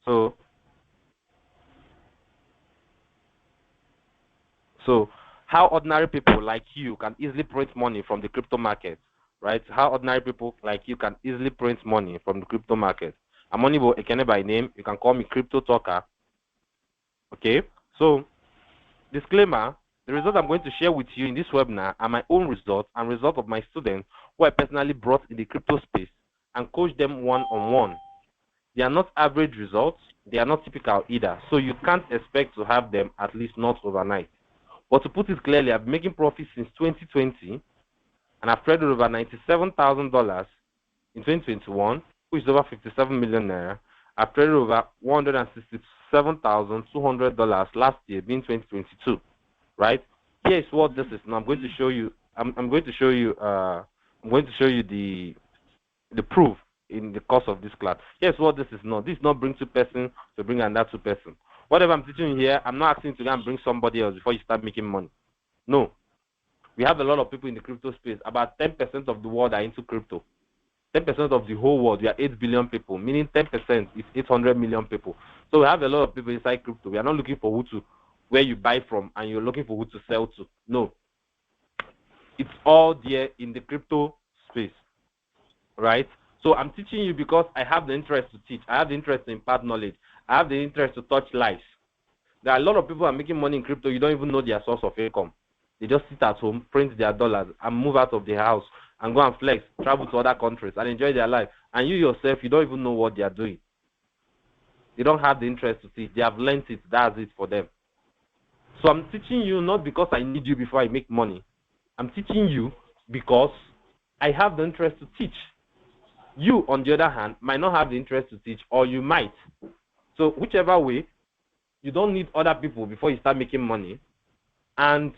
So how ordinary people like you can easily print money from the crypto market, right? How ordinary people like you can easily print money from the crypto market. I'm Onibo Ekene by name. You can call me Crypto Talker. Okay? So, disclaimer, the results I'm going to share with you in this webinar are my own results and results of my students who I personally brought in the crypto space and coached them one-on-one. They are not average results. They are not typical either. So you can't expect to have them, at least not overnight. But to put it clearly, I've been making profits since 2020, and I've traded over $97,000 in 2021, which is over 57 million naira. I've traded over $167,200 last year, being 2022. Right? Here is what this is. Now I'm going to show you. I'm going to show you. I'm going to show you the proof in the course of this class. Here's what this is not. This is not bring two person to bring another two person. Whatever I'm teaching you here, I'm not asking you to go and bring somebody else before you start making money. No. We have a lot of people in the crypto space. About 10% of the world are into crypto. 10% of the whole world, we are 8 billion people, meaning 10% is 800 million people. So we have a lot of people inside crypto. We are not looking for where you buy from, and you're looking for who to sell to. No. It's all there in the crypto space, right? So I'm teaching you because I have the interest to teach. I have the interest to impart knowledge. I have the interest to touch lives. There are a lot of people who are making money in crypto. You don't even know their source of income. They just sit at home, print their dollars, and move out of their house and go and flex, travel to other countries, and enjoy their life. And you yourself, you don't even know what they are doing. They don't have the interest to teach. They have learned it. That's it for them. So I'm teaching you not because I need you before I make money. I'm teaching you because I have the interest to teach. You, on the other hand, might not have the interest to teach, or you might. So whichever way, you don't need other people before you start making money. And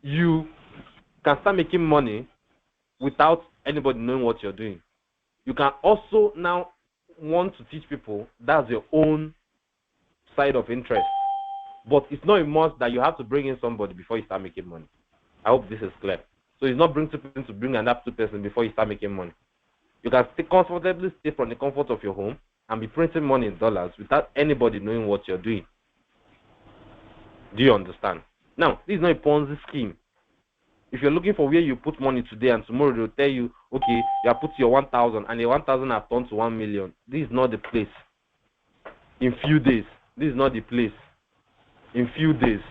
you can start making money without anybody knowing what you're doing. You can also now want to teach people. That's your own side of interest. But it's not a must that you have to bring in somebody before you start making money. I hope this is clear. So it's not bring two people to bring another two person before you start making money. You can comfortably stay from the comfort of your home and be printing money in dollars without anybody knowing what you're doing. Do you understand? Now, this is not a Ponzi scheme. If you're looking for where you put money today and tomorrow they'll tell you, okay, you have put your 1,000 and the 1,000 have turned to 1 million. This is not the place. In few days, this is not the place. In few days,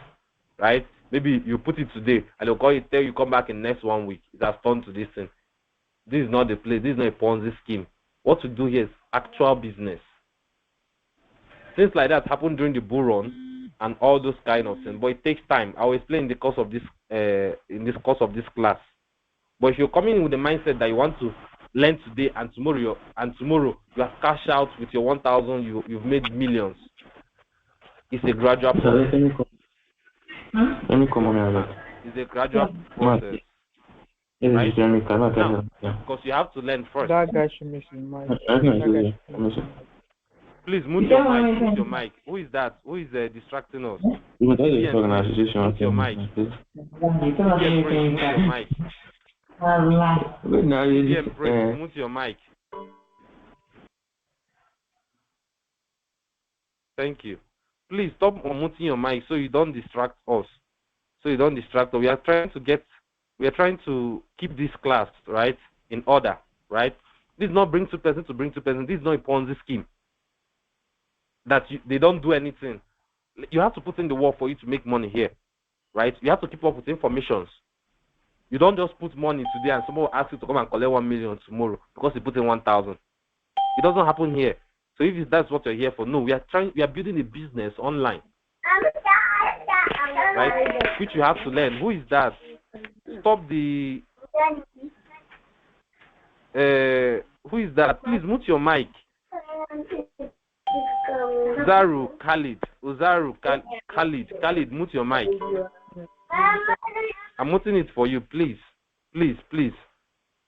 right? Maybe you put it today and they'll call you, tell you come back in next 1 week. It has turned to this thing. This is not the place. This is not a Ponzi scheme. What we do here is actual business. Things like that happen during the bull run and all those kind of things, but it takes time. I will explain in the course of this class. But if you're coming in with the mindset that you want to learn today and tomorrow you have cash out with your 1,000, you've made millions. It's a gradual process. Let me come on. It's a gradual process. Right? Now, because you have to learn first. That guy should miss his mic. Please mute your mic. Mute your mic. Who is that? Who is distracting us? Mute your mic. Mute your mic. Mute your mic. Thank you. Please stop muting your mic so you don't distract us. We are trying to keep this class, right, in order, right? This is not bring two person to bring two person. This is not a Ponzi scheme. They don't do anything. You have to put in the work for you to make money here, right? You have to keep up with informations. You don't just put money today and someone will ask you to come and collect 1 million tomorrow because you put in 1,000. It doesn't happen here. So if that's what you're here for, no, we are building a business online, right? Which you have to learn. Who is that? Stop the. Who is that? Please mute your mic. Khalid, mute your mic. I'm muting it for you, please.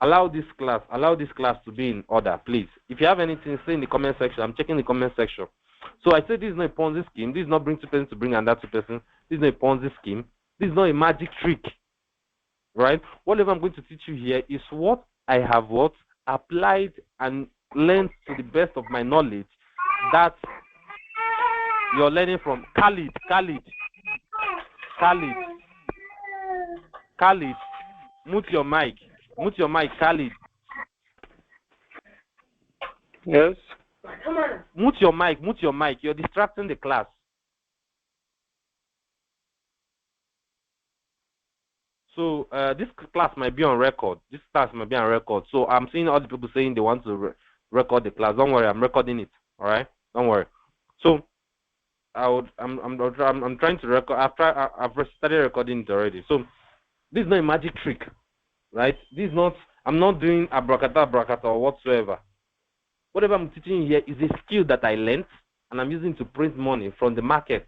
Allow this class to be in order, please. If you have anything, say in the comment section. I'm checking the comment section. So I said this is not a Ponzi scheme. This is not bring two person to bring another two person. This is not a Ponzi scheme. This is not a magic trick, right? Whatever I'm going to teach you here is what I have applied and learned to the best of my knowledge that You're learning from Khalid. Mute your mic, Khalid. Yes. Mute your mic. You're distracting the class. So this class might be on record. So I'm seeing all the people saying they want to record the class. Don't worry, I'm recording it. All right, don't worry. So I'm trying to record. I've started recording it already. So this is not a magic trick, right? I'm not doing abracadabra or whatsoever. Whatever I'm teaching here is a skill that I learned and I'm using to print money from the market.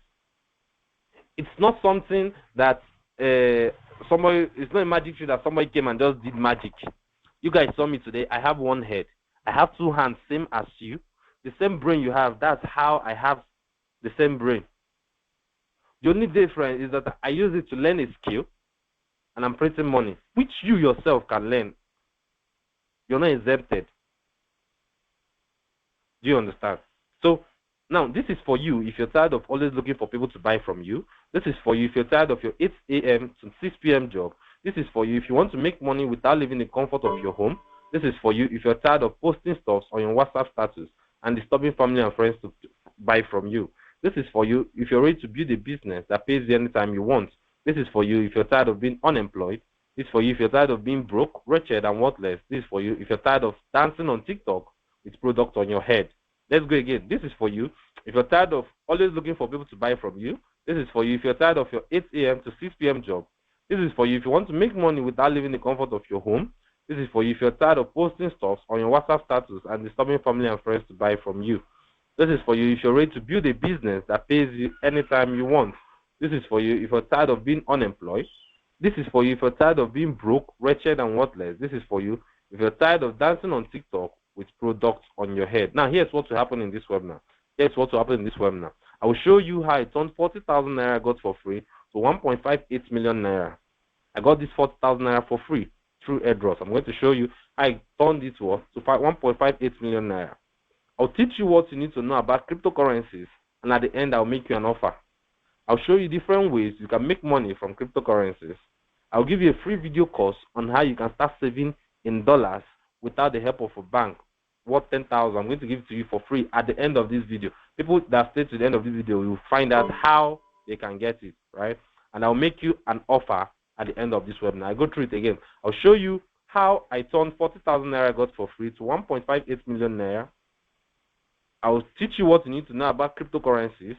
It's not something that it's not a magic trick that somebody came and just did magic. You guys saw me today. I have one head. I have two hands, same as you. The same brain you have, that's how I have the same brain. The only difference is that I use it to learn a skill and I'm printing money, which you yourself can learn. You're not exempted. Do you understand? So now this is for you if you're tired of always looking for people to buy from you. This is for you if you're tired of your 8 a.m. to 6 p.m. job. This is for you if you want to make money without leaving the comfort of your home. This is for you if you're tired of posting stuff on your WhatsApp status and disturbing family and friends to buy from you. This is for you if you're ready to build a business that pays you anytime you want. This is for you if you're tired of being unemployed. This is for you if you're tired of being broke, wretched, and worthless. This is for you if you're tired of dancing on TikTok with products on your head. Let's go again. This is for you if you're tired of always looking for people to buy from you. This is for you if you're tired of your 8 a.m. to 6 p.m. job. This is for you if you want to make money without leaving the comfort of your home. This is for you if you're tired of posting stuff on your WhatsApp status and disturbing family and friends to buy from you. This is for you if you're ready to build a business that pays you anytime you want. This is for you if you're tired of being unemployed. This is for you if you're tired of being broke, wretched, and worthless. This is for you if you're tired of dancing on TikTok with products on your head. Now, here's what will happen in this webinar. I will show you how I turned 40,000 naira I got for free to 1.58 million naira. I got this 40,000 naira for free through airdrops. I'm going to show you how I turned it to 1.58 million naira. I'll teach you what you need to know about cryptocurrencies, and at the end, I'll make you an offer. I'll show you different ways you can make money from cryptocurrencies. I'll give you a free video course on how you can start saving in dollars without the help of a bank. Worth 10,000. I'm going to give it to you for free at the end of this video. People that stay to the end of this video will find out how they can get it, right? And I'll make you an offer at the end of this webinar. I go through it again. I'll show you how I turned 40,000 naira I got for free to 1.58 million naira. I'll teach you what you need to know about cryptocurrencies.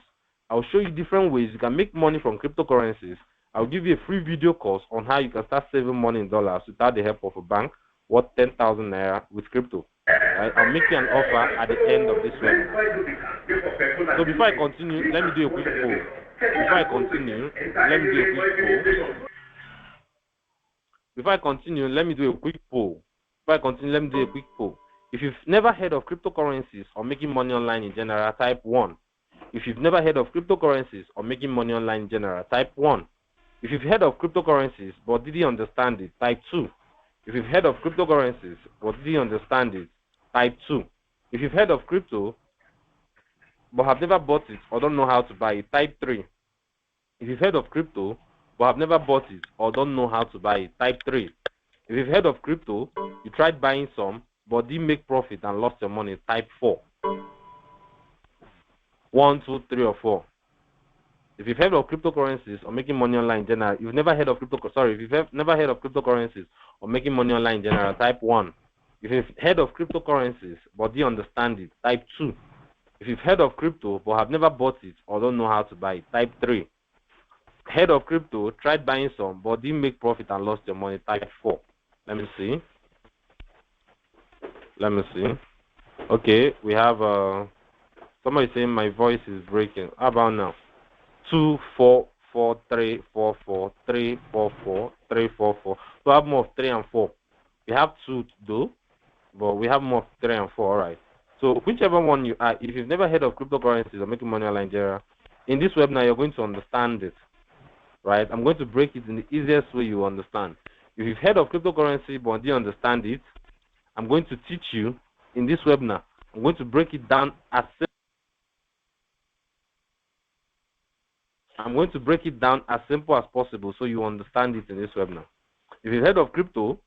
I'll show you different ways you can make money from cryptocurrencies. I'll give you a free video course on how you can start saving money in dollars without the help of a bank worth 10,000 naira with crypto. Right? I'll make you an offer at the end of this webinar. So before I continue, let me do a quick poll. Before I continue, let me do a quick poll. If you've never heard of cryptocurrencies or making money online in general, type 1. If you've never heard of cryptocurrencies or making money online in general, type 1. If you've heard of cryptocurrencies but didn't understand it, type 2. If you've heard of cryptocurrencies but didn't understand it, type 2. If you've heard of crypto but have never bought it or don't know how to buy it, type 3. If you've heard of crypto but have never bought it or don't know how to buy it, type 3. If you've heard of crypto, you tried buying some but didn't make profit and lost your money, type 4. 1, 2, 3, or 4. If you've heard of cryptocurrencies or making money online in general, if you've never heard of cryptocurrencies or making money online in general, type 1. If you've heard of cryptocurrencies but didn't understand it, type 2. If you've heard of crypto but have never bought it or don't know how to buy it, type 3. Heard of crypto, tried buying some but didn't make profit and lost your money, type 4. Let me see. Okay, we have somebody saying my voice is breaking. How about now? 2 4 4 3 4 4 3 4 4 3 4 4. So we have more of 3 and 4. We have 2 to do, but we have more of 3 and 4. All right. So whichever one you are, if you've never heard of cryptocurrencies or making money online in general, in this webinar you're going to understand it. Right? I'm going to break it in the easiest way you understand. If you've heard of cryptocurrency but didn't understand it, I'm going to teach you in this webinar. I'm going to break it down as I'm going to break it down as simple as possible so you understand it in this webinar. If you've heard of crypto,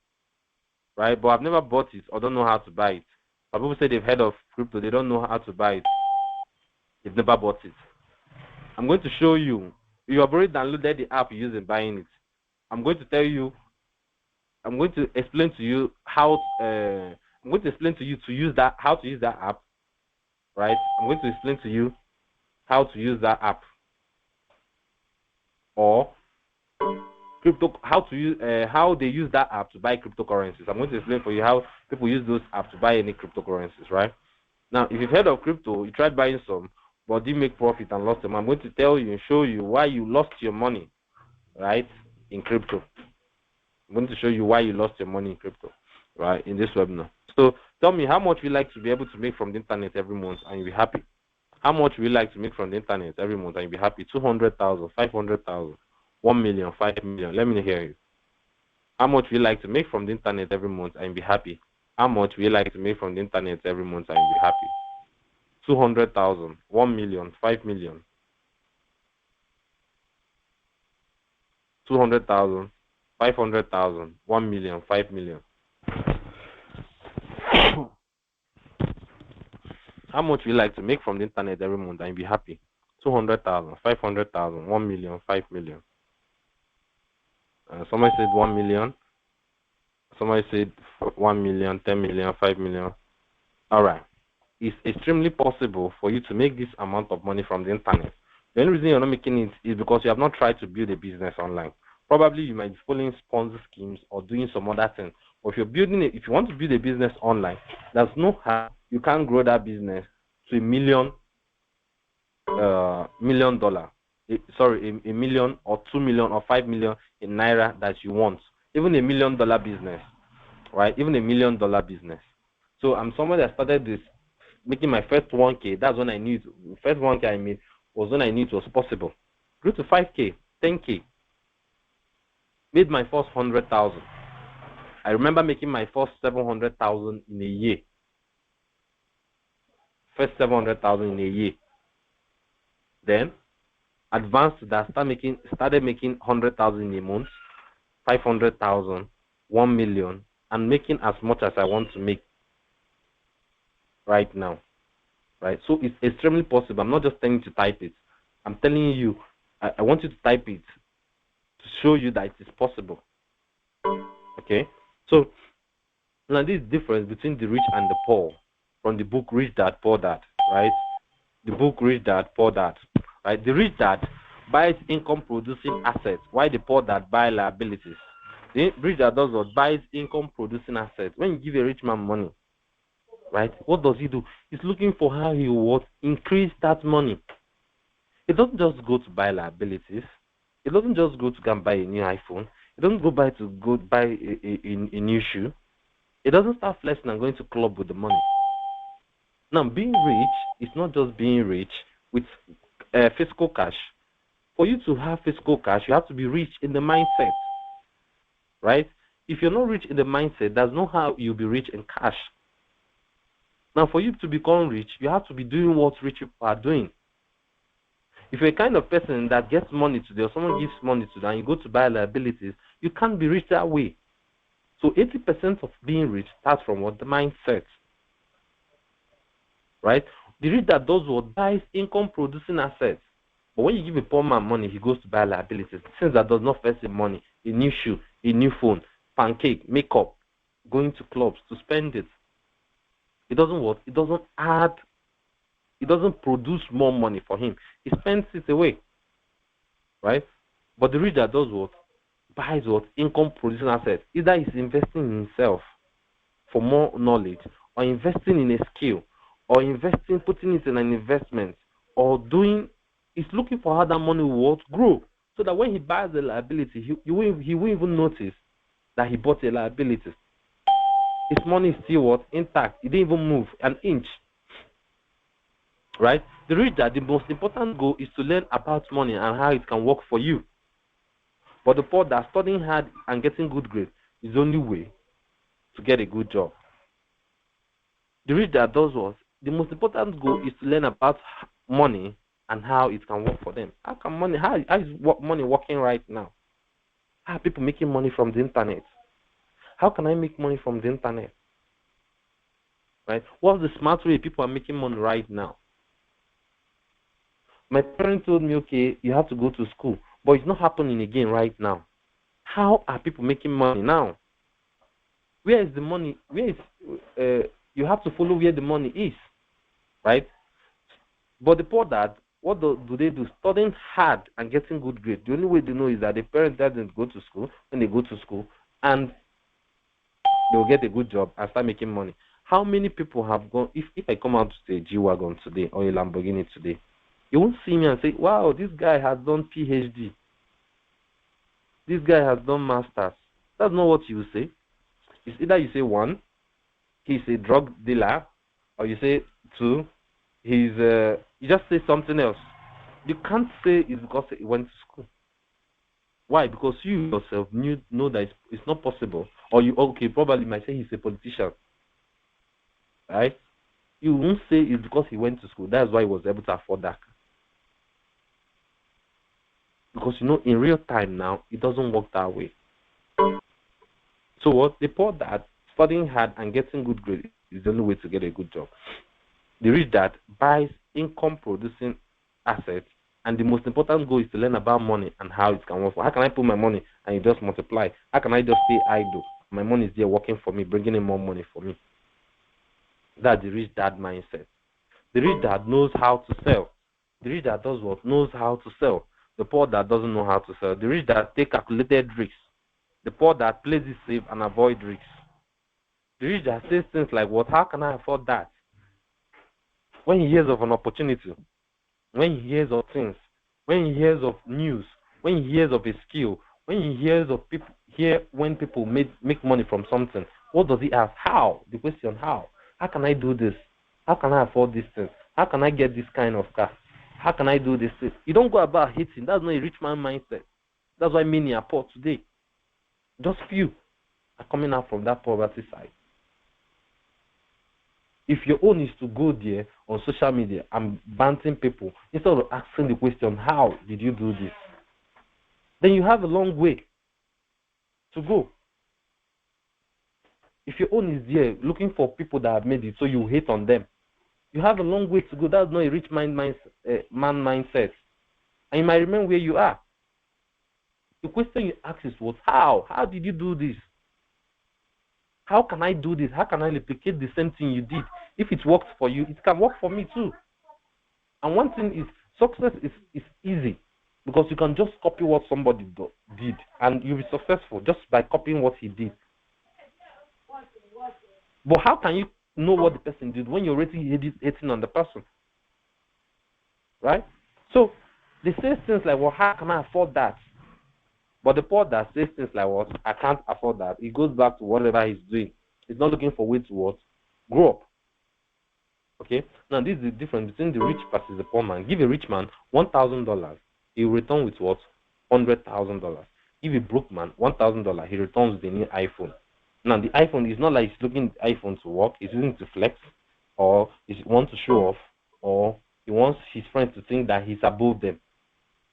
right, but I've never bought it or don't know how to buy it. Some people say they've heard of crypto, they don't know how to buy it. They've never bought it. I'm going to show you. You have already downloaded the app you use in buying it. I'm going to tell you. I'm going to explain to you how. I'm going to explain to you to use that. How to use that app, right? I'm going to explain to you how to use that app, or crypto. How to use. How they use that app to buy cryptocurrencies. I'm going to explain for you how people use those apps to buy any cryptocurrencies, right? Now, if you've heard of crypto, you tried buying some, but didn't make profit and lost them. I'm going to tell you and show you why you lost your money, right, in crypto. I'm going to show you why you lost your money in crypto, right, in this webinar. So tell me, how much would you like to be able to make from the internet every month and you'll be happy? How much would you like to make from the internet every month and you'll be happy? 200,000, 500,000, 1 million, 5 million. Let me hear you. How much would you like to make from the internet every month and you'll be happy? How much would you like to make from the internet every month and you'll be happy? 200,000, 1 million, 5 million, 200,000, 500,000, 1 million, 5 million. How much would you like to make from the internet every month and you'll be happy? 200,000, 500,000, 1 million, 5 million. Somebody said 1 million. Somebody said 1 million, 10 million, 5 million. All right. It's extremely possible for you to make this amount of money from the internet. The only reason you're not making it is because you have not tried to build a business online. Probably you might be following sponsor schemes or doing some other things. But if you're building it, if you want to build a business online, there's no how you can't grow that business to $1 million, $1 million. Sorry, a million or 2 million or 5 million in naira that you want. Even $1 million business, right? Even $1 million business. So I'm someone that started this, making my first 1K. That's when I knew it. First 1K I made was when I knew it was possible. Grew to 5K, 10K. Made my first 100,000. I remember making my first 700,000 in a year. First 700,000 in a year. Then advanced to that, started making 100,000 in a month, 500,000, 1 million, and making as much as I want to make right now. Right? So it's extremely possible. I'm not just telling you to type it. I'm telling you, I want you to type it to show you that it is possible. Okay? So now this difference between the rich and the poor from the book Rich Dad Poor Dad, right? The book Rich Dad Poor Dad, right? The rich dad buys income producing assets, while the poor dad buys liabilities. The rich dad does what? Buys income producing assets. When you give a rich man money, right, what does he do? He's looking for how he will increase that money. It doesn't just go to buy liabilities. It doesn't just go to go and buy a new iPhone. It doesn't go buy a new shoe. It doesn't start flexing and going to club with the money. Now, being rich is not just being rich with physical cash. For you to have physical cash, you have to be rich in the mindset, right? If you're not rich in the mindset, there's no how you'll be rich in cash. Now, for you to become rich, you have to be doing what rich people are doing. If you're a kind of person that gets money today, or someone gives money to them, and you go to buy liabilities, you can't be rich that way. So 80% of being rich starts from what? The mindset. Right? The rich that does what? Buys income producing assets. But when you give a poor man money, he goes to buy liabilities. Things that does not fetch him money. A new shoe, a new phone, pancake, makeup, going to clubs to spend it. It doesn't what? It doesn't add, it doesn't produce more money for him. He spends it away. Right? But the rich that does what? Buys what? Income producing assets. Either he's investing in himself for more knowledge, or investing in a skill, or investing, putting it in an investment, or he's looking for how that money will grow, so that when he buys the liability, he won't even notice that he bought a liability. His money is still what? Intact. It didn't even move an inch. Right? The rich dad, the most important goal is to learn about money and how it can work for you. But the poor dad, studying hard and getting good grades is the only way to get a good job. The rich dad does what? The most important goal is to learn about money and how it can work for them. How is money working right now? How are people making money from the internet? How can I make money from the internet? Right? What's the smart way people are making money right now? My parents told me, okay, you have to go to school, but it's not happening again right now. How are people making money now? Where is the money? You have to follow where the money is, right? But the poor dad, what do they do? Studying hard and getting good grades. The only way they know is that the parents doesn't go to school when they go to school, and they'll get a good job and start making money. How many people have gone? If I come out to a G-Wagon today or a Lamborghini today, you won't see me and say, wow, this guy has done PhD. This guy has done masters. That's not what you say. It's either you say, one, he's a drug dealer, or you say, two, you just say something else. You can't say it's because he went to school. Why? Because you yourself know that it's not possible. Or you probably might say he's a politician. Right? You won't say it's because he went to school. That's why he was able to afford that. Because in real time now, it doesn't work that way. So what? The poor dad studying hard and getting good grades is the only way to get a good job. The rich dad buys income producing assets, and the most important goal is to learn about money and how it can work. How can I put my money and it just multiply? How can I just stay idle? My money is there working for me, bringing in more money for me. That's the rich dad mindset. The rich dad knows how to sell. The rich dad does what? Knows how to sell. The poor dad doesn't know how to sell. The rich dad take calculated risks. The poor dad plays it safe and avoid risks. The rich dad says things like, what? How can I afford that? When he hears of an opportunity, when he hears of things, when he hears of news, when he hears of a skill, when he hears of people, when people make money from something, what does he ask? How? The question, how? How can I do this? How can I afford this thing? How can I get this kind of car? How can I do this thing? You don't go about hating. That's not a rich man mindset. That's why many are poor today. Just few are coming out from that poverty side. If your own is to go there on social media and banting people instead of asking the question, how did you do this? Then you have a long way to go. If your own is there looking for people that have made it, so you hate on them, you have a long way to go. That's not a rich man mindset. And you might remember where you are. The question you ask is what? How? How did you do this? How can I do this? How can I replicate the same thing you did? If it works for you, it can work for me too. And one thing is, success is easy because you can just copy what somebody did and you'll be successful just by copying what he did. But how can you know what the person did when you're already hating on the person? Right? So they say things like, well, how can I afford that? But the poor that says things like, what? I can't afford that. He goes back to whatever he's doing. He's not looking for way to what? Grow up. Okay? Now, this is the difference between the rich versus the poor man. Give a rich man $1,000. He will return with what? $100,000. Give a broke man $1,000. He returns with a new iPhone. Now, the iPhone is not like he's looking at the iPhone to work. He's using it to flex, or he wants to show off, or he wants his friends to think that he's above them.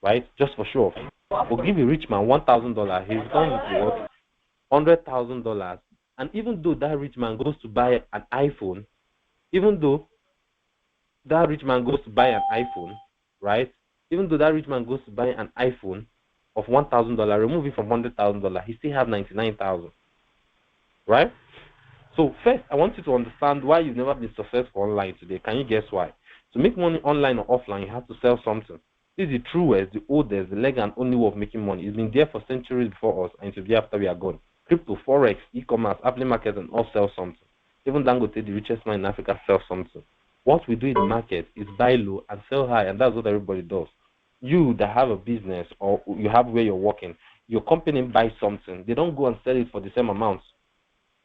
Right? Just for show off. But give a rich man $1,000, he returns with what? $100,000. And even though that rich man goes to buy an iPhone, right? Even though that rich man goes to buy an iPhone of $1,000, remove it from $100,000, he still have $99,000. Right? So first, I want you to understand why you've never been successful online today. Can you guess why? To make money online or offline, you have to sell something. This is the truest, the oldest, the legal and only way of making money. It's been there for centuries before us, and it will be after we are gone. Crypto, forex, e-commerce, Apple market, and all sell something. Even Dangote, the richest man in Africa, sells something. What we do in the market is buy low and sell high, and that's what everybody does. You that have a business or you have where you're working, your company buys something. They don't go and sell it for the same amount.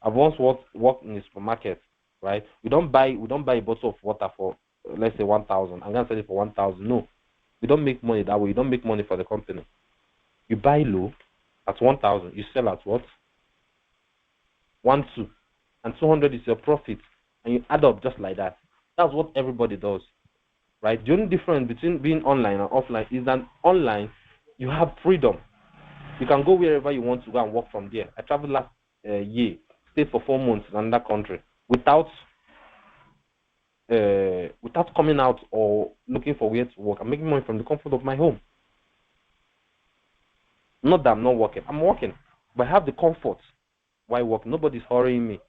I've once worked in a supermarket, right? We don't buy a bottle of water for let's say 1,000. I'm gonna sell it for 1,000. No. We don't make money that way. You don't make money for the company. You buy low at 1,000. You sell at what? 1,200. And 200 is your profit. And you add up just like that. That's what everybody does. right? The only difference between being online and offline is that online you have freedom. You can go wherever you want to go and work from there. I traveled last year, stayed for 4 months in another country without coming out or looking for where to work. I'm making money from the comfort of my home. Not that I'm not working. I'm working, but I have the comfort while working. Nobody's hurrying me.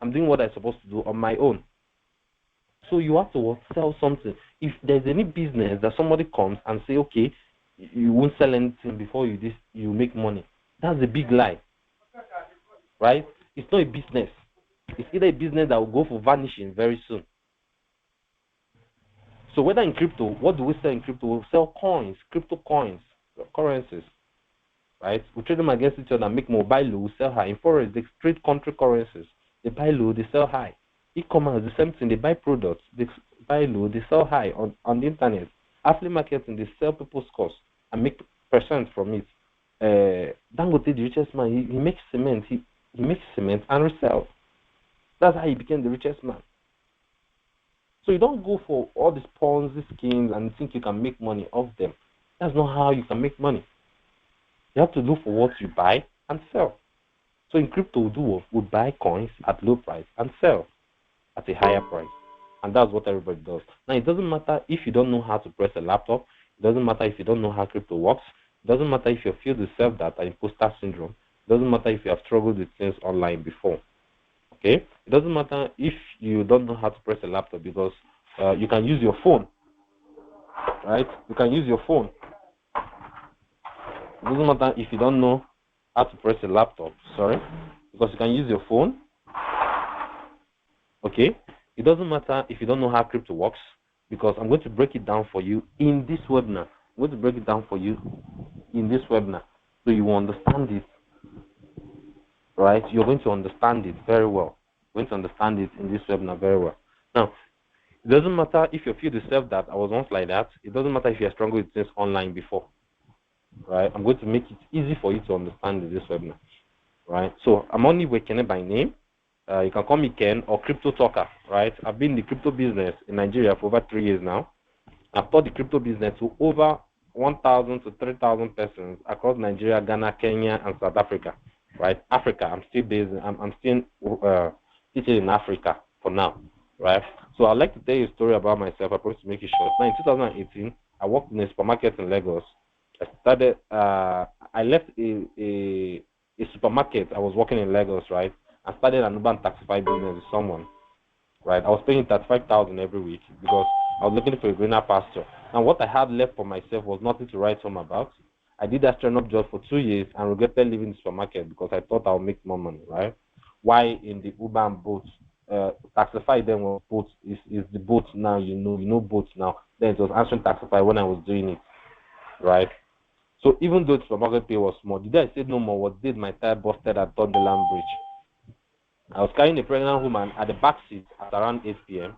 I'm doing what I'm supposed to do on my own. So you have to sell something. If there's any business that somebody comes and say, okay, you won't sell anything before you make money, that's a big lie, right? It's not a business. It's either a business that will go for vanishing very soon. So whether in crypto, what do we sell in crypto? We sell coins, crypto coins, currencies, right? We trade them against each other and make more. Buy low, we sell high. In forex, they trade country currencies. They buy low, they sell high. E-commerce, the same thing. They buy products, they buy low, they sell high on the internet. Affiliate marketing, they sell people's costs and make percent from it. Dangote, the richest man, he makes cement. He makes cement and resells. That's how he became the richest man. So you don't go for all these Ponzi schemes and think you can make money off them. That's not how you can make money. You have to look for what you buy and sell. So in crypto, we buy coins at low price and sell at a higher price. And that's what everybody does. Now, it doesn't matter if you don't know how to press a laptop. It doesn't matter if you don't know how crypto works. It doesn't matter if you feel the self-doubt and imposter syndrome. It doesn't matter if you have struggled with things online before. Okay? It doesn't matter if you don't know how to press a laptop, because you can use your phone, right? You can use your phone. It doesn't matter if you don't know how to press a laptop, because you can use your phone. Okay? It doesn't matter if you don't know how crypto works, because I'm going to break it down for you in this webinar. I'm going to break it down for you in this webinar so you will understand it, right? You're going to understand it very well. You're going to understand it in this webinar very well. Now, it doesn't matter if you feel the self that I was once like that. It doesn't matter if you're stronger with things online before, right? I'm going to make it easy for you to understand in this webinar, right? So I'm only Wekene by name. You can call me Ken or Crypto Talker, right? I've been in the crypto business in Nigeria for over 3 years now. I've taught the crypto business to over 1,000 to 3,000 persons across Nigeria, Ghana, Kenya, and South Africa, right? Africa, I'm still based. I'm still teaching in Africa for now, right? So I'd like to tell you a story about myself. I promise to make it short. Now, in 2018, I worked in a supermarket in Lagos. I left a supermarket. I was working in Lagos, right? I started an Uber Taxify business with someone, right? I was paying 35,000 every week because I was looking for a greener pasture. And what I had left for myself was nothing to write home about. I did that straight up job for 2 years and regretted leaving the supermarket because I thought I would make more money, right? Why in the Uber and boat, Taxify then was boat, is the boat now, you know boat now. Then it was answering Taxify when I was doing it, right? So even though the supermarket pay was small, the day I said no more was the day my tire busted at Thunderland Bridge. I was carrying a pregnant woman at the back seat at around 8 p.m.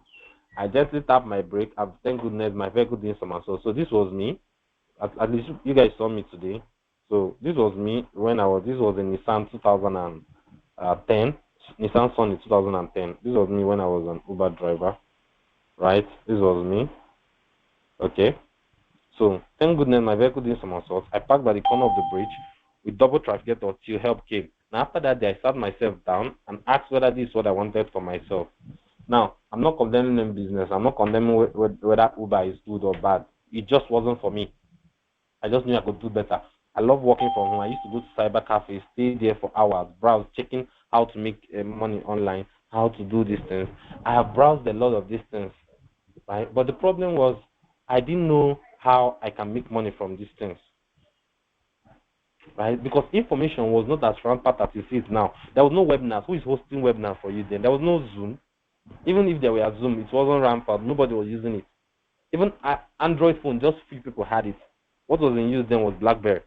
I gently tapped my brake, and thank goodness my vehicle didn't somersault. So this was me. At least you guys saw me today. So this was me when this was a Nissan 2010, Nissan Sunny 2010. This was me when I was an Uber driver, right? This was me. Okay. So thank goodness my vehicle didn't somersault. I parked by the corner of the bridge with double traffic until help came. Now after that day, I sat myself down and asked whether this is what I wanted for myself. Now, I'm not condemning them business. I'm not condemning whether Uber is good or bad. It just wasn't for me. I just knew I could do better. I love working from home. I used to go to cyber cafes, stay there for hours, browse, checking how to make money online, how to do these things. I have browsed a lot of these things, right? But the problem was I didn't know how I can make money from these things, right? Because information was not as rampant as it is now. There was no webinars. Who is hosting webinars for you then? There was no Zoom. Even if there were Zoom, it wasn't rampant. Nobody was using it. Even Android phone, just few people had it. What was in use then was BlackBerry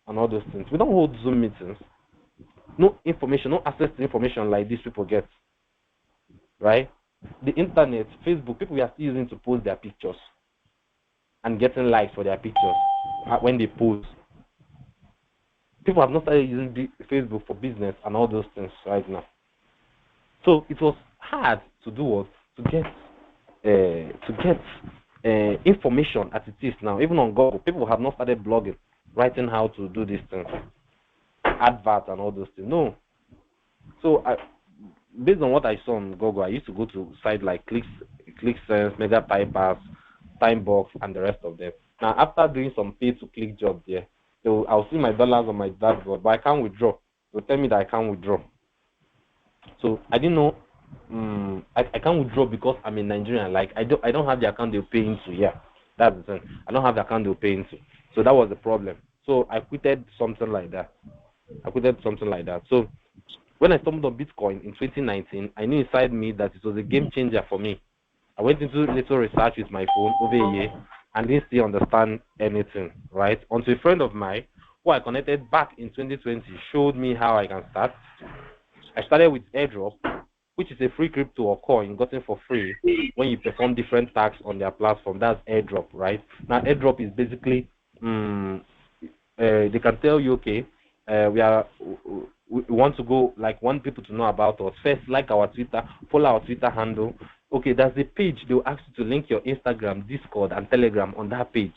and all those things. We don't hold Zoom meetings. No information, no access to information like these people get, right? The internet, Facebook, people are still using to post their pictures and getting likes for their pictures when they post. People have not started using Facebook for business and all those things right now. So it was hard to do what? To get information as it is now. Even on Google, people have not started blogging, writing how to do these things, adverts and all those things. No. So based on what I saw on Google, I used to go to sites like ClickSense, Mega Typers, Timebox, and the rest of them. Now, after doing some pay-to-click jobs there, so I'll see my dollars on my dashboard, but I can't withdraw. They'll tell me that I can't withdraw. So I didn't know. I can't withdraw because I'm a Nigerian. Like I don't have the account they'll pay into. Yeah, that's the thing. I don't have the account they'll pay into. So that was the problem. So I quitted something like that. So when I stumbled on Bitcoin in 2019, I knew inside me that it was a game changer for me. I went into little research with my phone over a year and didn't still understand anything, right? Until a friend of mine who I connected back in 2020 showed me how I can start. I started with airdrop, which is a free crypto or coin gotten for free when you perform different tasks on their platform. That's airdrop, right? Now, airdrop is basically they can tell you, okay, we want to go, like, want people to know about us. First, like our Twitter, follow our Twitter handle. Okay, there's a page. They'll ask you to link your Instagram, Discord, and Telegram on that page.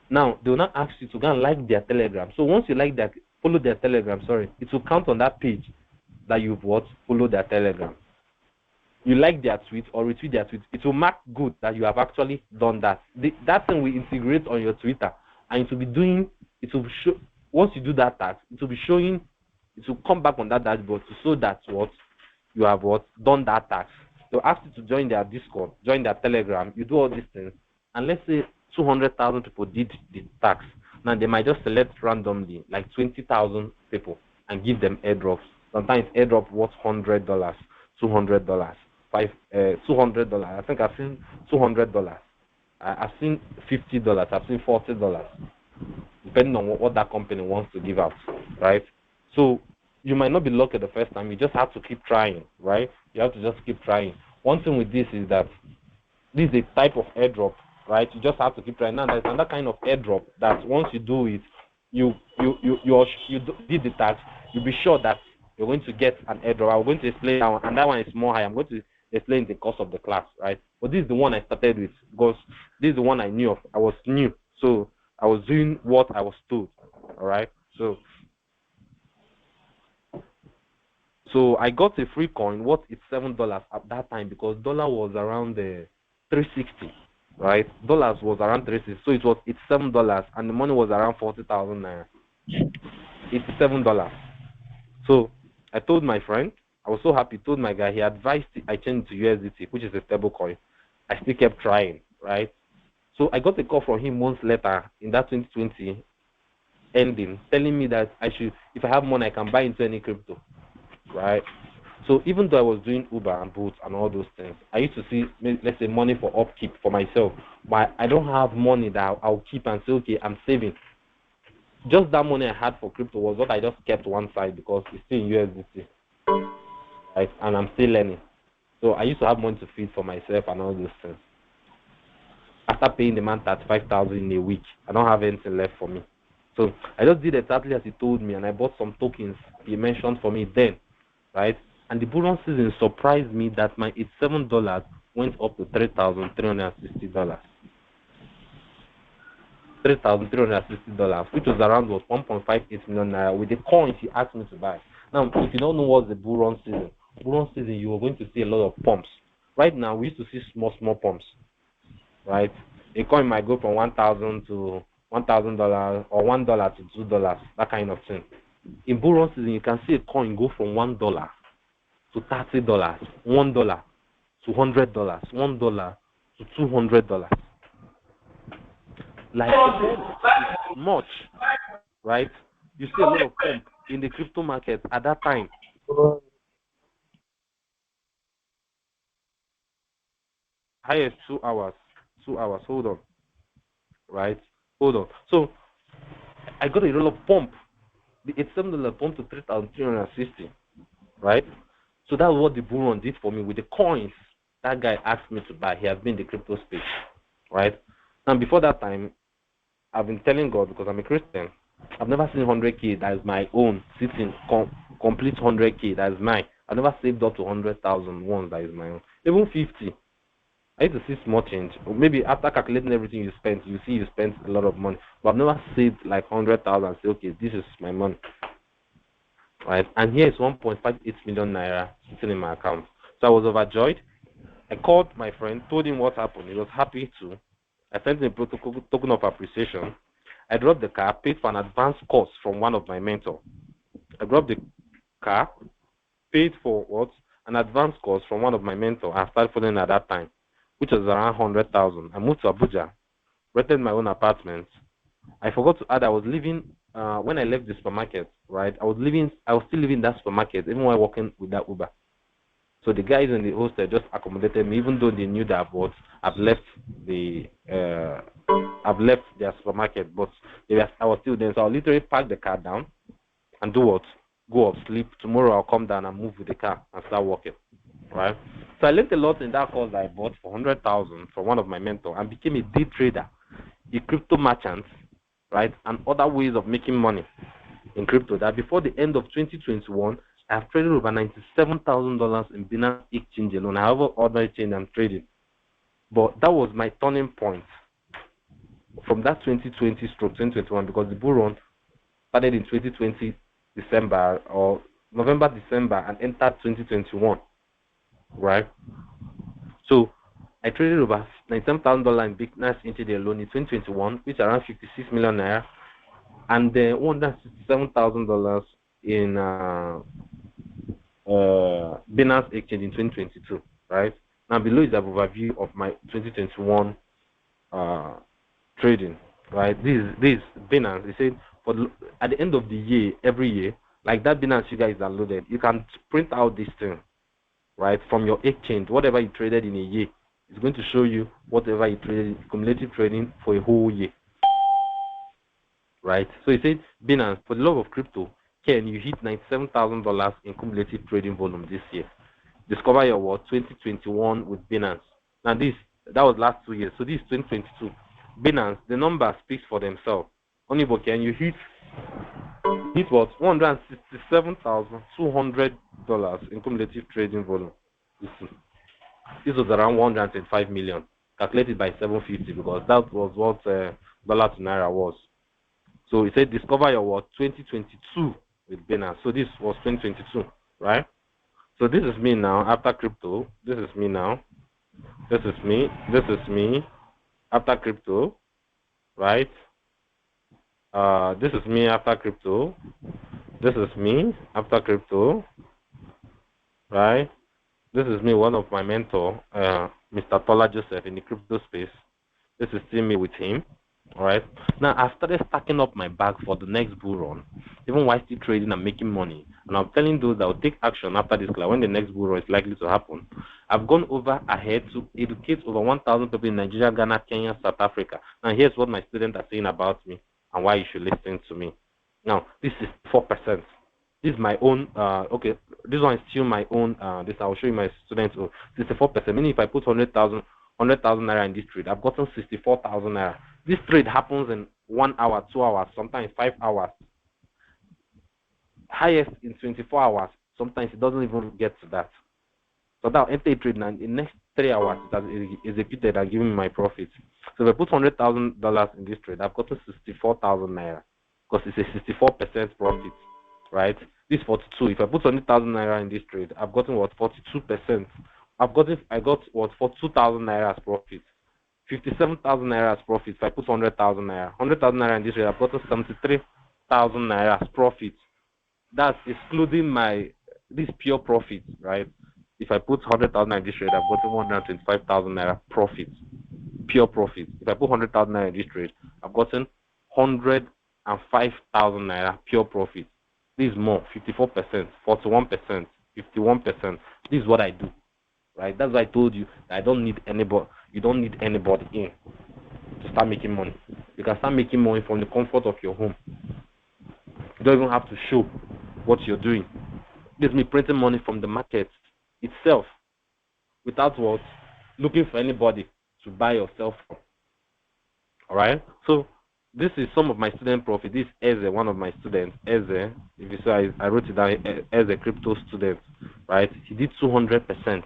Now, they'll not ask you to go and like their Telegram. So once you like that, follow their Telegram, it will count on that page that you've follow their Telegram. You like their tweet or retweet their tweet, it will mark good that you have actually done that. That thing will integrate on your Twitter, and it will show, once you do that task, it will be showing, it will come back on that dashboard to show that you have done that task. They'll ask you to join their Discord, join their Telegram, you do all these things, and let's say 200,000 people did the task. Now they might just select randomly like 20,000 people and give them airdrops. Sometimes airdrop worth $100, $200, $200. I think I've seen $200. I've seen $50. I've seen $40, depending on what that company wants to give out, right? So you might not be lucky the first time. You just have to keep trying, right? You have to just keep trying. One thing with this is that this is a type of airdrop, right? You just have to keep trying. Now there's another kind of airdrop that once you do it, you did the task. You'll be sure that you're going to get an airdrop. I'm going to explain that one, and that one is more high. I'm going to explain the course of the class, right? But this is the one I started with because this is the one I knew of. I was new, so I was doing what I was told. All right. So I got a free coin. What is $7 at that time because dollar was around 360, right? Dollars was around 360, so it's $7, and the money was around 40,000 naira. It's $7. So I told my friend, I was so happy. Told my guy, he advised I changed to USDT, which is a stable coin. I still kept trying, right? So I got a call from him months later in that 2020 ending, telling me that if I have money, I can buy into any crypto, right? So even though I was doing Uber and Bolt and all those things, I used to see, let's say, money for upkeep for myself, but I don't have money that I'll keep and say, okay, I'm saving. Just that money I had for crypto was what I just kept one side because it's still in USDT, right? And I'm still learning. So I used to have money to feed for myself and all those things. After paying the man $35,000 in a week, I don't have anything left for me. So I just did exactly as he told me, and I bought some tokens he mentioned for me then, right? And the bull run season surprised me that my $7 went up to $3,360. $3,360, which was around 1.58 million naira with the coins he asked me to buy. Now, if you don't know what's the bull run season, you are going to see a lot of pumps. Right now, we used to see small pumps, right? A coin might go from $1,000 to $1,000 or $1 to $2, that kind of thing. In bull run season, you can see a coin go from $1 to $30, $1 to $100, $1 to $200. Like much, right? You see a lot of pump in the crypto market at that time. Highest 2 hours. Hold on, right? Hold on. So I got a lot of pump. The $7 pump to 3,360, right? So that's what the bull run did for me with the coins that guy asked me to buy. He has been in the crypto space, right? And before that time, I've been telling God, because I'm a Christian, I've never seen 100K that is my own, sitting, complete 100K that is mine. I've never saved up to 100,000 once that is my own. Even 50. I used to see small change. Or maybe after calculating everything you spent, you see you spent a lot of money. But I've never saved like 100,000 and say, okay, this is my money. Right? And here is 1.58 million naira sitting in my account. So I was overjoyed. I called my friend, told him what happened. He was happy too. I sent him a token of appreciation. I dropped the car, paid for an advance course from one of my mentors. I dropped the car, paid for what? An advance course from one of my mentors. I started following at that time, which was around 100,000. I moved to Abuja, rented my own apartment. I forgot to add I was living when I left the supermarket, right? I was still living in that supermarket, even while working with that Uber. So the guys in the hostel just accommodated me, even though they knew that I've left their supermarket, but I was still there. So I'll literally park the car down and do what? Go up, sleep. Tomorrow I'll come down and move with the car and start working, right? So I learned a lot in that course that I bought for 100,000 from one of my mentors and became a day trader, a crypto merchant, right, and other ways of making money in crypto. That before the end of 2021, I have traded over $97,000 in Binance Exchange alone. I have other exchange I'm trading, but that was my turning point from that 2020/2021 because the bull run started in 2020 December or November, December, and entered 2021, right? So I traded over $97,000 in Binance Exchange alone in 2021, which is around 56 million naira, and then $167,000 in Binance Exchange in 2022, right? Now below is an overview of my 2021 trading, right? This Binance, they said at the end of the year, every year, like that Binance you guys downloaded, you can print out this thing, right, from your exchange. Whatever you traded in a year, it's going to show you whatever you traded, cumulative trading for a whole year, right? So it said Binance, for the love of crypto, can you hit $97,000 in cumulative trading volume this year? Discover your what 2021 with Binance. Now that was last 2 years. So this is 2022. Binance, the numbers speaks for themselves. Only but can you hit what $167,200 in cumulative trading volume? This was around 125 million, calculated by 750 because that was what dollar to naira was. So it said discover your what 2022 with Binance. So this was 2022, right? So this is me now after crypto. This is me now. This is me. This is me after crypto, right? This is me after crypto. This is me after crypto, right? This is me, one of my mentor, Mr. Tola Joseph in the crypto space. This is still me with him. All right. Now I've started stacking up my bag for the next bull run, even while still trading and making money. And I'm telling those that will take action after this class when the next bull run is likely to happen. I've gone over ahead to educate over 1,000 people in Nigeria, Ghana, Kenya, South Africa. And here's what my students are saying about me and why you should listen to me. Now this is 4%. This is my own. Okay, this one is still my own. This I'll show you my students. So 64%. Meaning if I put 100,000 naira in this trade, I've gotten 64,000 naira. This trade happens in 1 hour, 2 hours, sometimes 5 hours. Highest in 24 hours. Sometimes it doesn't even get to that. So now enter a trade now. In the next 3 hours, it has executed and given me my profits. So if I put $100,000 in this trade, I've gotten 64,000 naira because it's a 64% profit, right? This 42. If I put 100,000 naira in this trade, I've gotten what 42%. I got what 42,000 naira as profit. 57,000 naira as profit. If I put 100,000 naira, 100,000 naira in this trade, I've gotten 73,000 naira as profit. That's excluding this pure profit, right? If I put 100,000 in this trade, I've gotten 125,000 naira profit, pure profit. If I put 100,000 naira in this trade, I've gotten 105,000 naira pure profit. This is more, 54%, 41%, 51%. This is what I do, right? That's why I told you that I don't need anybody. You don't need anybody in to start making money. You can start making money from the comfort of your home. You don't even have to show what you're doing. This is me printing money from the market itself without what looking for anybody to buy or sell from. All right. So this is some of my student profit. This is Eze, one of my students. Eze, if you see, I wrote it down as a crypto student, right? He did 200%.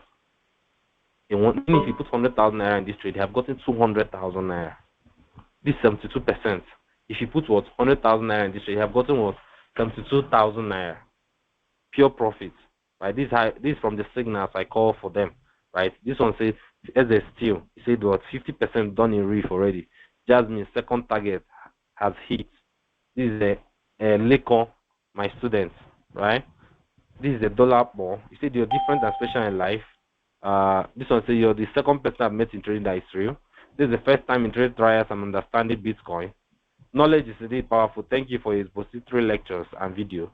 If you put 100,000 naira in this trade, they have gotten 200,000 naira. This 72%. If you put what 100,000 naira in this trade, you have gotten what 72,000 naira. Pure profit. Right? This is from the signals I call for them. Right? This one says as a steal. He said what 50% done in reef already. Jasmine second target has hit. This is a Lekon, my students, right? This is a dollar ball. You said you're different and special in life. This one says you're the second person I've met in trading that is real. This is the first time in trade trials I'm understanding Bitcoin. Knowledge is indeed powerful. Thank you for your expository lectures and video.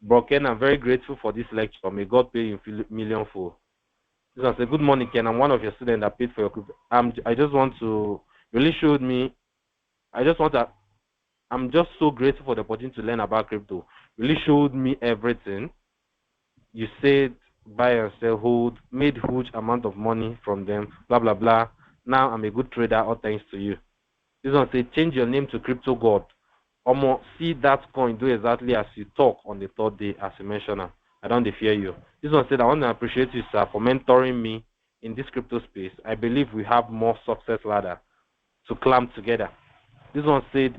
Broken, I'm very grateful for this lecture. May God pay you millionfold. This one says, good morning, Ken. I'm one of your students that paid for your crypto. I just want to really showed me. I'm just so grateful for the opportunity to learn about crypto. Really showed me everything. You said buy and sell, hold, made huge amount of money from them, blah blah blah. Now I'm a good trader, all thanks to you. This one say change your name to Crypto God. Omo, see that coin, do exactly as you talk on the third day as you mentioned. I don't fear you. This one said I want to appreciate you, sir, for mentoring me in this crypto space. I believe we have more success ladder to climb together. This one said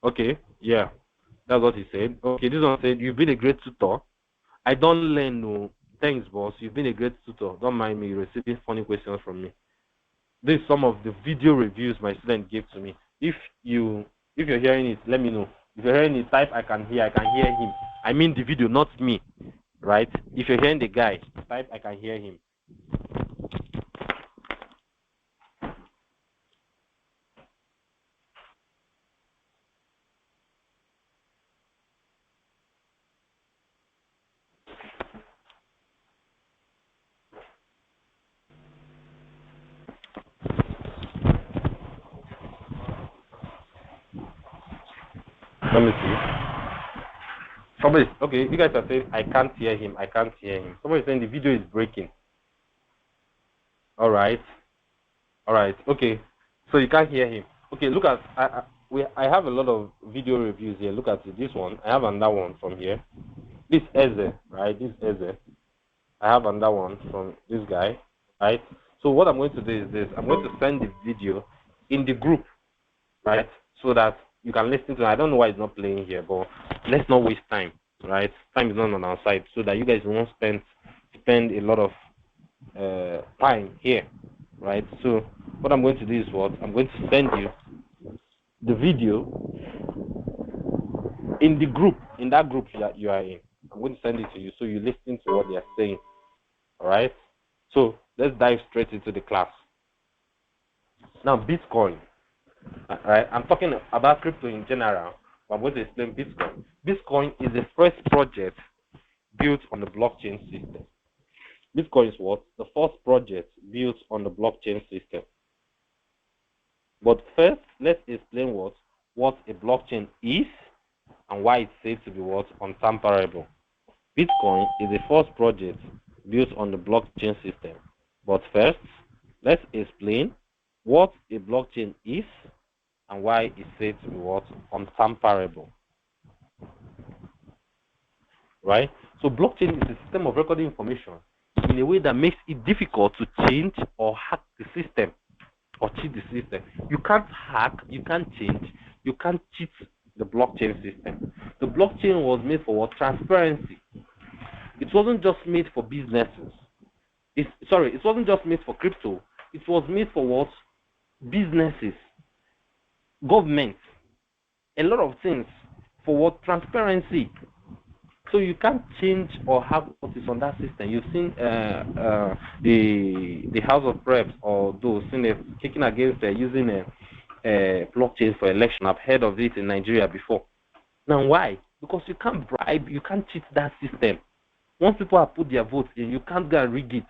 okay, yeah, that's what he said. Okay, this one said you've been a great tutor. I don't learn, no. Thanks, boss. You've been a great tutor. Don't mind me receiving funny questions from me. This is some of the video reviews my student gave to me. If you're hearing it, let me know. If you're hearing it, type I can hear him. I mean the video, not me. Right? If you're hearing the guy, type I can hear him. Let me see. Somebody, okay, you guys are saying I can't hear him. I can't hear him. Somebody's saying the video is breaking. All right. Okay. So you can't hear him. Okay, look at I have a lot of video reviews here. Look at it. This one. I have another one from here. This Eze, right? This Eze. I have another one from this guy, right? So what I'm going to do is this. I'm going to send the video in the group, right? So that you can listen to it. I don't know why it's not playing here, but let's not waste time, right? Time is not on our side, so that you guys won't spend a lot of time here, right? So what I'm going to do is what? I'm going to send you the video in the group, in that group that you are in. I'm going to send it to you so you listen to what they are saying. All right. So let's dive straight into the class. Now, Bitcoin. All right. I'm talking about crypto in general. But I'm going to explain Bitcoin. Bitcoin is the first project built on the blockchain system. Bitcoin is what? The first project built on the blockchain system. But first, let's explain what a blockchain is and why it's said to be what? Untamperable. Bitcoin is the first project built on the blockchain system. But first, let's explain what a blockchain is and why it's said to be what? Untamperable. Right? So blockchain is a system of recording information in a way that makes it difficult to change or hack the system or cheat the system. You can't hack, you can't change, you can't cheat the blockchain system. The blockchain was made for what? Transparency. It wasn't just made for businesses. It wasn't just made for crypto. It was made for what? Businesses, government, a lot of things for what? Transparency. So you can't change or have what is on that system. You've seen the House of Reps or those kicking against using a blockchain for election. I've heard of it in Nigeria before. Now why? Because you can't bribe, you can't cheat that system. Once people have put their votes in, you can't go and rig it.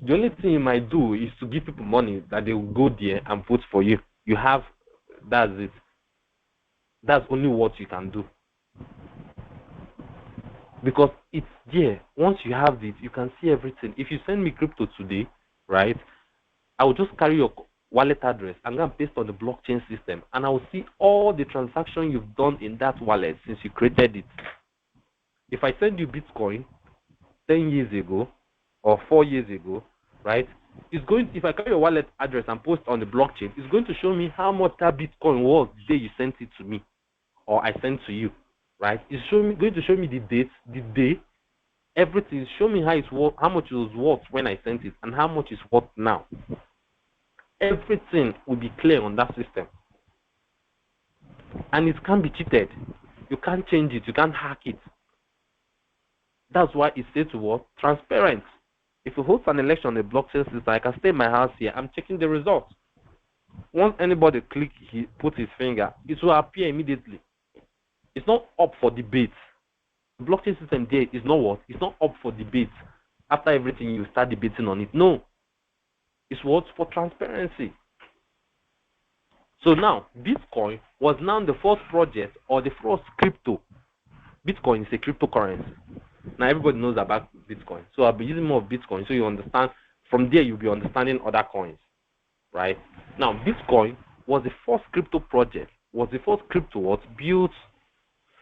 The only thing you might do is to give people money that they will go there and vote for you. That's it. That's only what you can do. Because it's there. Once you have it, you can see everything. If you send me crypto today, right, I will just carry your wallet address and go and paste on the blockchain system, and I will see all the transactions you've done in that wallet since you created it. If I send you Bitcoin, 10 years ago or 4 years ago, right? It's going, if I carry your wallet address and post on the blockchain, it's going to show me how much that Bitcoin was the day you sent it to me or I sent to you, right? It's going to show me the date, the day, everything. Show me how it's worth, how much it was worth when I sent it, and how much it's worth now. Everything will be clear on that system, and it can't be cheated. You can't change it. You can't hack it. That's why it's said to what? Transparent. If you host an election on the blockchain system, I can stay in my house here. I'm checking the results. Once anybody put his finger, it will appear immediately. It's not up for debate. The blockchain system there is not what? It's not up for debate. After everything, you start debating on it. No. It's what? For transparency. So now, Bitcoin was now the first project or the first crypto. Bitcoin is a cryptocurrency. Now everybody knows about Bitcoin. So I'll be using more of Bitcoin so you understand. From there, you'll be understanding other coins. Right? Now, Bitcoin was the first crypto project, was the first crypto was built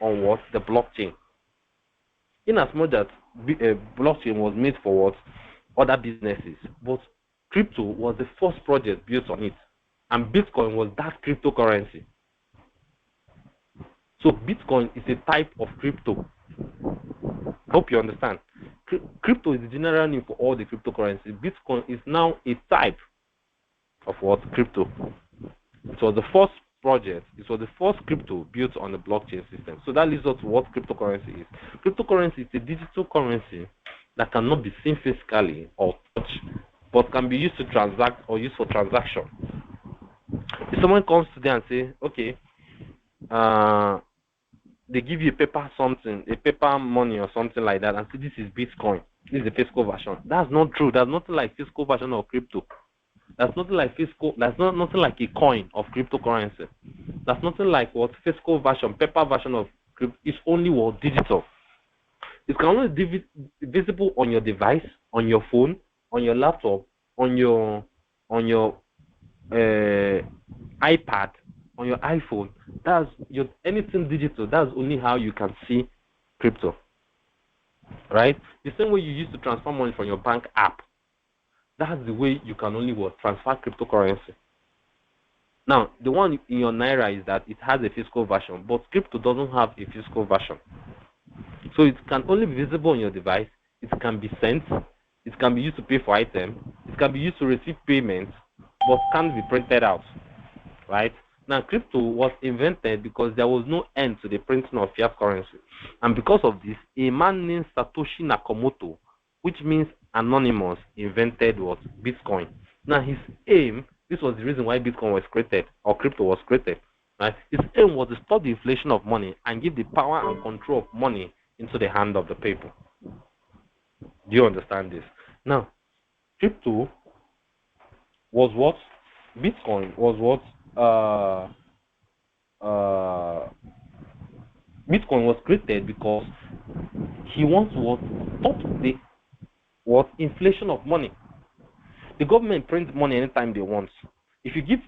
on what? The blockchain. In as much that blockchain was made for what? Other businesses. But crypto was the first project built on it. And Bitcoin was that cryptocurrency. So Bitcoin is a type of crypto. Hope you understand. Crypto is the general name for all the cryptocurrencies. Bitcoin is now a type of what? Crypto. It was the first project. It was the first crypto built on the blockchain system. So that leads us to what cryptocurrency is. Cryptocurrency is a digital currency that cannot be seen physically or touched, but can be used to transact or used for transaction. If someone comes today and say, okay, they give you a paper something, a paper money or something like that, and say this is Bitcoin, this is the physical version. That's not true. That's nothing like physical version of crypto. That's nothing like physical. That's nothing like a coin of cryptocurrency. That's nothing like what physical version, paper version of crypto. It's only what digital. It can only be visible on your device, on your phone, on your laptop, on your iPad, on your iPhone. That's your anything digital. That's only how you can see crypto. Right? The same way you used to transfer money from your bank app. That's the way you can only transfer cryptocurrency. Now, the one in your Naira is that it has a physical version, but crypto doesn't have a physical version. So it can only be visible on your device. It can be sent. It can be used to pay for items. It can be used to receive payments, but can't be printed out. Right? Now, crypto was invented because there was no end to the printing of fiat currency. And because of this, a man named Satoshi Nakamoto, which means anonymous, invented what? Bitcoin. Now, his aim, this was the reason why Bitcoin was created, or crypto was created. Right? His aim was to stop the inflation of money and give the power and control of money into the hand of the people. Do you understand this? Now, crypto was what? Bitcoin was what? Bitcoin was created because he wants to stop the inflation of money. The government prints money anytime they want. If you give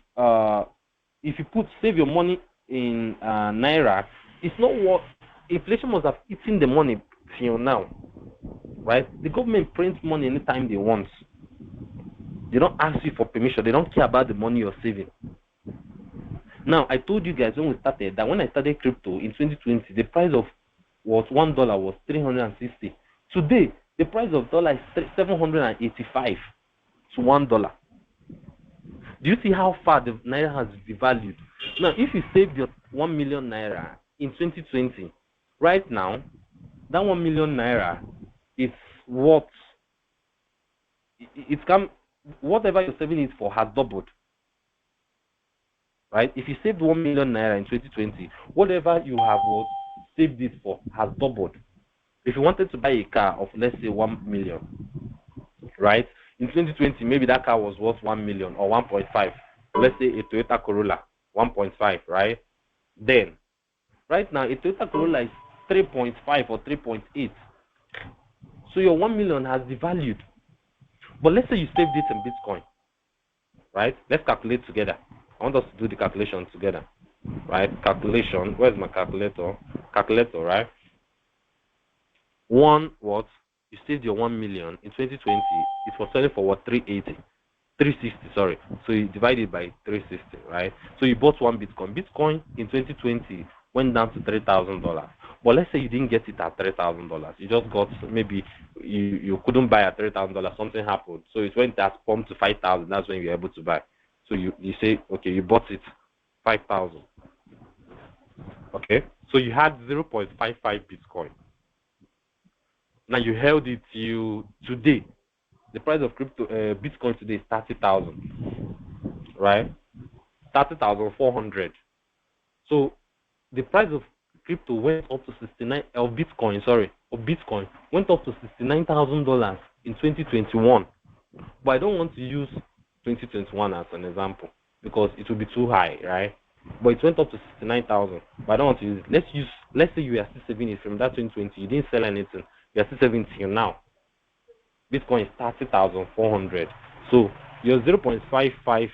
if you save your money in Naira, it's not what inflation must have eaten the money till now, right? The government prints money anytime they want. They don't ask you for permission. They don't care about the money you're saving. Now, I told you guys when we started that when I started crypto in 2020, the price of $1 was 360. Today, the price of dollar is 785 to $1. Do you see how far the Naira has devalued? Now, if you saved your 1 million Naira in 2020, right now, that 1 million Naira is what whatever you're saving it for has doubled. Right? If you saved 1 million Naira in 2020, whatever you have saved it for has doubled. If you wanted to buy a car of, let's say, 1 million, right? In 2020, maybe that car was worth 1 million or 1.5. Let's say a Toyota Corolla, 1.5, right? Then, right now, a Toyota Corolla is 3.5 or 3.8. So your 1 million has devalued. But let's say you saved it in Bitcoin, right? Let's calculate together. I want us to do the calculation together, right? Calculation. Where's my calculator? Calculator, right? One what? you saved your 1 million in 2020. It was selling for what? 360, sorry. So you divide it by 360, right? So you bought one Bitcoin. Bitcoin in 2020 went down to $3,000. But let's say you didn't get it at $3,000. You just got, maybe you couldn't buy at $3,000. Something happened. So it went that pumped to 5,000. That's when you're able to buy. So you say, okay, you bought it 5,000. Okay. So you had 0.55 Bitcoin. Now you held it till today. The price of Bitcoin today is 30,000, right? 30,400. So the price of crypto went up to 69 of Bitcoin went up to $69,000 in 2021. But I don't want to use 2021 as an example because it will be too high, right? But it went up to 69,000. But I don't want to use it. Let's say you are still saving it from that 2020. You didn't sell anything. You are still saving till now. Bitcoin is 30,400. So your 0.55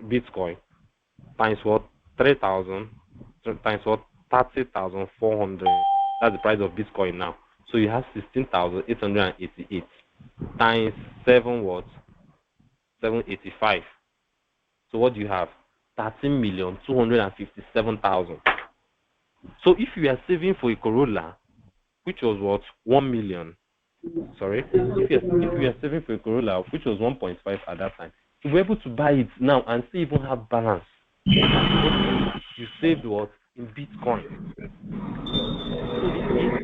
Bitcoin times what? 3,000 times what? 30,400. That's the price of Bitcoin now. So you have 16,888 times 7 what? 785. So what do you have? 13,257,000. So if you are saving for a Corolla, which was what? 1 million. Sorry, if you are saving for a Corolla, which was 1.5 at that time, you were able to buy it now and still even have balance. You saved what? In Bitcoin. So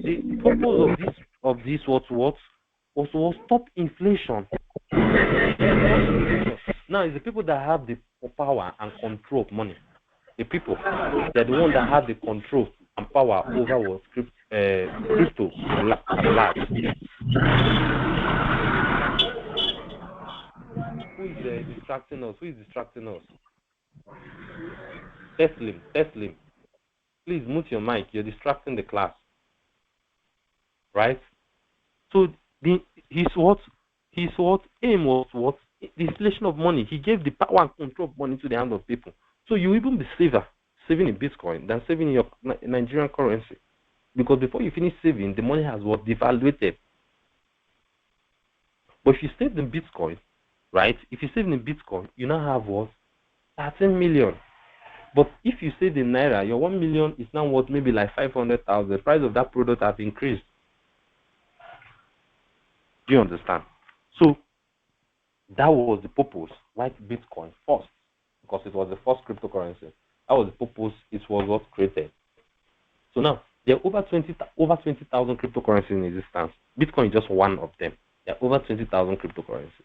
the purpose of this was to stop inflation. Now it's the people that have the power and control of money. The people, they're the ones that have the control and power over what crypto at large. Who is distracting us? Teslim. Please mute your mic. You're distracting the class. Right? So his aim was what? The inflation of money. He gave the power and control of money to the hand of people. So you even be safer saving in Bitcoin than saving in your Nigerian currency. Because before you finish saving, the money has what? Devaluated. But if you save in Bitcoin, right? If you save in Bitcoin, you now have what? 13 million. But if you save in Naira, your 1 million is now worth maybe like 500,000. The price of that product has increased. Do you understand? So that was the purpose why Bitcoin first, because it was the first cryptocurrency. That was the purpose it was what created. So now there are over 20,000 cryptocurrencies in existence. Bitcoin is just one of them. There are over 20,000 cryptocurrencies.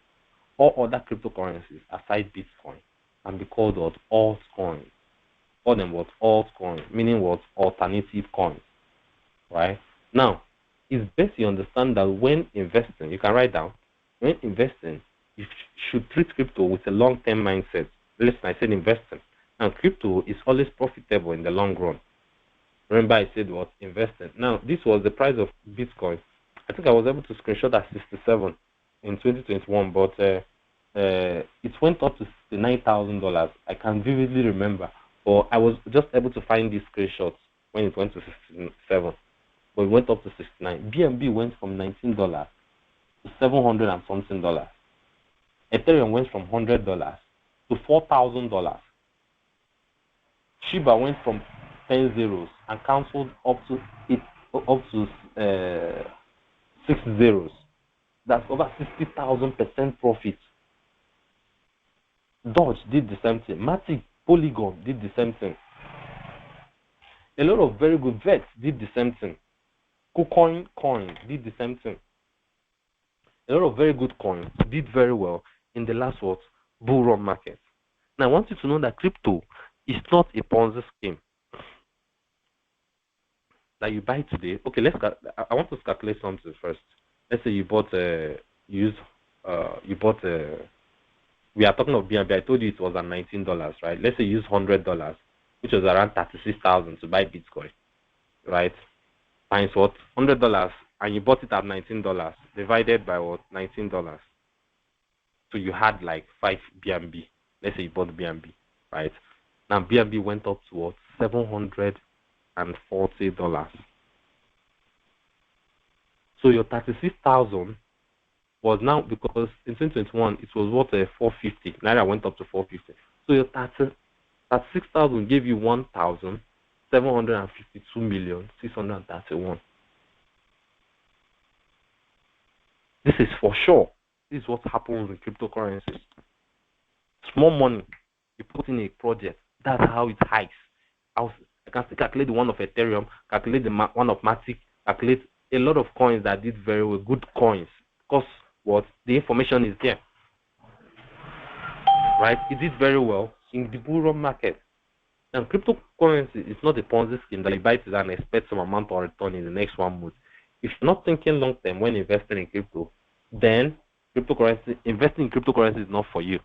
All other cryptocurrencies aside Bitcoin can be called what? Altcoins. Call them what? Altcoins, meaning what? Alternative coins. Right? Now, it's best you understand that when investing, you can write down, when investing, you should treat crypto with a long-term mindset. Listen, I said investing. And crypto is always profitable in the long run. Remember I said what? Investing. Now, this was the price of Bitcoin. I think I was able to screenshot at 67 in 2021, but it went up to $69,000. I can vividly remember. But I was just able to find these screenshots when it went to 67. But it went up to 69. BNB went from $19 to $700 and something dollars. Ethereum went from $100 to $4,000. Shiba went from 10 zeros and cancelled up to 6 zeros. That's over 60,000% profit. Doge did the same thing. Matic, Polygon did the same thing. A lot of very good VEX did the same thing. KuCoin coin did the same thing. A lot of very good coins did very well in the last bull run market. Now I want you to know that crypto is not a Ponzi scheme that you buy today. Okay, I want to calculate something first. Let's say you bought we are talking of BNB. I told you it was at $19, right? Let's say you use $100, which was around 36,000 to buy Bitcoin, right? Times what? $100, and you bought it at $19 divided by what? $19. So you had like 5 BNB. Let's say you bought BNB, right? Now BNB went up to what? $740. So your 36,000 was now, because in 2021 it was worth 450. Naira went up to 450. So your 36,000 gave you 1,752,631. This is for sure. This is what happens in cryptocurrencies. Small money, you put in a project. That's how it hikes. I can still calculate the one of Ethereum, calculate the one of Matic, calculate a lot of coins that did very well, good coins. Because what? The information is there. Right? It did very well in the bull run market. And cryptocurrency is not a Ponzi scheme that you buy it and expect some amount of return in the next 1 month. If you're not thinking long term when investing in crypto, then investing in cryptocurrency is not for you.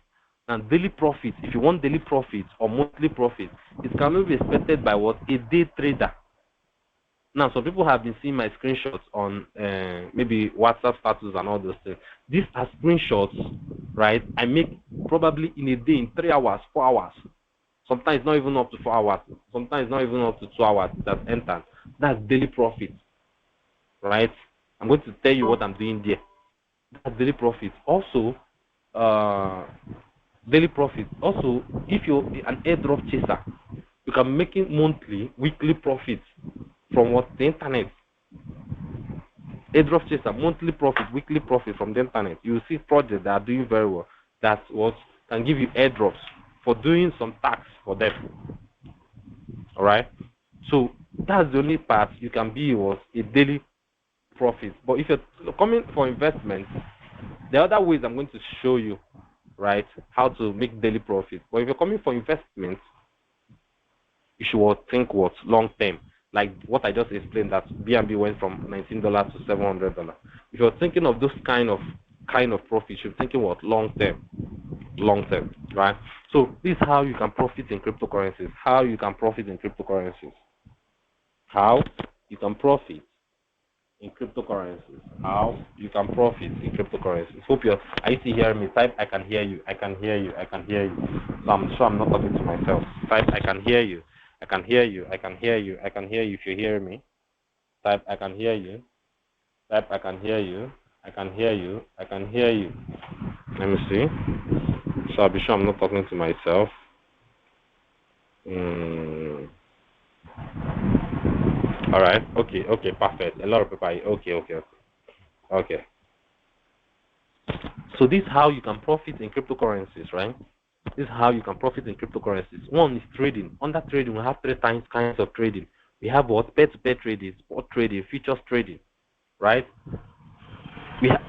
And daily profits, if you want daily profits or monthly profits, it cannot be expected by what? A day trader. Now, some people have been seeing my screenshots on maybe WhatsApp status and all those things. These are screenshots, right? I make probably in a day, in 3 hours, 4 hours. Sometimes not even up to 4 hours. Sometimes not even up to 2 hours that enters. That's daily profit, right? I'm going to tell you what I'm doing there. That's daily profit. Also, daily profit. Also, if you're an airdrop chaser, you can make it monthly, weekly profits from what? The internet. Airdrop chaser, monthly profit, weekly profit from the internet. You see projects that are doing very well. That's what can give you airdrops for doing some tax for them. All right. So that's the only part you can be was a daily profit. But if you're coming for investment, the other ways I'm going to show you, right, how to make daily profit. But if you're coming for investment, you should think what long term, like what I just explained, that BNB went from $19 to $700. If you're thinking of those kind of profit, you're thinking what long term, right? So this is how you can profit in cryptocurrencies. How you can profit in cryptocurrencies. How you can profit in cryptocurrencies. How you can profit in cryptocurrencies. Hope you're. Are you still hearing me? Type I can hear you. I can hear you. I can hear you. So I'm sure I'm not talking to myself. Type I can hear you. I can hear you. I can hear you. I can hear you if you're hearing me. Type I can hear you. Type I can hear you. I can hear you. I can hear you. Let me see. So I'll be sure I'm not talking to myself. All right. Okay. Okay. Perfect. A lot of people are okay. So this is how you can profit in cryptocurrencies, right? This is how you can profit in cryptocurrencies. One is trading. Under trading, we have three kinds of trading. We have what? Peer-to-peer trading, spot trading, futures trading, right?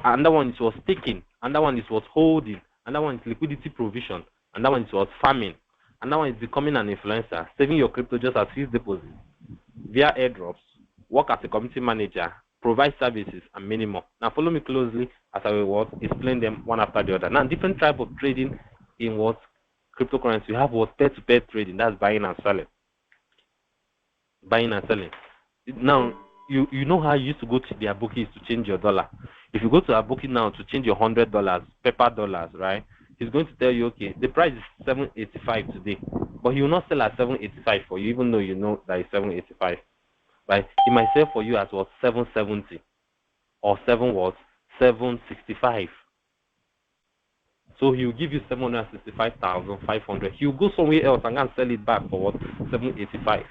Another one is what? Staking. Another one is what? Holding. Another one is liquidity provision. Another one is what? Farming. Another one is becoming an influencer, saving your crypto just as fixed deposit via airdrops, work as a community manager, provide services, and many more. Now follow me closely as I will explain them one after the other. Now different type of trading in what? Cryptocurrency. You have what? Peer-to-peer trading. That's buying and selling. Buying and selling. Now you know how you used to go to their bookies to change your dollar. If you go to a bookie now to change your $100, paper dollars, right? He's going to tell you, okay, the price is $7.85 today, but he will not sell at $7.85 for you, even though you know that it's $7.85. Right? He might sell for you at what? $7.70 or $7.65. So he'll give you 765,500. He'll go somewhere else and sell it back for what? 785.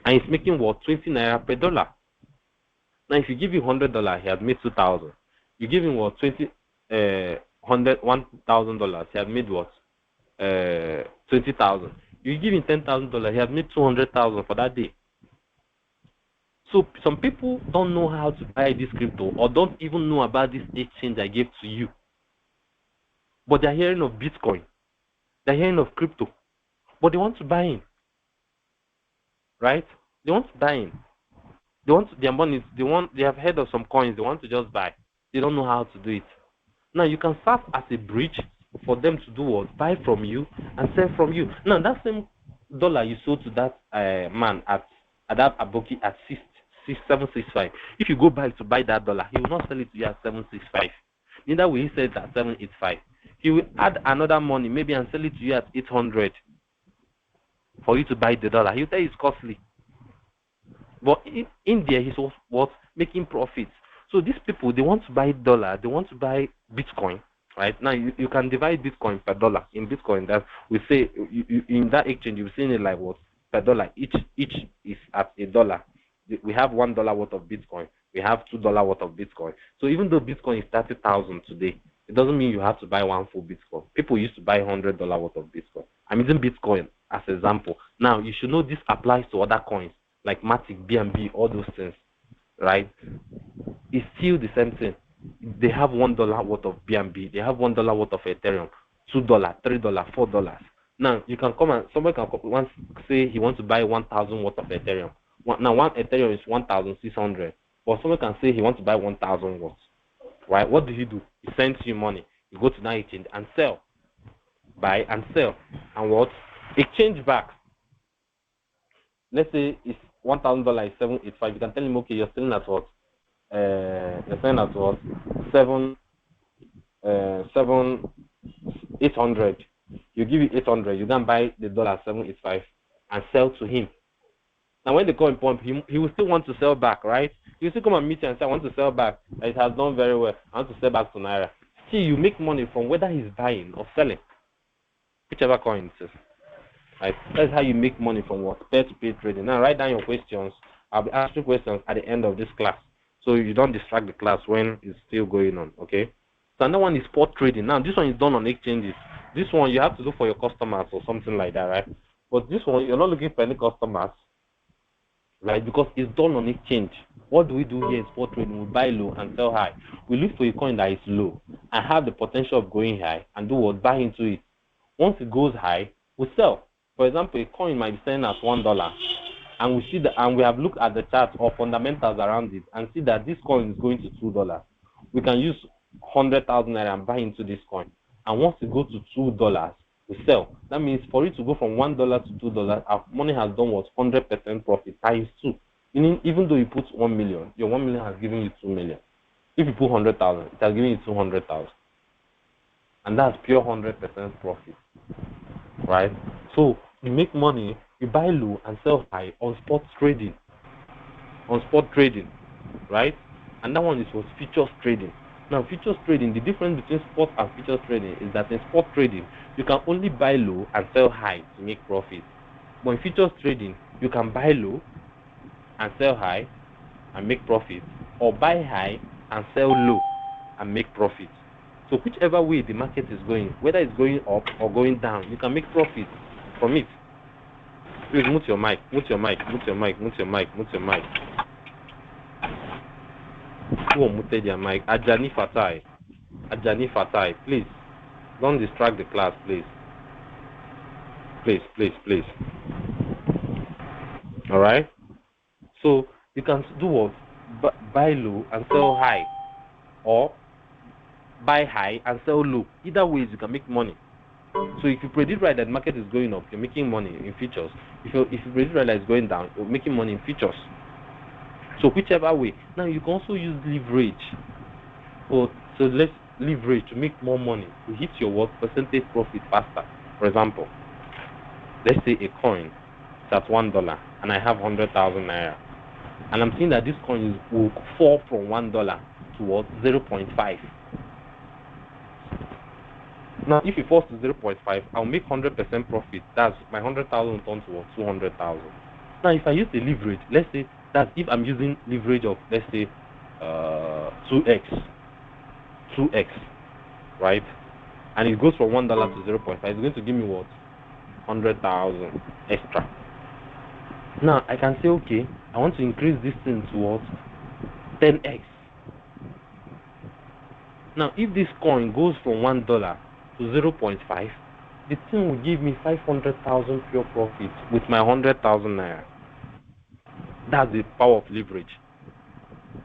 And he's making what? 20 naira per dollar. Now if you give him $100, he has made 2,000. You give him what? $1,000, he has made what? 20,000. You give him $10,000, he has made 200,000 for that day. So some people don't know how to buy this crypto or don't even know about this exchange I gave to you. But they're hearing of Bitcoin. They're hearing of crypto. But they want to buy in. Right? They want to buy in. They want their money. They have heard of some coins. They want to just buy. They don't know how to do it. Now you can serve as a bridge for them to do what? Buy from you and sell from you. Now that same dollar you sold to that man at that aboki at 765. If you go back to buy that dollar, he will not sell it to you at 765. Neither will he sell it at 785. He will add another money maybe and sell it to you at 800 for you to buy the dollar. He'll tell you it's costly. But in India, he's what making profits. So these people, they want to buy dollar, they want to buy Bitcoin, right? Now you can divide Bitcoin per dollar. In Bitcoin, that we say in that exchange, you've seen it like what per dollar. Each is at $1. We have $1 worth of Bitcoin. We have $2 worth of Bitcoin. So even though Bitcoin is 30,000 today, it doesn't mean you have to buy one full Bitcoin. People used to buy $100 worth of Bitcoin. I'm using Bitcoin as an example. Now you should know this applies to other coins like Matic, BNB, all those things, right? It's still the same thing. They have $1 worth of BNB, they have $1 worth of Ethereum, $2, $3, $4. Now you can come and somebody can once say he wants to buy 1,000 worth of Ethereum. Now one Ethereum is 1,600, but someone can say he wants to buy 1,000 worth. Right? What do? He sends you money. You go to that exchange and sell, buy and sell, and what? Exchange back. Let's say it's $1,000 is 785. You can tell him, okay, you're selling at what? You're selling at what? 800. You give you 800. You can buy the dollar 785 and sell to him. Now when they call him pump, he will still want to sell back, right? He will still come and meet you and say, I want to sell back. It has done very well. I want to sell back to Naira. See, you make money from whether he's buying or selling, whichever coin it is. Right? That's how you make money from what? Peer-to-peer trading. Now write down your questions. I'll be asking questions at the end of this class, so you don't distract the class when it's still going on. Okay? So another one is spot trading. Now this one is done on exchanges. This one you have to look for your customers or something like that, right? But this one you're not looking for any customers, right? Because it's done on exchange. What do we do here in spot trading? We buy low and sell high. We look for a coin that is low and have the potential of going high and do what? Buy into it. Once it goes high, we sell. For example, a coin might be selling at $1, and we see that, and we have looked at the chart or fundamentals around it and see that this coin is going to $2. We can use 100,000 naira and buy into this coin. And once it goes to $2, we sell. That means for it to go from $1 to $2, our money has done what? 100% profit times 2. Meaning, even though you put 1 million, your 1 million has given you 2 million. If you put 100,000, it has given you 200,000, and that's pure 100% profit, right? So you make money, you buy low and sell high on spot trading. Right? And that one is what? Futures trading. Now, futures trading, the difference between spot and futures trading is that in spot trading, you can only buy low and sell high to make profit. But in futures trading, you can buy low and sell high and make profit, or buy high and sell low and make profit. So whichever way the market is going, whether it's going up or going down, you can make profit from it. Please mute your mic. Who muted your mic? Ajani Fatai, please don't distract the class, please. Please. All right. So you can do what? Buy low and sell high, or buy high and sell low. Either ways, you can make money. So if you predict right that the market is going up, you're making money in futures. If you predict right that it's going down, you're making money in futures. So whichever way. Now you can also use leverage. So let's leverage to make more money, to hit your what? Percentage profit faster. For example, let's say a coin is at $1 and I have 100,000 naira, and I'm seeing that this coin will fall from $1 to what? 0.5. Now, if it falls to 0.5, I'll make 100% profit. That's my 100,000 turns to 200,000. Now, if I use the leverage, let's say that if I'm using leverage of, let's say, 2x, right? And it goes from $1 to 0.5, it's going to give me what? 100,000 extra. Now, I can say, okay, I want to increase this thing to what? 10x. Now, if this coin goes from $1 to 0.5, the thing will give me 500,000 pure profit with my 100,000 naira. That's the power of leverage,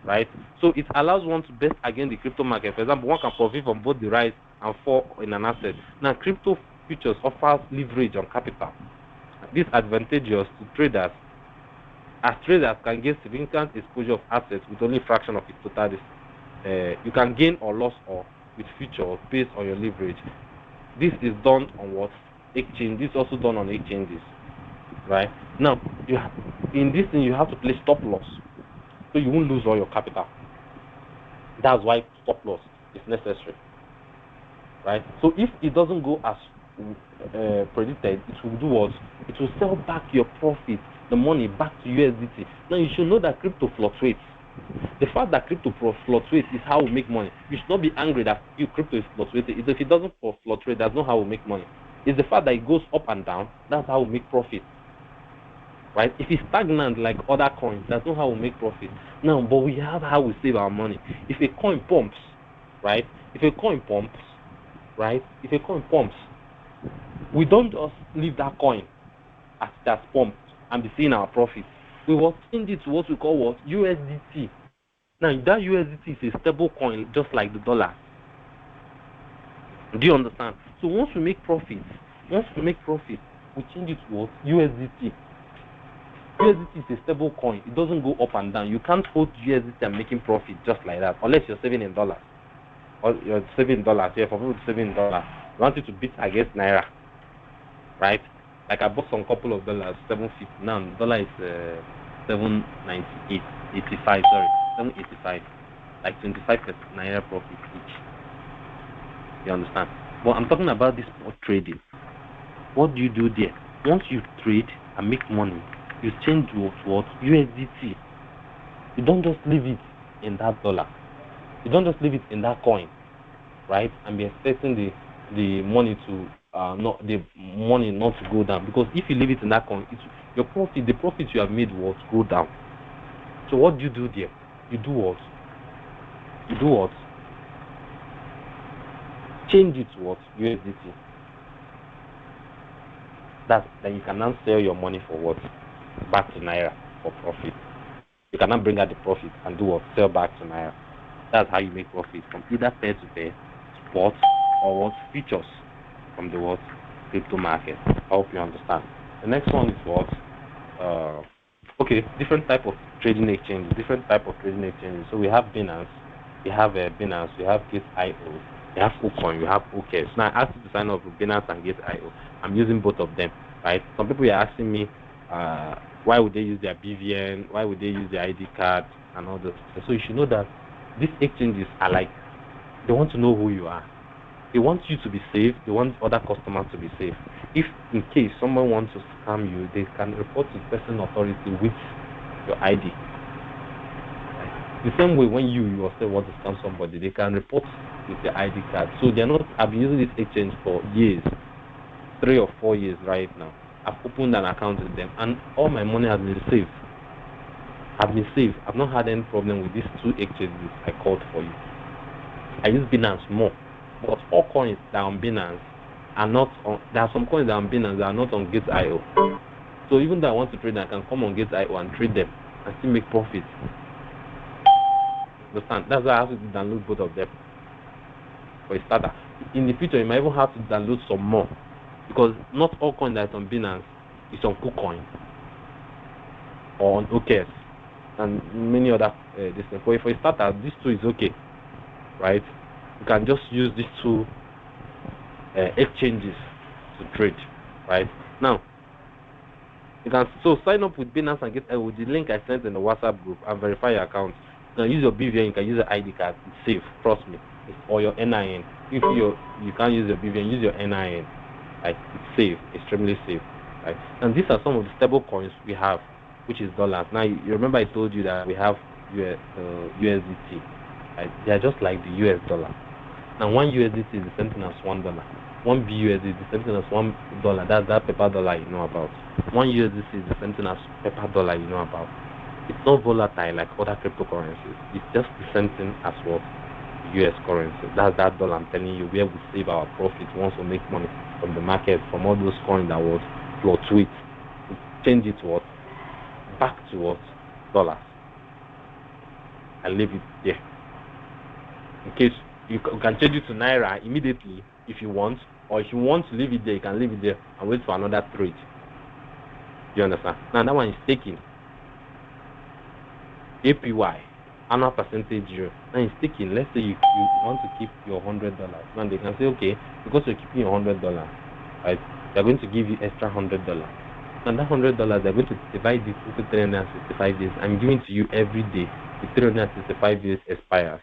right? So it allows one to bet against the crypto market. For example, one can profit from both the rise and fall in an asset. Now, crypto futures offers leverage on capital. This is advantageous to traders, as traders can get significant exposure of assets with only a fraction of its total. You can gain or lose or with futures based on your leverage. This is done on what? Exchange. This is also done on exchanges, right? Now, in this thing you have to place stop loss, so you won't lose all your capital. That's why stop loss is necessary, right? So if it doesn't go as predicted, it will do what? It will sell back your profit, the money back to USDT. Now you should know that crypto fluctuates. The fact that crypto fluctuates is how we make money. You should not be angry that crypto is fluctuating. If it doesn't fluctuate, that's not how we make money. It's the fact that it goes up and down. That's how we make profit, right? If it's stagnant like other coins, that's not how we make profit. Now, but we have how we save our money. If a coin pumps, right? If a coin pumps, we don't just leave that coin as that's pumped and be seeing our profit. We will change it to what we call what? USDT. Now, that USDT is a stable coin just like the dollar. Do you understand? So once we make profit, we change it to what? USDT. USDT is a stable coin. It doesn't go up and down. You can't hold USDT and making profit just like that, unless you're saving in dollars. Or you're saving dollars. Yeah, for people saving dollars, you want it to beat against Naira, right? Like I bought some couple of dollars, $7.50. Now the dollar is $7.98, 85. Sorry, $7.85. Like 25% Naira profit each. You understand? But I'm talking about this spot trading. What do you do there? Once you trade and make money, you change to what? USDT. You don't just leave it in that dollar. You don't just leave it in that coin, right? And be expecting the money to not to go down, because if you leave it in that coin, the profit you have made will go down. So what do you do there? You do what? Change it to what? USDT. Then you can now sell your money for what? Back to Naira for profit. You can now bring out the profit and do what? Sell back to Naira. That's how you make profit from either pair-to-pair, spot, or what? Futures from the what? Crypto market. I hope you understand. The next one is what? Different type of trading exchanges. So we have Binance, we have Gate.io, we have KuCoin, we have OKX. Now I asked you to sign up with Binance and Gate.io. I'm using both of them, right? Some people are asking me, why would they use their BVN? Why would they use their ID card and all this? So you should know that these exchanges are like, they want to know who you are. They want you to be safe. They want other customers to be safe. If in case someone wants to scam you, they can report to the person authority with your ID. The same way when you yourself want to scam somebody, they can report with your ID card. So they're not. I've been using this exchange for years, 3 or 4 years right now. I've opened an account with them, and all my money has been safe. I've not had any problem with these 2 exchanges I called for you. I use Binance more, but all coins that are on Binance are not on. There are some coins that are on Binance that are not on Gate.io. So even though I want to trade, I can come on Gate.io and trade them and still make profit. Understand? That's why I have to download both of them for a starter. In the future, you might even have to download some more, because not all coin that is on Binance is on KuCoin or on OKX and many other things. For a starter, these 2 is okay, right? You can just use these 2 exchanges to trade, right? Now, you can sign up with Binance and get with the link I sent in the WhatsApp group and verify your account. You can use your BVN, you can use your ID card. It's safe, trust me. Or your NIN. If you can't use your BVN, use your NIN. Right? It's safe, extremely safe. Right? And these are some of the stable coins we have, which is dollars. Now you remember I told you that we have USDT. Right? They are just like the US dollar. Now 1 USDT is the same thing as $1. 1 BUSD is the same thing as $1. That's that paper dollar you know about. 1 USDC is the same thing as paper dollar you know about. It's not volatile like other cryptocurrencies. It's just the same thing as what? US currency. That's that dollar I'm telling you, where we save our profit once we make money from the market, from all those coins that would fluctuate. We change it to what? Back to what? Dollars. And leave it there. In case you can change it to Naira immediately if you want, or if you want to leave it there, you can leave it there and wait for another trade. You understand? Now that one is taking APY, annual percentage yield. Now it's taking, let's say you want to keep your $100. Now they can say, okay, because you're keeping your $100, right, they're going to give you extra $100. And that $100, they're going to divide it into 365 days. I'm giving to you every day. The 365 days expires.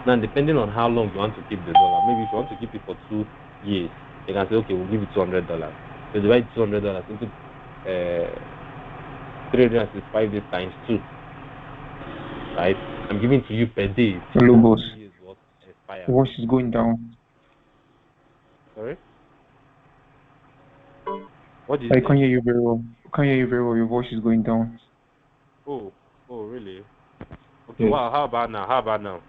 Now, depending on how long you want to keep the dollar, maybe if you want to keep it for 2 years, you can say, okay, we'll give you $200. So divide $200 into 365 days times 2. Right? I'm giving to you per day. Hello, boss. Years what expires. Voice is going down. Sorry? What did you I say? can't hear you very well. I can't hear you very well. Your voice is going down. Oh, really? Okay, Yes. wow, how about now?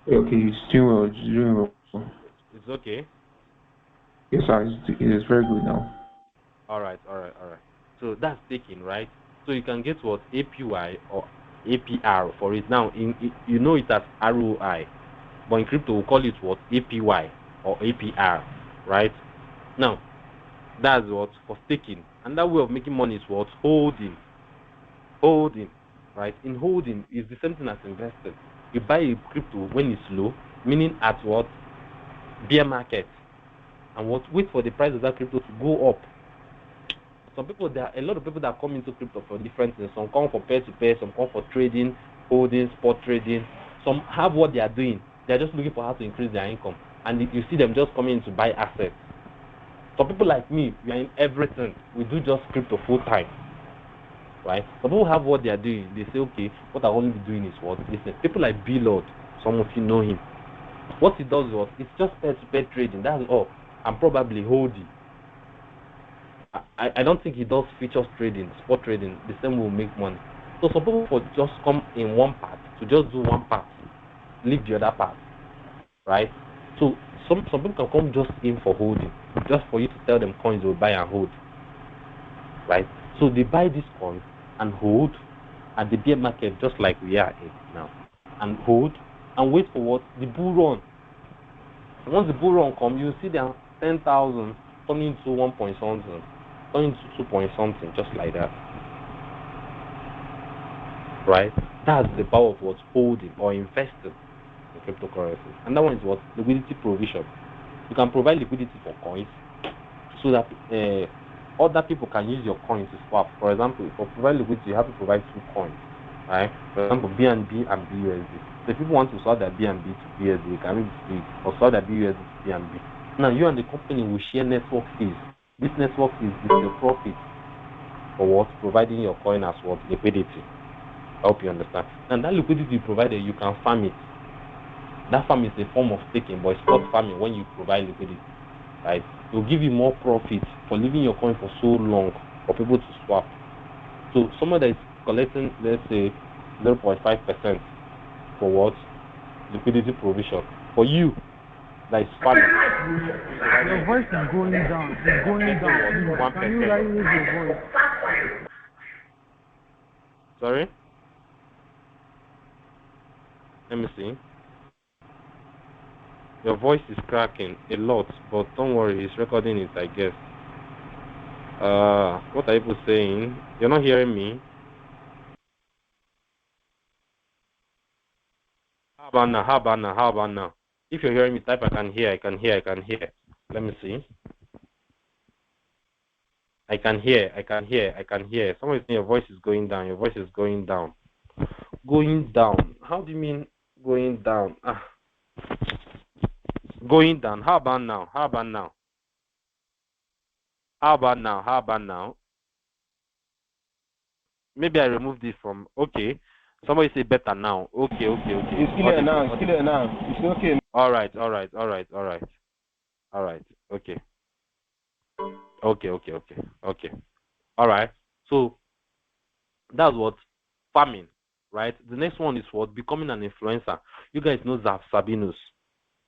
Okay, it's doing well. It's doing well. It's okay? Yes, sir. It is very good now. All right. So that's taken, right? So you can get what APY or APR for it. Now, you know it as ROI, but in crypto we'll call it what APY or APR, right? Now, that's what for staking. And that way of making money is what holding, right? In holding is the same thing as investing. You buy a crypto when it's low, meaning at what bear market, and what wait for the price of that crypto to go up. Some people, there are a lot of people that come into crypto for different things. Some come for peer-to-peer, some come for trading, holding, spot trading. Some have what they are doing. They're just looking for how to increase their income. And you see them just coming in to buy assets. Some people like me, we are in everything. We do just crypto full time. Right? Some people have what they are doing. They say, okay, what I only be doing is what? Listen, people like B Lord, some of you know him. What he does is what? It's just peer-to-peer trading. That's all. And probably holding. I don't think he does futures trading, spot trading. The same will make money. So some people will just come in one part to just do one part, leave the other part, right? So some people can come just in for holding, just for you to tell them coins will buy and hold, right? So they buy this coin and hold at the bear market, just like we are in now, and hold and wait for what the bull run. Once the bull run comes, you see them 10,000 turning into 1 point something. Turning to 2 point something, just like that. Right? That's the power of what's holding or investing in cryptocurrency. And that one is what? Liquidity provision. You can provide liquidity for coins so that other people can use your coin to swap. For example, for provide liquidity, you have to provide 2 coins. Right? For example, BNB and BUSD. So if people want to swap their BNB to BUSD, you can maybe split or swap their BUSD to BNB. Now you and the company will share network fees. This network is the profit for what? Providing your coin as what? Liquidity. I hope you understand. And that liquidity you provided, you can farm it. That farm is a form of staking, but it's not farming when you provide liquidity. Right? It will give you more profit for leaving your coin for so long for people to swap. So someone that is collecting, let's say, 0.5% for what? Liquidity provision. For you, that is farming. Your voice is going down. It's going down. Can you raise your voice? Sorry? Let me see. Your voice is cracking a lot, but don't worry, it's recording it, I guess. What are people saying? You're not hearing me? How about now? If you're hearing me, type I can hear. Let me see. I can hear. Someone is saying your voice is going down. Going down. How do you mean going down? Going down. How about now? Maybe I removed this from. Okay. Somebody say better now. Okay. It's clear now. It's okay. All right. Okay. All right. So that's what farming, right? The next one is what? Becoming an influencer. You guys know Sabinus,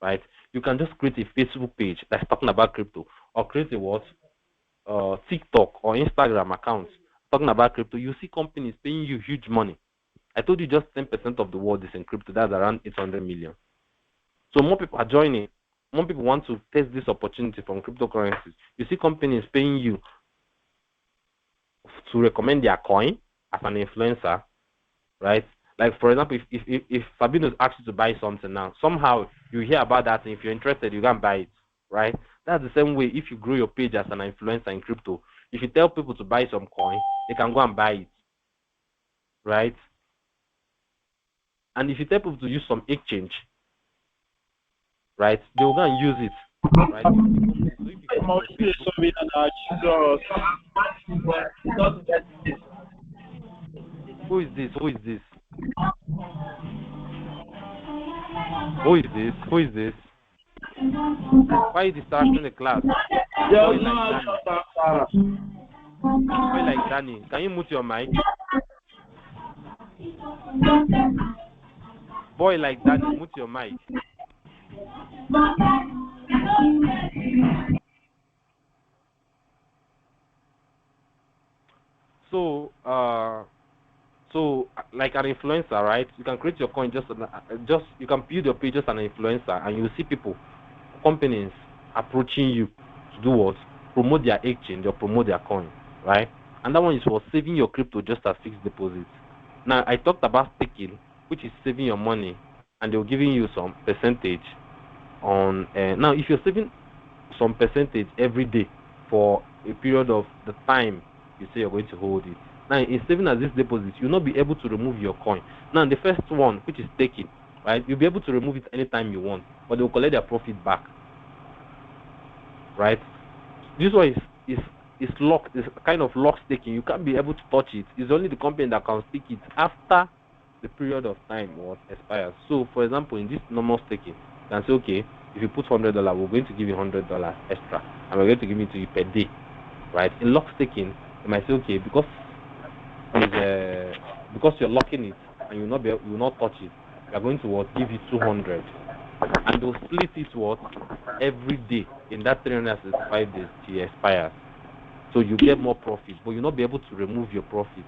right? You can just create a Facebook page that's talking about crypto, or create a what? TikTok or Instagram account talking about crypto. You see companies paying you huge money. I told you just 10% of the world is in crypto. That's around 800 million. So more people are joining. More people want to test this opportunity from cryptocurrencies. You see companies paying you to recommend their coin as an influencer, right? Like for example, if Sabinus asks you to buy something now, somehow you hear about that, and if you're interested, you can buy it, right? That's the same way if you grow your page as an influencer in crypto. If you tell people to buy some coin, they can go and buy it, right? And if you tell people to use some exchange, right, they will go and use it, right? Who is this? Who is this? Who is this? Who is this? Why are you distracting the class? Boy like Danny. Can you mute your mic? Boy like Danny, mute your mic. So like an influencer, right? You can create your coin just you can build your page as an influencer, and you will see people, companies approaching you to do what? Promote their exchange or promote their coin, right? And that one is for saving your crypto just as fixed deposit. Now I talked about staking, which is saving your money, and they're giving you some percentage on. Now, if you're saving some percentage every day for a period of the time you say you're going to hold it. Now, in saving as this deposit, you'll not be able to remove your coin. Now, the first one, which is staking, right? You'll be able to remove it anytime you want, but they'll collect their profit back, right? This one is locked. It's kind of lock staking. You can't be able to touch it. It's only the company that can stake it after the period of time was expires. So, for example, in this normal staking, you can say, okay, if you put $100, we're going to give you $100 extra, and we're going to give it to you per day, right? In lock staking, you might say, okay, because you're locking it and you will not touch it, we are going to give you 200, and they'll split it every day in that 365 days till it expires. So you get more profit, but you'll not be able to remove your profit.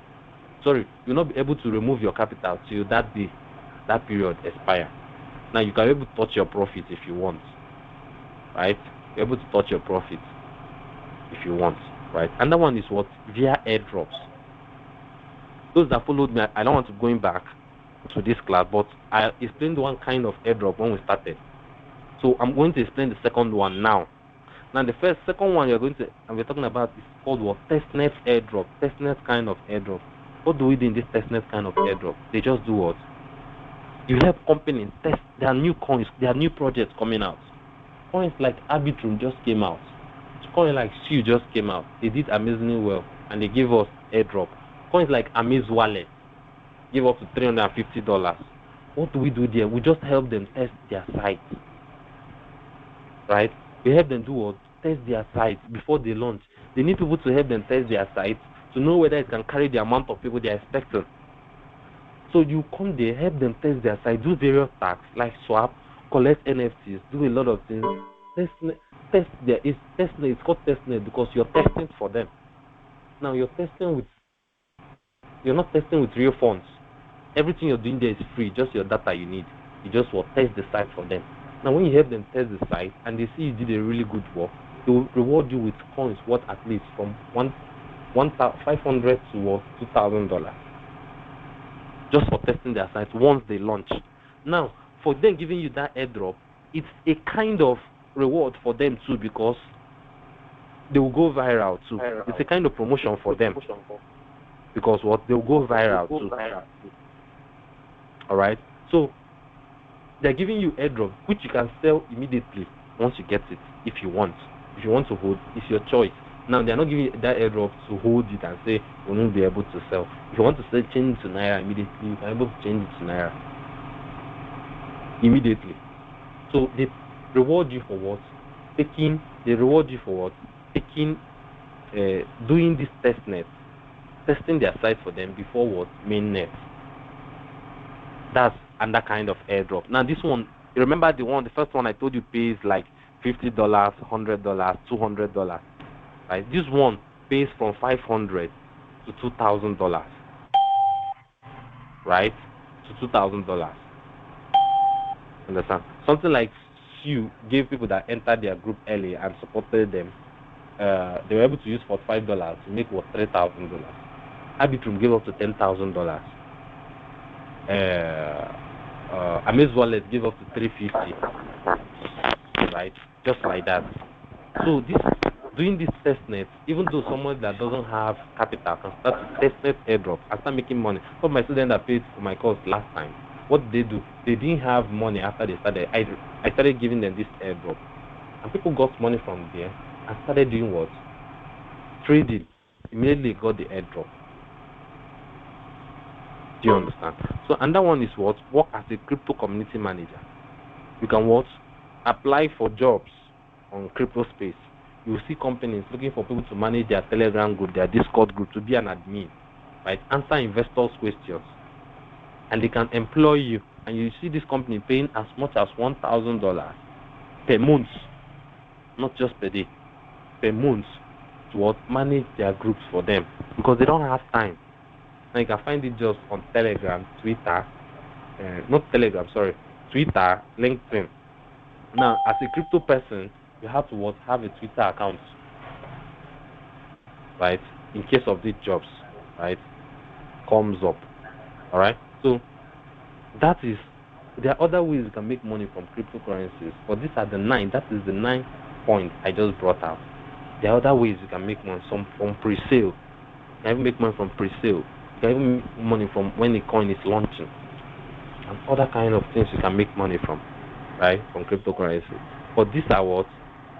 Sorry, you'll not be able to remove your capital till that day, that period expire. Now you can be able to touch your profit if you want, right? You're able to touch your profit if you want, right? Another one is via airdrops. Those that followed me, I don't want to going back to this class, but I explained one kind of airdrop when we started. So I'm going to explain the second one now. Now the second one we're talking about is called testnet airdrop. Testnet kind of airdrop. What do we do in this testnet kind of airdrop? They just do what? You help companies test their new coins, their new projects coming out. Coins like Arbitrum just came out. Coins like SU just came out. They did amazingly well, and they gave us airdrop. Coins like Amaze Wallet give up to $350. What do we do there? We just help them test their site, right? We help them do what? Test their site before they launch. They need people to help them test their site to know whether it can carry the amount of people they are expecting. So you come there, help them test their site, do various tasks like swap, collect NFTs, do a lot of things. It's called testnet because you're testing for them. Now you're not testing with real funds. Everything you're doing there is free, just your data you need. You just test the site for them. Now when you help them test the site and they see you did a really good work, they will reward you with coins worth at least from $1,500 to $2,000. Just for testing their site once they launch. Now, for them giving you that airdrop, it's a kind of reward for them too, because they will go viral too. It's a kind of promotion for them, because they'll go viral too. All right. So they're giving you airdrop, which you can sell immediately once you get it, if you want. If you want to hold, it's your choice. Now they're not giving you that airdrop to hold it and say we won't be able to sell. If you want to sell, change it to Naira immediately. You can be able to change it to Naira immediately. So they reward you for what? They reward you for what? Doing this testnet, testing their site for them before mainnet. That's another kind of airdrop. Now this one, you remember the first one I told you pays like $50, $100, $200. Right? This one pays from $500 to $2,000. Right? To $2,000. Understand? Something like SU gave people that entered their group early and supported them. They were able to use $45 to make $3,000. Arbitrum gave up to $10,000. Amaze Wallet gave up to $350. Right? Just like that. So doing this testnet, even though someone that doesn't have capital can start to testnet airdrop and start making money. Some of my students that paid for my course last time, what did they do? They didn't have money after they started. I started giving them this airdrop, and people got money from there and started doing what? Trading. Immediately got the airdrop. Do you understand? So, and that one is what? Work as a crypto community manager. You can what? Apply for jobs on crypto space. You will see companies looking for people to manage their Telegram group, their Discord group, to be an admin, right? Answer investors' questions, and they can employ you. And you see this company paying as much as $1,000 per month, not just per day, per month, to what? Manage their groups for them, because they don't have time. Now you can find it just on Telegram, Twitter, Twitter, LinkedIn. Now, as a crypto person, you have to what? Have a Twitter account, right? In case of these jobs, right, comes up, all right? So that is, there are other ways you can make money from cryptocurrencies, but these are the 9. That is the 9 point I just brought out. There are other ways you can make money, some from pre-sale. You can even make money from pre-sale. You can even make money from when the coin is launching, and other kind of things you can make money from, right, from cryptocurrency. But these are what?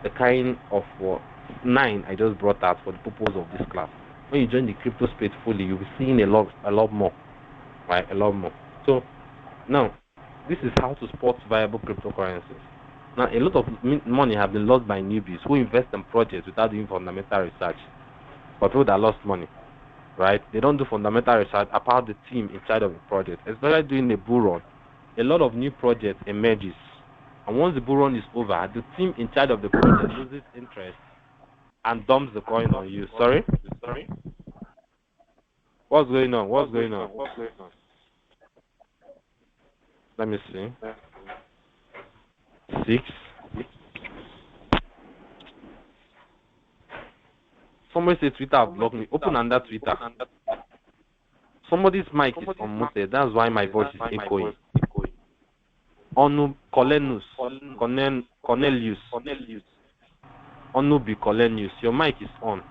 The kind of what 9 I just brought out for the purpose of this class. When you join the crypto space fully, you'll be seeing a lot more, right? A lot more. So now, this is how to spot viable cryptocurrencies. Now, a lot of money have been lost by newbies who invest in projects without doing fundamental research. But people that lost money, right? They don't do fundamental research about the team inside of the project. Especially during the bull run, a lot of new projects emerges. And once the bull run is over, the team in charge of the project loses interest and dumps the coin on you. Sorry? What's going on? Let me see. 6. Somebody say Twitter have blocked me. Open under Twitter. Somebody's mic is unmuted. That's why my voice is echoing. Onu Cornelius. Onubi Cornelius. Your mic is on.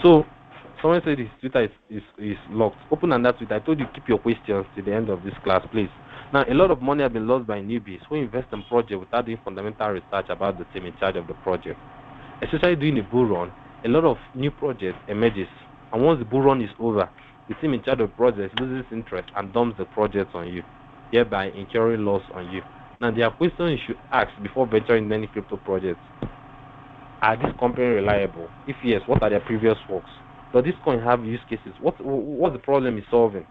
So, someone said this Twitter is locked. Open under Twitter. I told you keep your questions to the end of this class, please. Now, a lot of money has been lost by newbies who invest in projects without doing fundamental research about the team in charge of the project. Especially during the bull run, a lot of new projects emerges. And once the bull run is over, the team in charge of the project loses interest and dumps the project on you, thereby incurring loss on you. Now, there are questions you should ask before venturing in any crypto projects. Are these companies reliable? If yes, what are their previous works? Does this coin have use cases? What the problem is solving?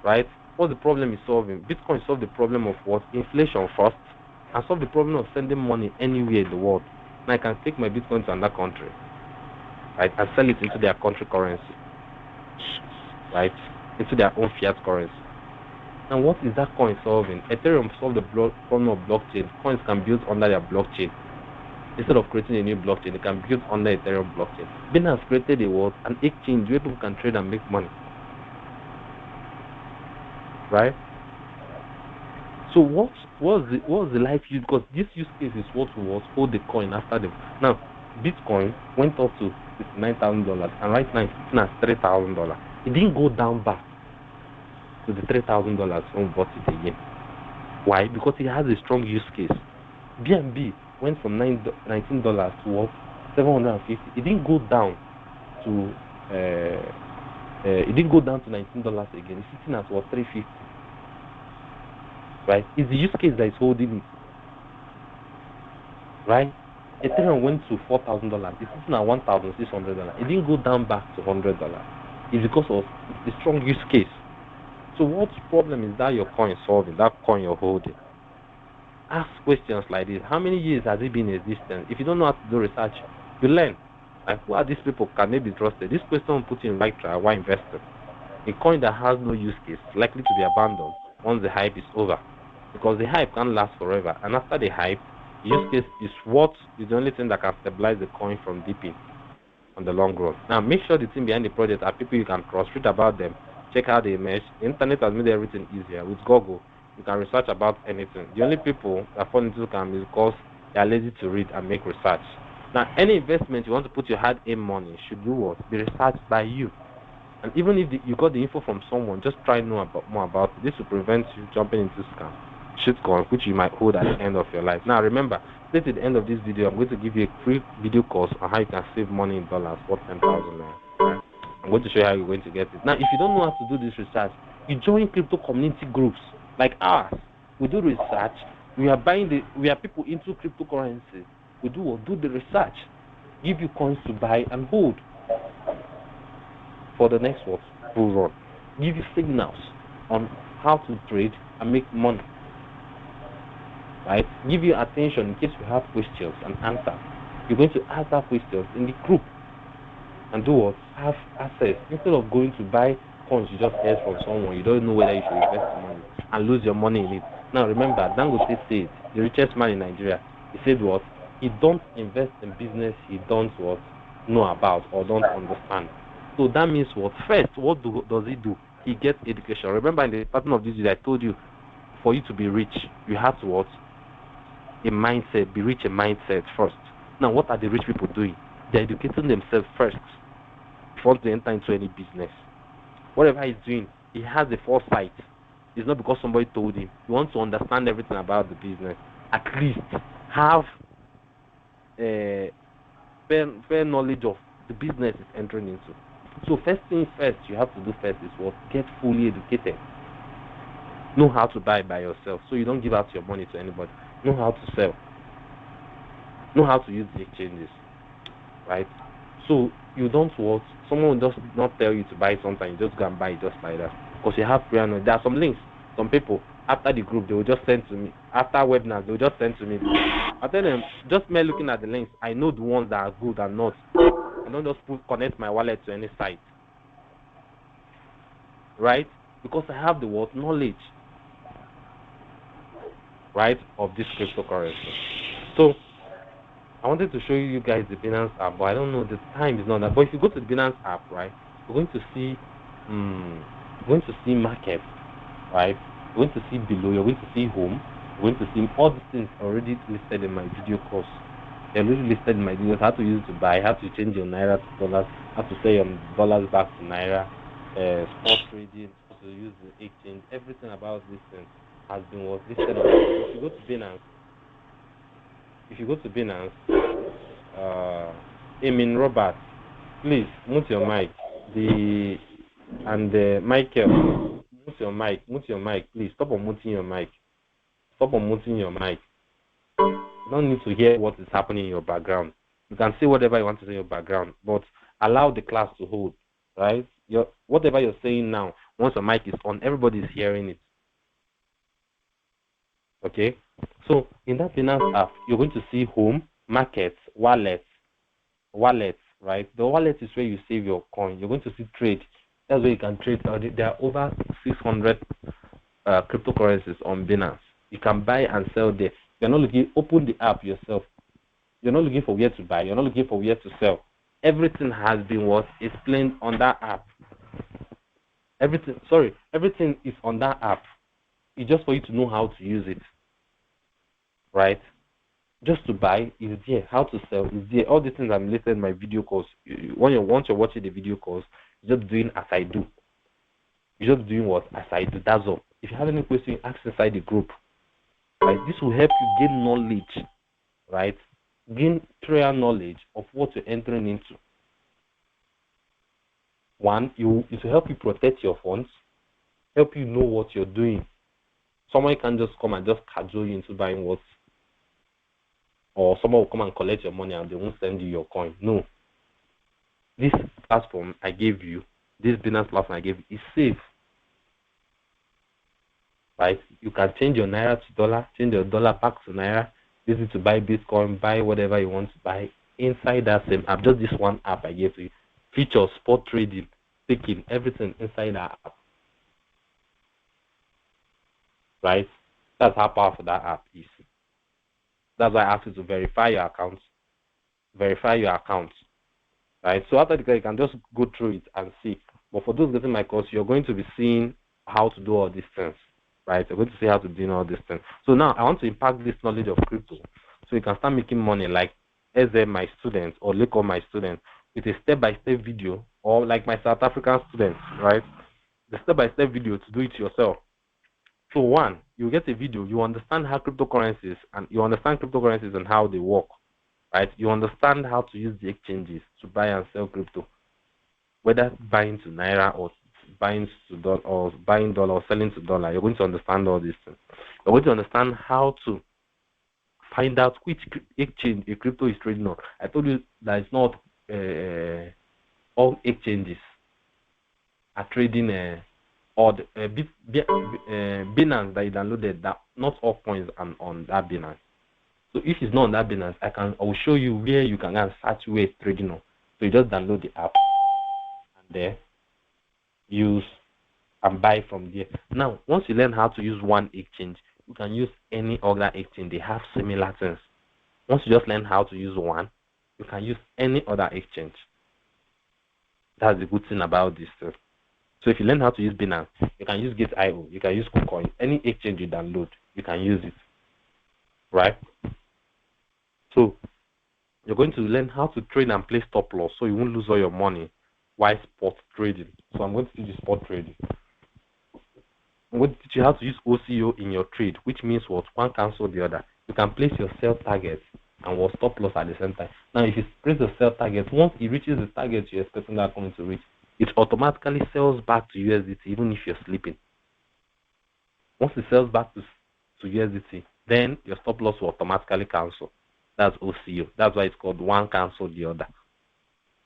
Right? What the problem is solving? Bitcoin solve the problem of what? Inflation first, and solve the problem of sending money anywhere in the world. Now I can take my Bitcoin to another country, right, and sell it into their country currency, right, into their own fiat currency. Now what is that coin solving? Ethereum solved the problem of blockchain. Coins can build under their blockchain. Instead of creating a new blockchain, they can build under Ethereum blockchain. Binance created an exchange where people can trade and make money. Right? So what was the life use? Because this use case is what was hold the coin after the now Bitcoin went up to $9,000 and right now it's sitting at $3,000. It didn't go down back to the $3,000 when we bought it again. Why? Because it has a strong use case. BNB went from $19 to what? $750. It didn't go down to $19 again. It's sitting at what? $350. Right? It's the use case that is holding it. Right? Ethereum went to $4,000. It's sitting at $1,600. It didn't go down back to $100. It's because of the strong use case. So what problem is that your coin solving? That coin you're holding? Ask questions like this. How many years has it been in existence? If you don't know how to do research, you learn. Like, who are these people? Can they be trusted? This question will put you in right trial. Why investing? A coin that has no use case is likely to be abandoned once the hype is over, because the hype can't last forever. And after the hype, the use case is what is the only thing that can stabilize the coin from dipping on the long run. Now, make sure the team behind the project are people you can trust. Read about them. Check how they mesh. The internet has made everything easier. With Google, You can research about anything. The only people that fall into scam is because they are lazy to read and make research. Now, any investment you want to put your hard-earned money should do what? Be researched by you. And even if you got the info from someone, just try to know more about it. This will prevent you jumping into scam, shitcoin, which you might hold at the end of your life. Now, remember, straight at the end of this video, I'm going to give you a free video course on how you can save money in dollars worth 10,000 naira. I'm going to show you how you're going to get it. Now, if you don't know how to do this research, you join crypto community groups like ours. We do research. We are people into cryptocurrency. We do the research, give you coins to buy and hold for the next bull run. Give you signals on how to trade and make money. Right? Give you attention in case you have questions and answers. You're going to answer questions in the group and do what? Have access. Instead of going to buy coins you just heard from someone, you don't know whether you should invest the money and lose your money in it. Now remember, Dangote said, the richest man in Nigeria, he said what? He don't invest in business he don't what? Know about or don't understand. So that means what? First, what does he do? He gets education. Remember in the pattern of this video, I told you, for you to be rich, you have to what? A mindset, be rich a mindset first. Now, what are the rich people doing? They're educating themselves first before they enter into any business. Whatever he's doing, he has the foresight. It's not because somebody told him. He wants to understand everything about the business. At least have fair knowledge of the business is entering into. So first thing first you have to do first is what? Get fully educated. Know how to buy by yourself so you don't give out your money to anybody. Know how to sell. Know how to use the exchanges. Right? So you don't want someone will just not tell you to buy something, you just go and buy it just like that. Because you have prayer knowledge. There are some links. Some people after the group they will just send to me. After webinars they will just send to me. I tell them, just me looking at the links, I know the ones that are good and not. I don't just connect my wallet to any site. Right? Because I have the word knowledge. Right? Of this cryptocurrency. So I wanted to show you guys the Binance app, but I don't know, the time is not that. But if you go to the Binance app, right, you're going to see market, right? You're going to see below, you're going to see home, you're going to see all these things already listed in my video course. They're already listed in my videos, how to use it to buy, how to change your naira to dollars, how to sell your dollars back to naira, spot trading, how to use the exchange, everything about this thing has been listed on. If you go to Binance, Emin Robert, please mute your mic. Michael, mute your mic, please. Stop on muting your mic. You don't need to hear what is happening in your background. You can say whatever you want to say in your background, but allow the class to hold, right? Whatever you're saying now, once your mic is on, everybody is hearing it. Okay? So in that Binance app, you're going to see home, markets, wallets, right? The wallet is where you save your coin. You're going to see trade. That's where you can trade. There are over 600 cryptocurrencies on Binance. You can buy and sell there. You're not looking, open the app yourself. You're not looking for where to buy. You're not looking for where to sell. Everything has been explained on that app. Everything is on that app. It's just for you to know how to use it. Right? Just to buy is there. How to sell is there. All these things I'm listed in my video course. Once you're watching the video course, you're just doing as I do. You're just doing what? As I do. That's all. If you have any question, ask inside the group. Right? This will help you gain knowledge. Right? Gain prior knowledge of what you're entering into. One, it will help you protect your funds. Help you know what you're doing. Someone can just come and just cajole you into buying what, or someone will come and collect your money and they won't send you your coin. No. This platform I gave you, this Binance platform I gave you, is safe. Right? You can change your naira to dollar, change your dollar back to naira, use it to buy Bitcoin, buy whatever you want to buy inside that same app. Just this one app I gave you. Features, spot trading, staking, everything inside that app. Right? That's how powerful that app is. That's why I asked you to verify your account. Right? So after the class, you can just go through it and see. But for those getting my course, you're going to be seeing how to do all these things. right? You're going to see how to do all these things. So now I want to impact this knowledge of crypto so you can start making money like SM, my students, or Leko, my students, with a step-by-step video, or like my South African students, right? The step-by-step video to do it yourself. So one, you get a video, you understand how cryptocurrencies and how they work, right? You understand how to use the exchanges to buy and sell crypto, whether buying to naira or buying to dollar or buying dollar or selling to dollar. You're going to understand all these things. You're going to understand how to find out which exchange a crypto is trading on. I told you that it's not all exchanges are trading or Binance that you downloaded, that not all coins are on that Binance. So if it's not on that Binance, I will show you where you can go and search where it's trading on. So you just download the app and there use and buy from there. Now, once you learn how to use one exchange, you can use any other exchange. They have similar things. Once you just learn how to use one, you can use any other exchange. That's the good thing about this stuff. So if you learn how to use Binance, you can use Gate.io, you can use KuCoin, any exchange you download, you can use it, right? So you're going to learn how to trade and play stop loss so you won't lose all your money while spot trading. So I'm going to teach you spot trading. I'm going to teach you how to use OCO in your trade, which means what? One cancel the other. You can place your sell target and what stop loss at the same time. Now, if you place the sell target, once it reaches the target you're expecting that coin to reach, it automatically sells back to USDT even if you're sleeping. Once it sells back to USDT, then your stop loss will automatically cancel. That's OCO. That's why it's called one cancel the other.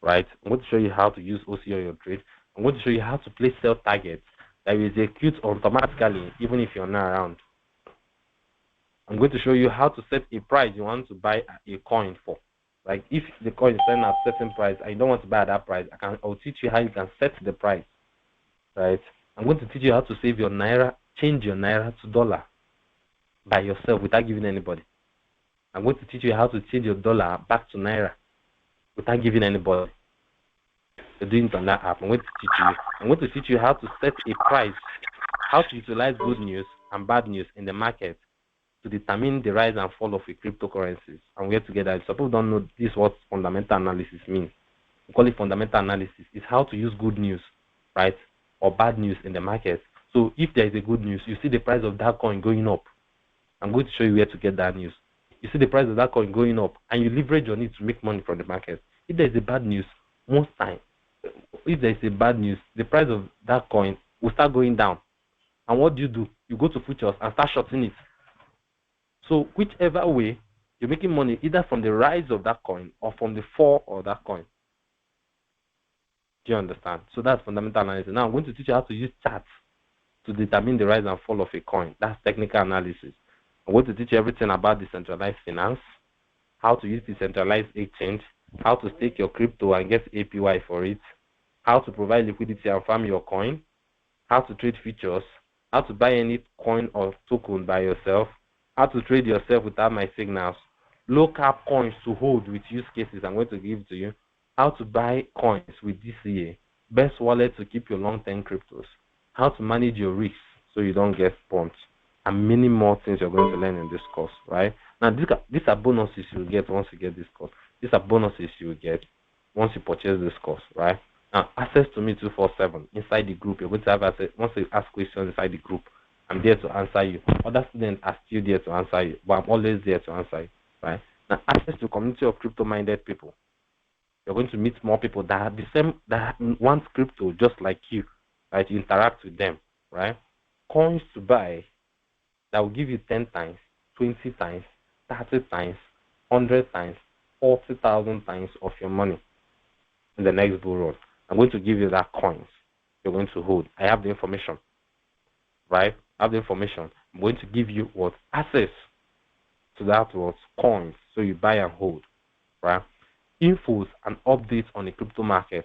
Right? I'm going to show you how to use OCO in your trade. I'm going to show you how to place sell targets that will execute automatically even if you're not around. I'm going to show you how to set a price you want to buy a coin for. Like if the coin is selling at a certain price, I don't want to buy at that price. I'll teach you how you can set the price. Right? I'm going to teach you how to save your naira, change your naira to dollar by yourself without giving anybody. I'm going to teach you how to change your dollar back to naira without giving anybody. You're doing it on that app. I'm going to teach you how to set a price, how to utilize good news and bad news in the market to determine the rise and fall of a cryptocurrencies. And we're together. Some people don't know this what fundamental analysis means. We call it fundamental analysis. It's how to use good news, right, or bad news in the market. So if there is a good news, you see the price of that coin going up. I'm going to show you where to get that news. You see the price of that coin going up, and you leverage on it to make money from the market. If there is a bad news, most time, if there is a bad news, the price of that coin will start going down. And what do? You go to futures and start shorting it. So whichever way, you're making money either from the rise of that coin or from the fall of that coin. Do you understand? So that's fundamental analysis. Now I'm going to teach you how to use charts to determine the rise and fall of a coin. That's technical analysis. I'm going to teach you everything about decentralized finance, how to use decentralized exchange, how to stake your crypto and get APY for it, how to provide liquidity and farm your coin, how to trade futures, how to buy any coin or token by yourself, how to trade yourself without my signals, low-cap coins to hold with use cases I'm going to give to you, how to buy coins with DCA, best wallet to keep your long-term cryptos, how to manage your risks so you don't get pumped, and many more things you're going to learn in this course, right? Now, these are bonuses you will get once you get this course. These are bonuses you will get once you purchase this course, right? Now, access to me 24/7 inside the group. You're going to have access once you ask questions inside the group. I'm there to answer you. Other students are still there to answer you, but I'm always there to answer you, right? Now, access to a community of crypto-minded people. You're going to meet more people that have the same, that want crypto just like you, right? You interact with them, right? Coins to buy that will give you 10 times, 20 times, 30 times, 100 times, 40,000 times of your money in the next bull run. I'm going to give you that coins you're going to hold. I have the information, right? I have the information. I'm going to give you what? Access to that what? Coins. So you buy and hold, right? Infos and updates on the crypto market.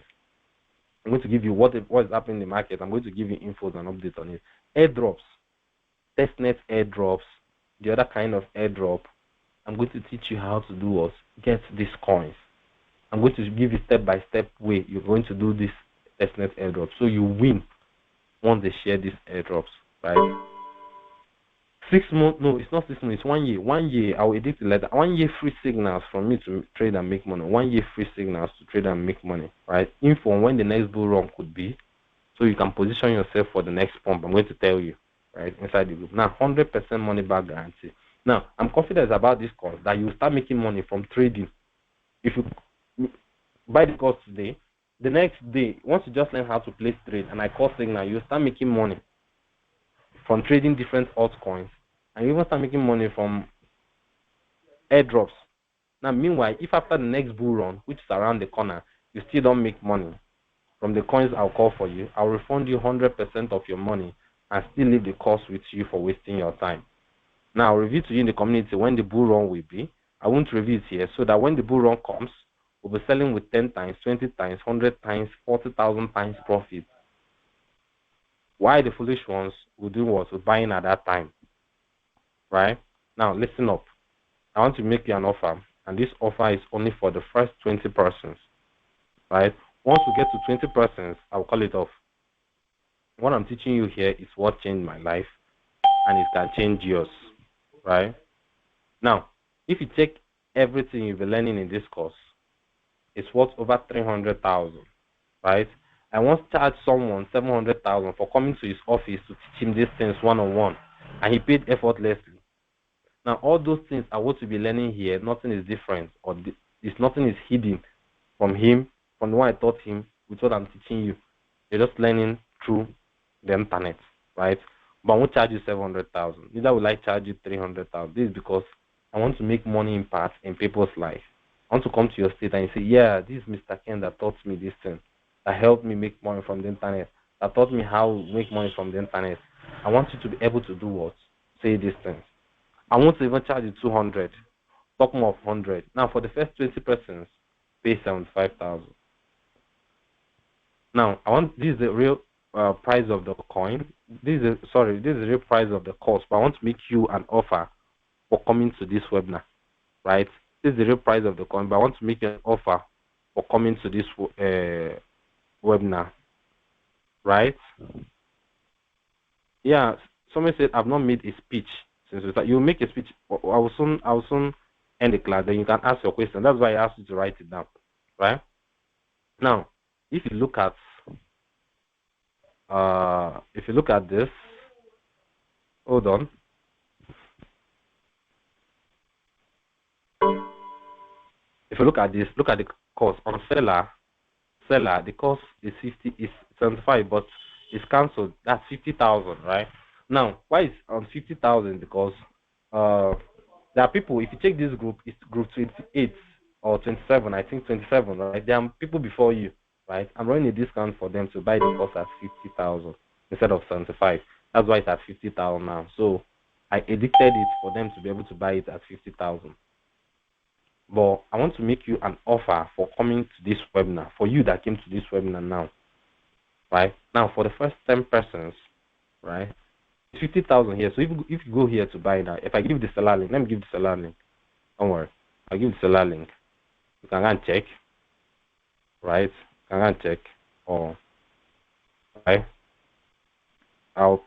I'm going to give you what is happening in the market. I'm going to give you infos and updates on it. Airdrops, testnet airdrops, the other kind of airdrop. I'm going to teach you how to do what? Get these coins. I'm going to give you step-by-step way you're going to do this testnet airdrop. So you win once they share these airdrops, right? 6 months, no, it's not 6 months, it's 1 year. 1 year, I will edit the letter. 1 year free signals from me to trade and make money. 1 year free signals to trade and make money, right? Info on when the next bull run could be, so you can position yourself for the next pump. I'm going to tell you, right, inside the group. Now, 100% money back guarantee. Now, I'm confident about this course that you will start making money from trading. If you buy the course today, the next day, once you just learn how to place trade and I call signal, you start making money from trading different altcoins, and you even start making money from airdrops. Now, meanwhile, if after the next bull run, which is around the corner, you still don't make money from the coins I'll call for you, I'll refund you 100% of your money and still leave the course with you for wasting your time. Now, I'll reveal to you in the community when the bull run will be. I won't reveal it here, so that when the bull run comes, we'll be selling with 10 times, 20 times, 100 times, 40,000 times profit. Why the foolish ones will do what? We're buying at that time. Right? Now, listen up. I want to make you an offer, and this offer is only for the first 20 persons. Right? Once we get to 20 persons, I'll call it off. What I'm teaching you here is what changed my life, and it can change yours. Right? Now, if you take everything you've been learning in this course, it's worth over 300,000. Right? I once charged someone 700,000 for coming to his office to teach him these things one-on-one, and he paid effortlessly. Now, all those things are what you'll be learning here. Nothing is different, or nothing is hidden from him, from what I taught him, with what I'm teaching you. You're just learning through the internet, right? But I won't charge you 700,000. Neither will I charge you 300,000. This is because I want to make money impact in people's life. I want to come to your state and say, yeah, this is Mr. Ken that taught me this thing, that helped me make money from the internet, that taught me how to make money from the internet. I want you to be able to do what? Say these things. I won't even charge you 200. Talk more of 100. Now, for the first 20 persons, pay 75,000. Now, this is the real price of the coin. This is the real price of the course. But I want to make you an offer for coming to this webinar, right? This is the real price of the coin, but I want to make you an offer for coming to this webinar, right? Yeah, somebody said I've not made a speech since we start. You make a speech. I will soon end the class. Then you can ask your question. That's why I asked you to write it down, right? Now, if you look at this, hold on. If you look at this, look at the cost on seller. The cost is 75, but it's cancelled. That's 50,000, right? Now, why is on 50,000? Because there are people. If you check this group, it's group 28 or 27. I think 27, right? There are people before you, right? I'm running a discount for them to buy the course at 50,000 instead of 75. That's why it's at 50,000 now. So I edited it for them to be able to buy it at 50,000. But I want to make you an offer for coming to this webinar, for you that came to this webinar now, right? Now, for the first 10 persons, right, 50,000 here. So if you go here to buy now, if I give the seller link, let me give the seller link. Don't worry. I'll give the seller link. You can go and check, right? You can go and check. Or, right? I'll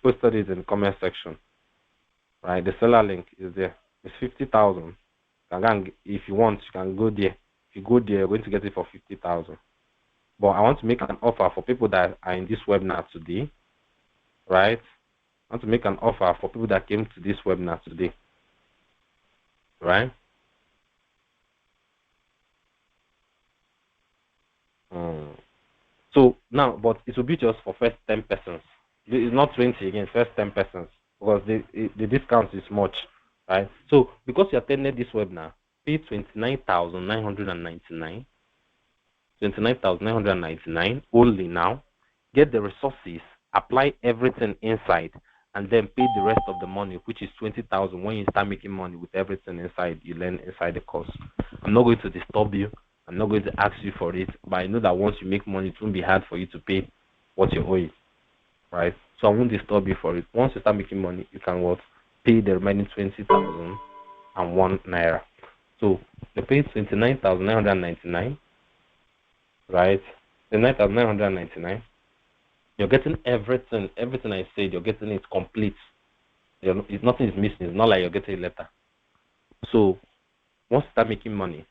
posted it in the comment section, right? The seller link is there. It's 50,000. If you want, you can go there. If you go there, you're going to get it for 50,000. But I want to make an offer for people that are in this webinar today, right? I want to make an offer for people that came to this webinar today, right? So now, but it will be just for first 10 persons. It's not 20 again, first 10 persons, because the discount is much. Right? So, because you attended this webinar, pay 29,999, 29,999 only now. Get the resources, apply everything inside, and then pay the rest of the money, which is 20,000 when you start making money with everything inside you learn inside the course. I'm not going to disturb you. I'm not going to ask you for it, but I know that once you make money, it won't be hard for you to pay what you owe, right? So I won't disturb you for it. Once you start making money, you can what? Pay the remaining 20,001 naira. So you pay 29,999, right? 29,999. You're getting everything I said. You're getting it complete. Nothing is missing. It's not like you're getting a letter. So once you start making money,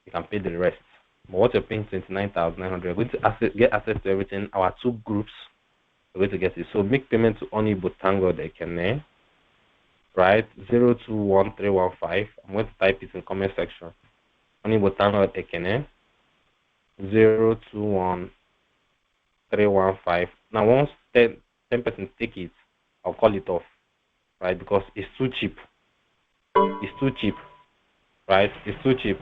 you can pay the rest. But what you're paying 29,900, you're going to get access to everything. Our 2 groups, you're going to get it. So make payment to Onibo Tango Ekene, right? 021315. I'm going to type it in the comment section. Onibo Tango Ekene, 021315. Now once 10% take it, I'll call it off, right? Because it's too cheap. It's too cheap, right? It's too cheap.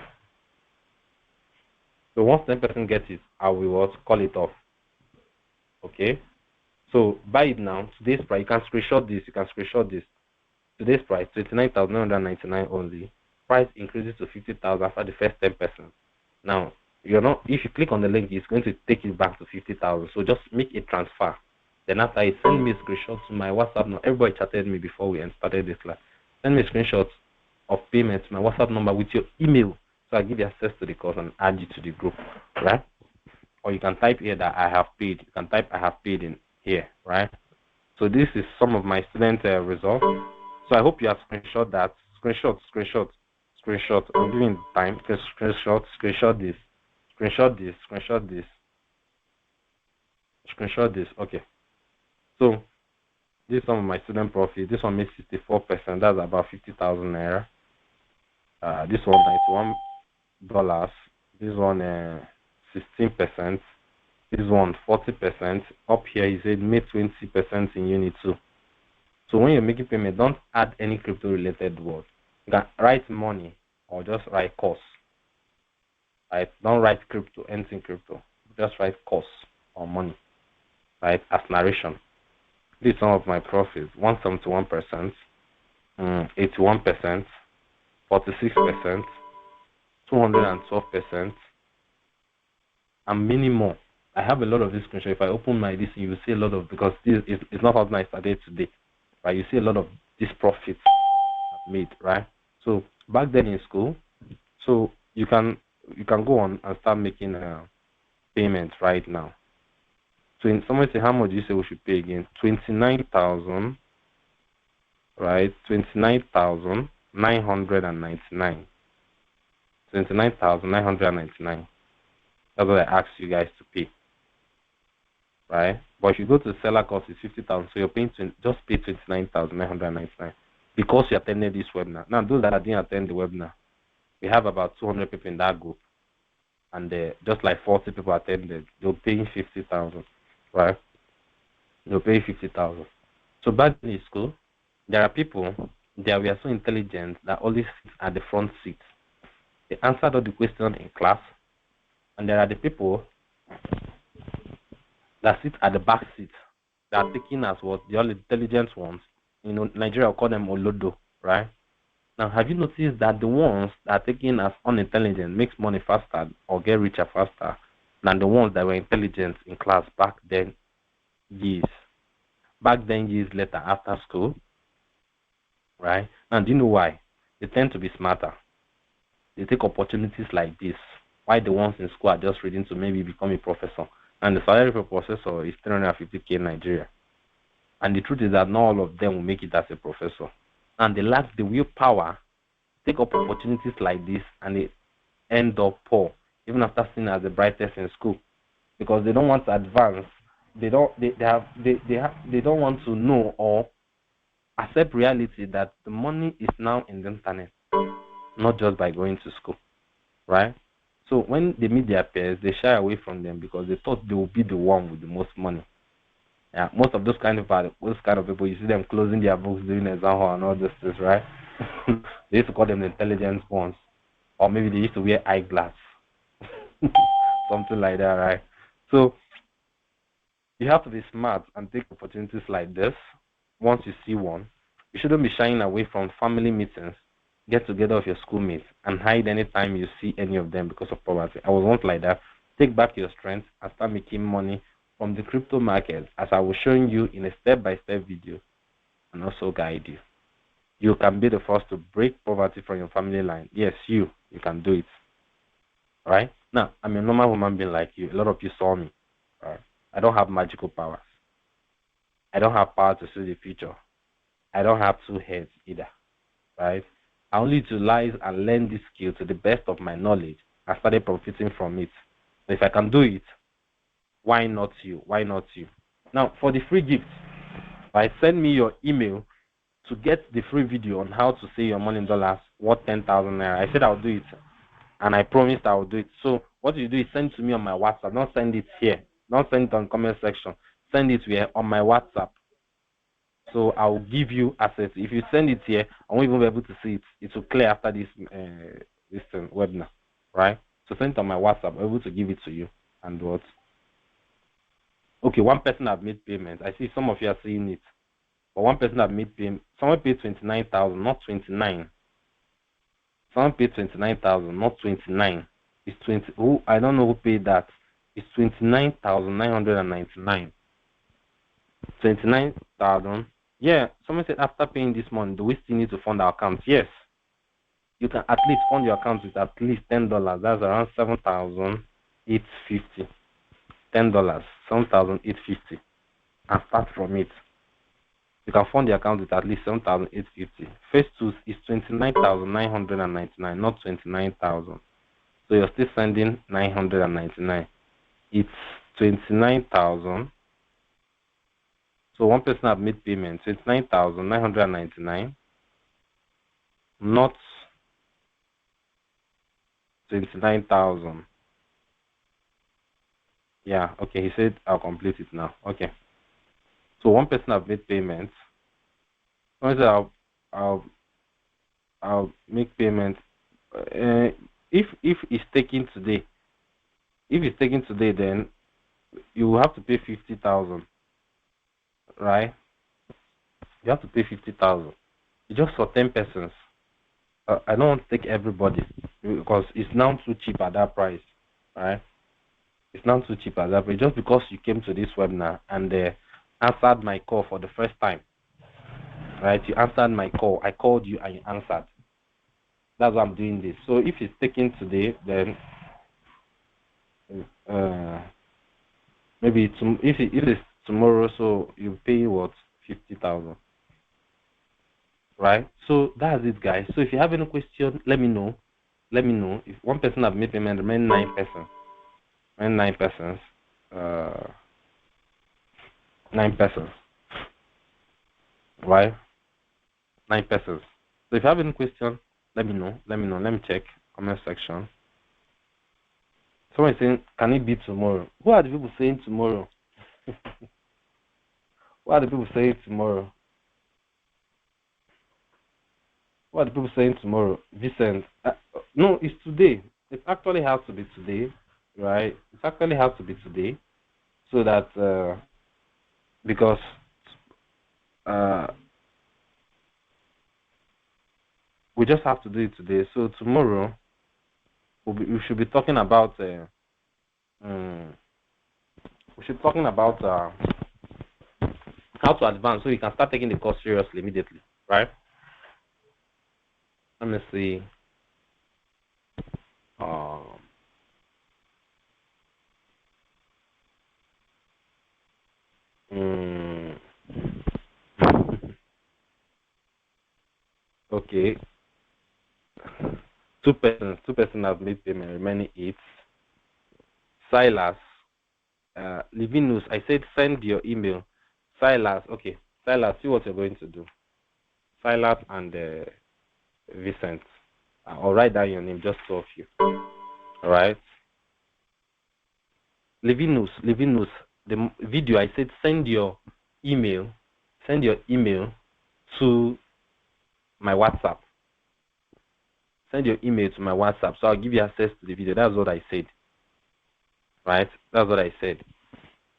So once 10% gets it, I will call it off. Okay? So buy it now. Today's price, you can screenshot this. Today's price, 29,999 only. Price increases to 50,000 after the first 10%. Now, if you click on the link, it's going to take you back to 50,000. So just make a transfer. Then after it, send me a screenshot to my WhatsApp number. Everybody chatted me before we started this class. Send me a screenshot of payment to my WhatsApp number with your email. So I give you access to the course and add you to the group, right? Or you can type here that I have paid. You can type I have paid in here, right? So this is some of my student results. So I hope you have screenshot that. Screenshot. I'm giving time. Screenshot this. Screenshot this. Okay. So this is some of my student profit. This one makes 64%. That's about 50,000 naira. This one $91. This one 16%. This one 40%. Up here he said made 20% in unit 2. So when you're making payment, don't add any crypto related word. You can write money or just write course. Right? Don't write crypto, anything crypto. Just write course or money. Right? As narration. This is some of my profits. 171%, 81%, 46%, 212%, and many more. I have a lot of this screenshot. If I open my this, you will see a lot of, because this is not how I started today, right? You see a lot of these profits I've made, right? So back then in school, so you can go on and start making payments right now. So in someone say, how much do you say we should pay again? 29,000, right? 29,999. 29,999. That's what I asked you guys to pay, right? But if you go to the seller cost, it's 50,000. So you're paying just pay 29,999 because you attended this webinar. Now those that didn't attend the webinar, we have about 200 people in that group, and just like 40 people attended. You're paying 50,000, right? You're paying 50,000. So back in school, there are people that we are so intelligent that always sit at the front seat. They answered all the questions in class. And there are the people that sit at the back seat that are taking as what the all intelligent ones. Nigeria will call them Olodo, right? Now, have you noticed that the ones that are taken as unintelligent makes money faster or get richer faster than the ones that were intelligent in class back then years later after school, right? And do you know why? They tend to be smarter. They take opportunities like this. Why the ones in school are just reading to maybe become a professor. And the salary for a professor is 350k in Nigeria. And the truth is that not all of them will make it as a professor. And they lack the willpower to take up opportunities like this, and they end up poor, even after seen as the brightest in school. Because they don't want to advance. They don't want to know or accept reality that the money is now in the internet, not just by going to school, right? So when they meet their peers, they shy away from them because they thought they will be the one with the most money. Yeah, most of those kind of people, you see them closing their books, doing exam hall and all those things, right? They used to call them the intelligent ones, or maybe they used to wear eyeglass, something like that, right? So you have to be smart and take opportunities like this. Once you see one, you shouldn't be shying away from family meetings, get together with your schoolmates, and hide anytime you see any of them because of poverty. I was once like that. Take back your strength and start making money from the crypto market, as I was showing you in a step-by-step video, and also guide you. You can be the first to break poverty from your family line. Yes, you can do it. All right? Now, I'm a normal human being like you. A lot of you saw me. All right? I don't have magical powers. I don't have power to see the future. I don't have two heads either, right? I only utilize and learn this skill to the best of my knowledge and started profiting from it. So if I can do it, why not you? Why not you? Now, for the free gift, right, send me your email to get the free video on how to save your money in dollars worth 10,000 naira. I said I'll do it, and I promised I will do it. So what you do is send it to me on my WhatsApp. Don't send it here. Don't send it on comment section. Send it here on my WhatsApp. So I'll give you access. If you send it here, I won't even be able to see it. It will clear after this webinar, right? So send it on my WhatsApp. I'm able to give it to you. And what? Okay, one person have made payment. I see some of you are seeing it. But one person have made payment. Someone paid 29,000, not 29. Someone paid 29,000, not 29. It's 20. Who? I don't know who paid that. It's 29,999. 29,000. Yeah, someone said after paying this month, do we still need to fund our account? Yes. You can at least fund your account with at least $10. That's around 7,850. $10, 7,850. And start from it. You can fund the account with at least 7,850. Phase 2 is 29,999, not 29,000. So you're still sending 999. It's 29,000. So one person have made payment, 29,999, not 29,000. Yeah, okay, he said I'll complete it now. Okay. So one person have made payment. Someone said I'll make payment. If it's taken today, then you will have to pay 50,000. Right? You have to pay 50,000. It's just for 10 persons. I don't want to take everybody because it's now too cheap at that price, right? It's now too cheap at that price. Just because you came to this webinar and answered my call for the first time, right? You answered my call. I called you and you answered. That's why I'm doing this. So if it's taken today, then maybe if it's tomorrow, so you pay what 50,000, right? So that's it, guys. So if you have any question, let me know. Let me know. If one person have made payment, remain 9 persons. Remain 9 persons. 9 persons. Right? 9 persons. So if you have any question, let me know. Let me check comment section. Someone is saying, can it be tomorrow? Who are the people saying tomorrow? What are the people saying tomorrow? What are the people saying tomorrow? Vincent. No, it's today. It actually has to be today, right? It actually has to be today, so that because we just have to do it today. So tomorrow we should be talking about how to advance, so you can start taking the course seriously immediately, right? Let me see. Okay. Two persons have made payment, remaining 8. Silas, Livinus, I said send your email. Silas, okay. Silas, see what you're going to do. Silas and Vincent. I'll write down your name, just 2 of you. Alright. Livinus, the video, I said send your email to my WhatsApp. Send your email to my WhatsApp, so I'll give you access to the video. That's what I said. Right? That's what I said.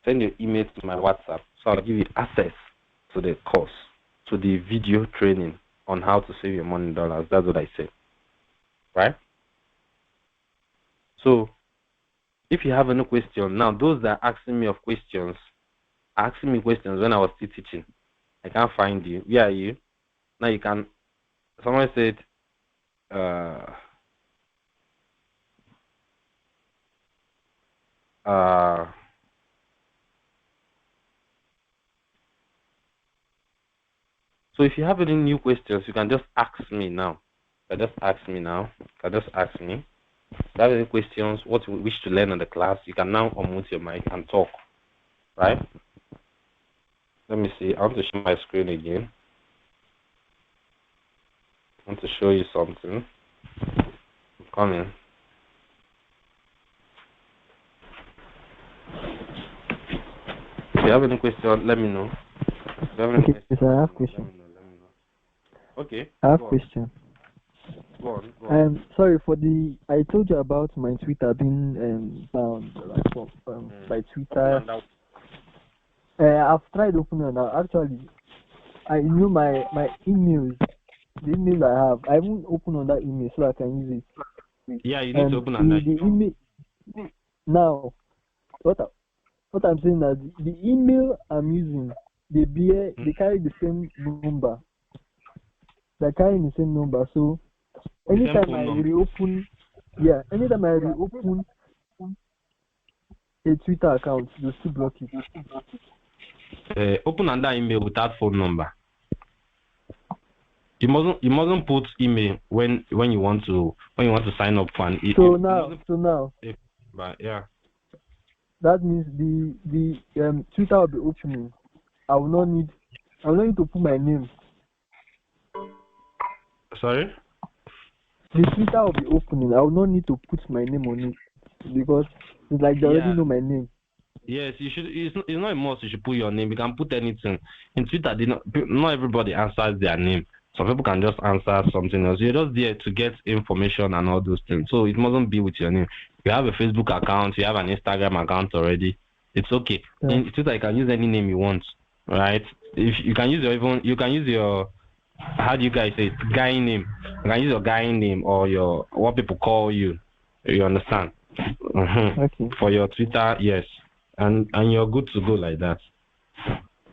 Send your email to my WhatsApp, so I'll give you access to the course, to the video training on how to save your money in dollars. That's what I said. Right? So, if you have any question, now those that are asking me questions when I was still teaching. I can't find you. Where are you? Now you can. Someone said, So if you have any new questions, you can just ask me now. You can just ask me now. You can just ask me. If you have any questions, what you wish to learn in the class, you can now unmute your mic and talk. Right? Let me see. I want to share my screen again. I want to show you something. I'm coming. If you have any question, let me know. If you have any Okay, question, so I have let question. me know. Okay. I have go on. question. Go on. Sorry for the. I told you about my Twitter being bound by Twitter. I've tried opening now. Actually, I knew my emails, the email I have. I won't open on that email so I can use it. Yeah, you need to open on that. The email. Now, what I'm saying is the email I'm using, they carry the same number. They're carrying the same number. So anytime I reopen a Twitter account, they'll still block it. Open on that email without phone number. You mustn't put email when you want to sign up for an email. So now. But yeah. That means the Twitter will be opening. I will not need to put my name. Sorry? The Twitter will be opening. I will not need to put my name on it because it's like they already know my name. Yes, you should. It's not a must. You should put your name. You can put anything. In Twitter, not everybody answers their name. Some people can just answer something else. You're just there to get information and all those things. So it mustn't be with your name. You have a Facebook account. You have an Instagram account already. It's okay. Yeah. In Twitter, you can use any name you want, right? If you can use your how do you guys say it? Guy name. You can use your guy name or your what people call you. You understand? Okay. For your Twitter, yes. And you're good to go like that.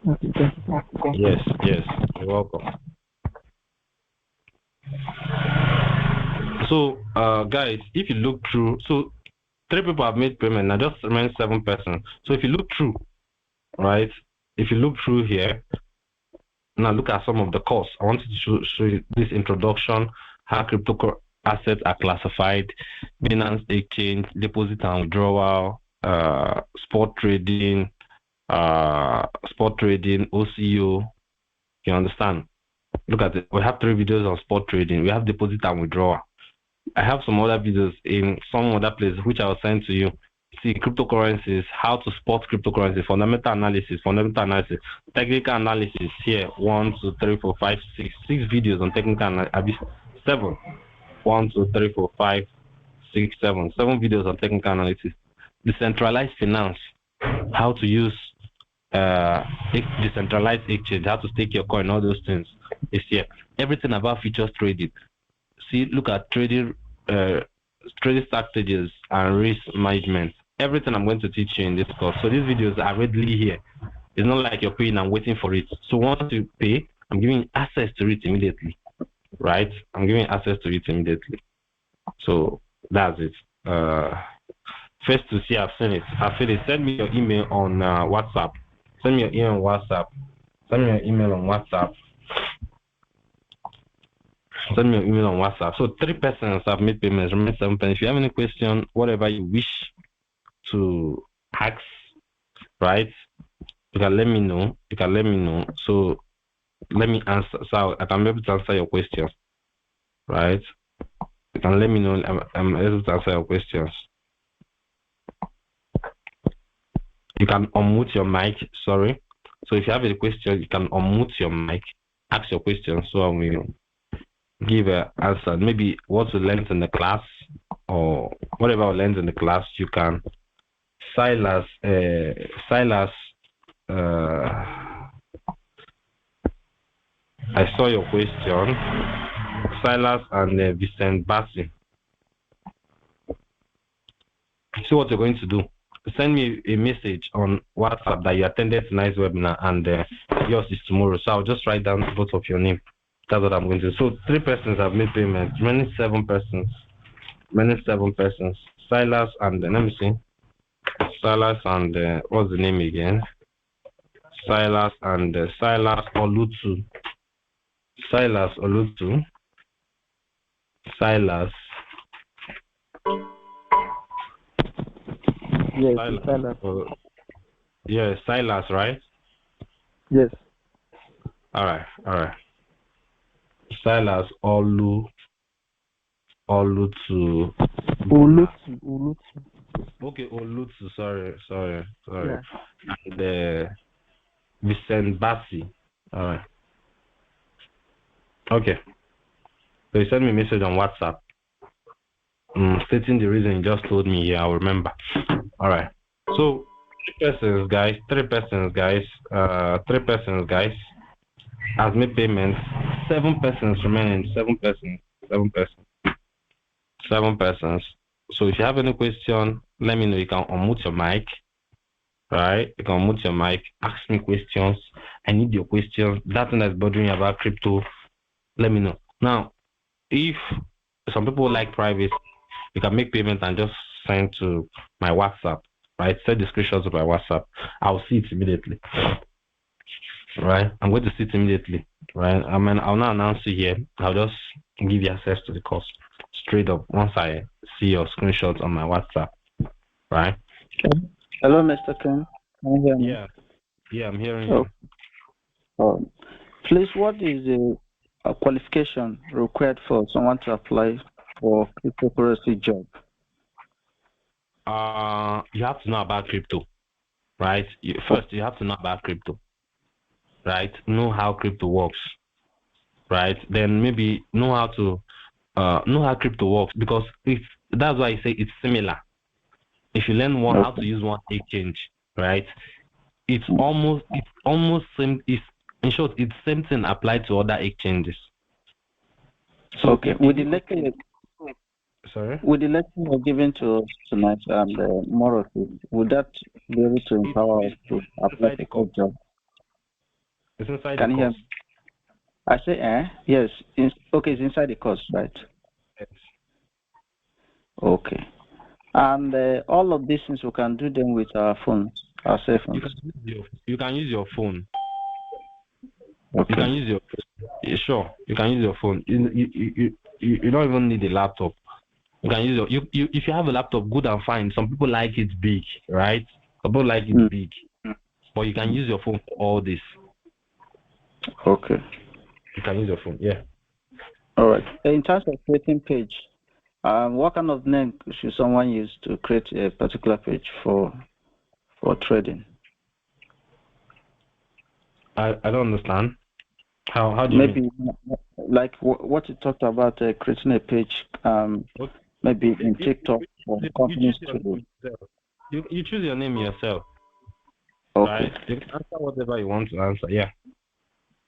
Okay, thank you. Yes, you're welcome. So, guys, if you look through, so 3 people have made payment, now just remain 7 persons. So if you look through, right? If you look through here, now look at some of the costs. I wanted to show you this introduction, how crypto assets are classified, Binance Exchange, deposit and withdrawal, spot trading, OCO. You understand? Look at it. We have 3 videos on spot trading. We have deposit and withdrawal. I have some other videos in some other places which I will send to you. See cryptocurrencies, how to spot cryptocurrency, fundamental analysis, technical analysis. Here, 1, 2, 3, 4, 5, 6 videos on technical analysis. 7. 1, 2, 3, 4, 5, 6, 7 videos on technical analysis. Decentralized finance, how to use decentralized exchange, how to stake your coin, all those things is here. Everything about futures trading. See, look at trading strategies and risk management. Everything I'm going to teach you in this course. So these videos are readily here. It's not like you're paying and waiting for it. So once you pay, I'm giving you access to it immediately. Right? I'm giving access to it immediately. So that's it. First to see, I've seen it. Send me your email on WhatsApp. Send me your email on WhatsApp. Send me your email on WhatsApp. Send me your email on WhatsApp. So 3 persons have made payments. Remember 7 persons. If you have any question, whatever you wish to ask, right? You can let me know. So let me answer. So I can be able to answer your questions, right? You can let me know. I'm able to answer your questions. You can unmute your mic. Sorry. So if you have a question, you can unmute your mic. Ask your question. So I will give an answer. Maybe what we learned in the class or whatever we learned in the class, you can. Silas, I saw your question. Silas and Vincent Bassi. See what you're going to do. Send me a message on WhatsApp that you attended tonight's webinar and yours is tomorrow. So I'll just write down both of your name. That's what I'm going to do. So 3 persons have made payments. Many 7 persons. Silas and let me see. Silas and what's the name again? Silas and Silas Olutu. Silas Olutu. Silas. Yes, Silas. it's Silas. Yeah, Silas, right? Yes. All right. Silas Olutu. Ulutu. Okay, Olutu. Sorry. Yeah. And Vincent Bassi. All right. Okay. So you sent me a message on WhatsApp, stating the reason you just told me. Yeah, I'll remember. All right. So three persons, guys, has made payments. 7 persons remaining. 7 persons. So if you have any question, let me know. You can unmute your mic. Right? You can unmute your mic. Ask me questions. I need your questions. That thing that's bothering you about crypto, let me know. Now, if some people like privacy, you can make payment and just send to my WhatsApp. Right? Send the screenshots of my WhatsApp. I'll see it immediately. Right? I'm going to see it immediately. Right? I'll not announce it here. I'll just give you access to the course straight up once I see your screenshots on my WhatsApp. Right? Hello, Mr. Ken. Can you hear me? Yeah, I'm hearing you. Please, what is the qualification required for someone to apply for cryptocurrency job? You have to know about crypto, right? First, you have to know about crypto, right? Know how crypto works, right? Then maybe know how crypto works, because that's why I say it's similar. If you learn how to use one exchange, right? It's almost same. In short, it's same thing applied to other exchanges. So with the lecture you're giving to us tonight and more of it, would that be able to empower us to apply for a job? It's inside Can the you hear course. me? I say, yes. It's inside the course, right? Yes. Okay. And all of these things, we can do them with our phones, our cell phones. You can use your phone. Okay. You can use your phone. Sure, you can use your phone. You don't even need a laptop. You can use if you have a laptop, good and fine. Some people like it big, right? Some people like it big. But you can use your phone for all this. Okay. You can use your phone, yeah. All right. In terms of creating page, what kind of name should someone use to create a particular page for trading? I don't understand. How do you maybe mean? Like what you talked about creating a page, maybe in TikTok for companies to. You choose your name yourself. Okay. Right? You can answer whatever you want to answer. Yeah.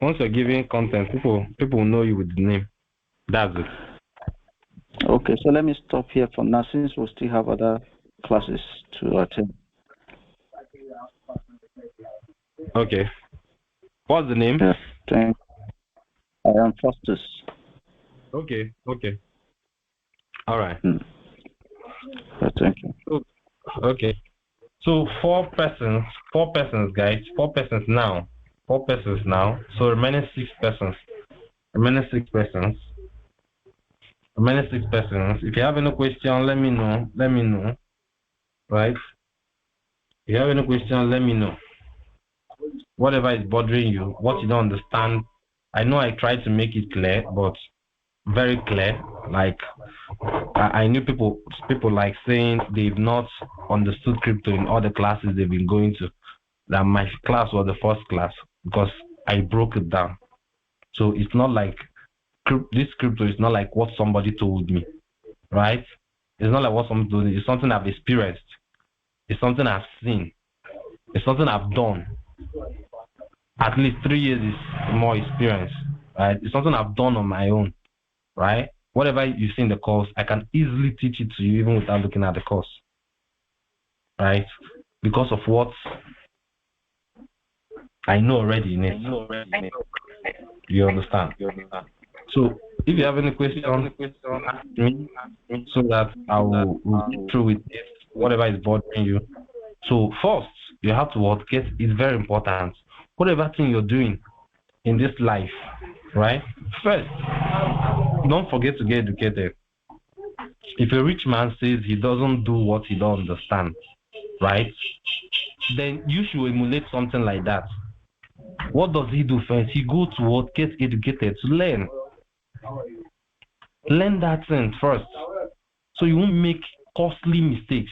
Once you're giving content, people will know you with the name. That's it. Okay, so let me stop here for now since we still have other classes to attend. Okay. What's the name? Yeah, thank you. I am Faustus. Okay. All right. Yeah, thank you. Okay. So 4 persons, guys. 4 persons now. So remaining 6 persons. If you have any question, let me know. Right? If you have any question, let me know. Whatever is bothering you, what you don't understand. I know I tried to make it clear, but very clear. Like I knew people like saying they've not understood crypto in all the classes they've been going to. That my class was the first class because I broke it down. So it's not like this crypto is not like what somebody told me, right? It's not like what somebody told me. It's something I've experienced. It's something I've seen. It's something I've done. At least 3 years is more experience, right? It's something I've done on my own, right? Whatever you see in the course, I can easily teach it to you even without looking at the course, right? Because of what I know already in it. You understand? So if you have any question, ask me so that I will go through with it, whatever is bothering you. So first, you have to it's very important. Whatever thing you're doing in this life, right? First, don't forget to get educated. If a rich man says he doesn't do what he don't understand, right, then you should emulate something like that. What does he do first? He goes to what? Get educated to learn. Learn that thing first, so you won't make costly mistakes.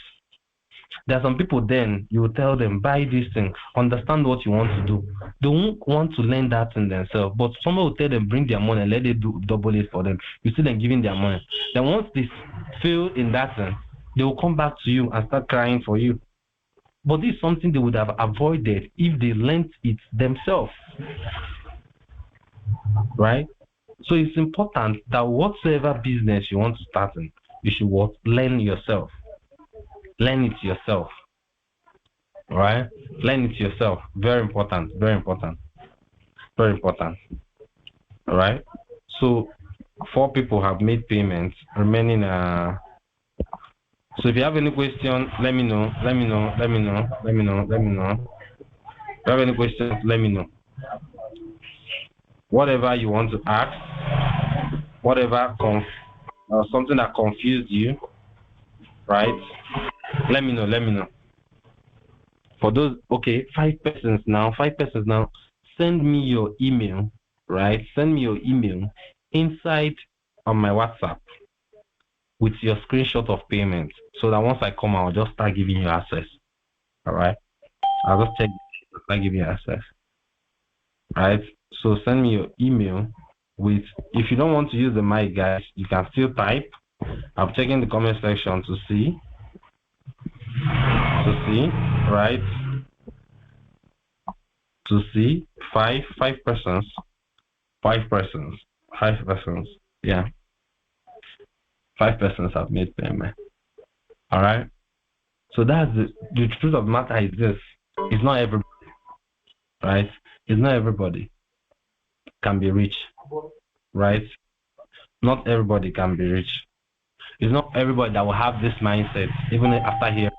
There are some people then you will tell them, buy this thing, understand what you want to do. They won't want to learn that thing themselves, but someone will tell them, bring their money, let it do double it for them. You see them giving their money. Then once they fail in that thing, they will come back to you and start crying for you. But this is something they would have avoided if they learned it themselves. Right? So it's important that whatsoever business you want to start in, you should learn yourself. Learn it yourself. Right? Learn it yourself. Very important. Very important. Very important. All right? So 4 people have made payments. Remaining so if you have any question, let me know. If you have any questions, let me know. Whatever you want to ask, whatever something that confused you, right? Let me know. For those, okay, 5 persons now. Send me your email, right? Send me your email inside on my WhatsApp with your screenshot of payment, so that once I come, I'll just start giving you access. All right? I'll just check, start giving you access. All right? So send me your email with. If you don't want to use the mic, guys, you can still type. I'm checking the comment section to see. Right? To see 5 persons. Yeah. 5 persons have made payment. All right. So that's the truth of the matter is this: it's not everybody, right? It's not everybody can be rich, right? Not everybody can be rich. It's not everybody that will have this mindset, even after hearing.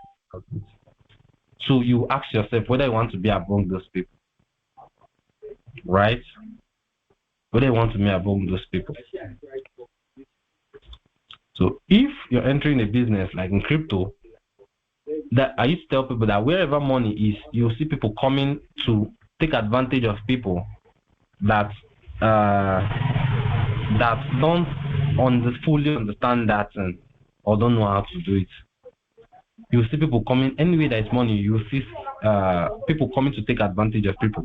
So you ask yourself whether you want to be among those people, right? Whether you want to be among those people. So if you're entering a business like in crypto, that I used to tell people that wherever money is, you'll see people coming to take advantage of people that don't fully understand that or don't know how to do it. You'll see people coming anywhere there is money. You'll see people coming to take advantage of people,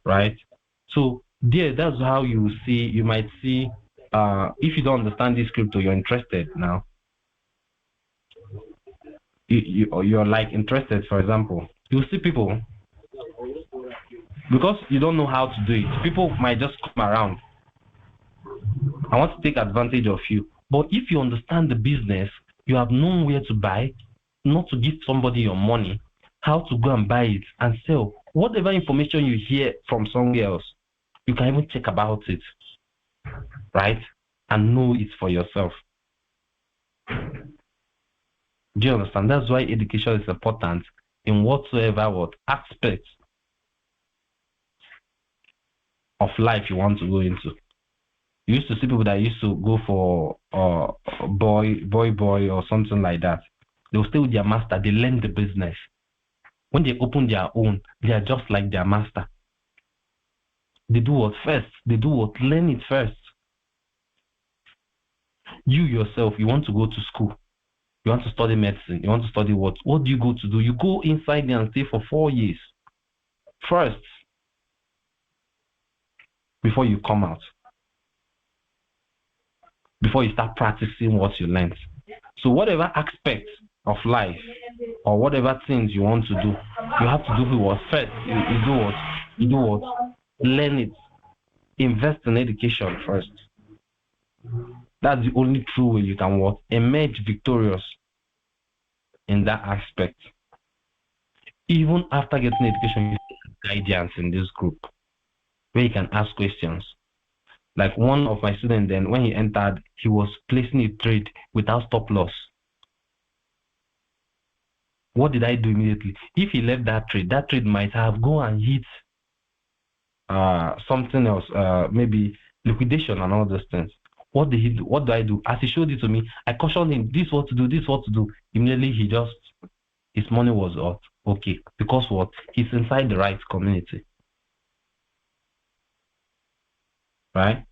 right? So that's how you might see. If you don't understand this crypto, you're interested now. You're like interested, for example. You see people, because you don't know how to do it, people might just come around. I want to take advantage of you. But if you understand the business, you have known where to buy, not to give somebody your money, how to go and buy it and sell. Whatever information you hear from somewhere else, you can even check about it, right? And know it for yourself. Do you understand? That's why education is important in whatsoever aspect of life you want to go into. You used to see people that used to go for boy or something like that. They will stay with their master. They learn the business. When they open their own, they are just like their master. They do what first? Learn it first. You yourself, you want to go to school. You want to study medicine. You want to study what? What do you go to do? You go inside there and stay for 4 years first before you come out. Before you start practicing what you learned. So whatever aspect of life or whatever things you want to do, you have to do what first. You do what? Learn it. Invest in education first. That's the only true way you can emerge victorious in that aspect. Even after getting education, you get guidance in this group where you can ask questions. Like one of my students then, when he entered, he was placing a trade without stop loss. What did I do immediately? If he left that trade might have gone and hit something else, maybe liquidation and all those things. What did he do? What do I do? As he showed it to me, I cautioned him, this what to do, this what to do. Immediately his money was out. Okay. Because what? He's inside the right community. Right?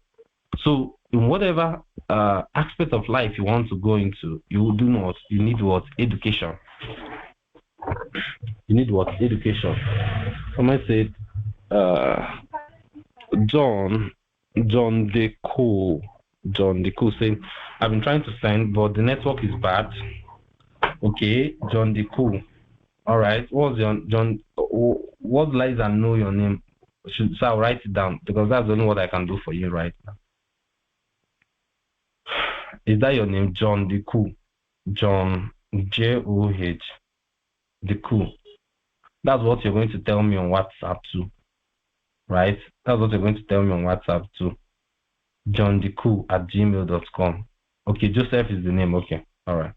So in whatever aspect of life you want to go into, you need what? Education. You need what? Education. Someone said, John Deco saying, I've been trying to send, but the network is bad. Okay, John Deco. All right. What's your John? What lies and know your name? So I'll write it down because that's only what I can do for you right now. Is that your name, John Deco? John J-O-H Deco. That's what you're going to tell me on WhatsApp too. Right? That's what you're going to tell me on WhatsApp too. johndecool@gmail.com. Okay, Joseph is the name. Okay. All right.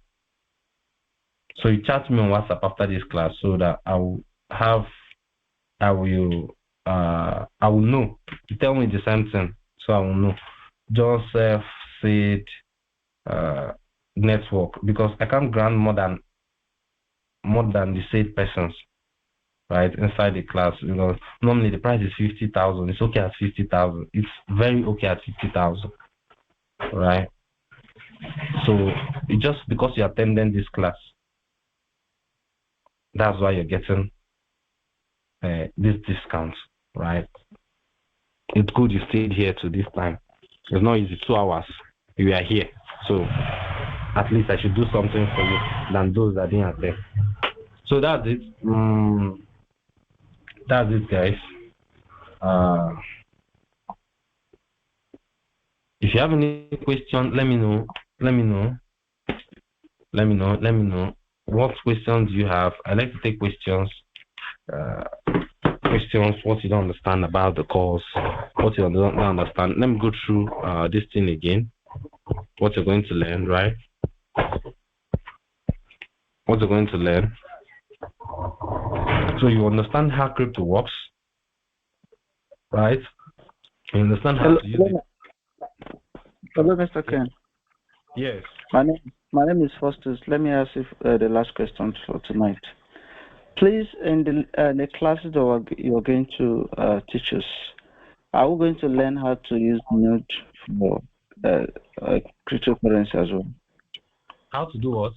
So you chat me on WhatsApp after this class so that I will know. You tell me the same thing, so I will know. Joseph said network, because I can't grant more than the said persons, right, inside the class, because normally the price is 50,000. It's okay at 50,000. It's very okay at 50,000, right? So it's just because you attended this class, that's why you're getting this discount, right? It's good you stayed here to this time. It's not easy. 2 hours you are here, so at least I should do something for you than those that didn't attend. So that's it. That's it, guys. If you have any question, let me know. What questions do you have? I like to take questions. What you don't understand about the course, what you don't understand. Let me go through this thing again. What you're going to learn, right? What you're going to learn. So you understand how crypto works, right? You understand how to use it. Hello, Mr. Ken. Yes. My name is Faustus. Let me ask you the last question for tonight. Please, in the classes that you're going to teach us, are we going to learn how to use Node for cryptocurrency as well? How to do what?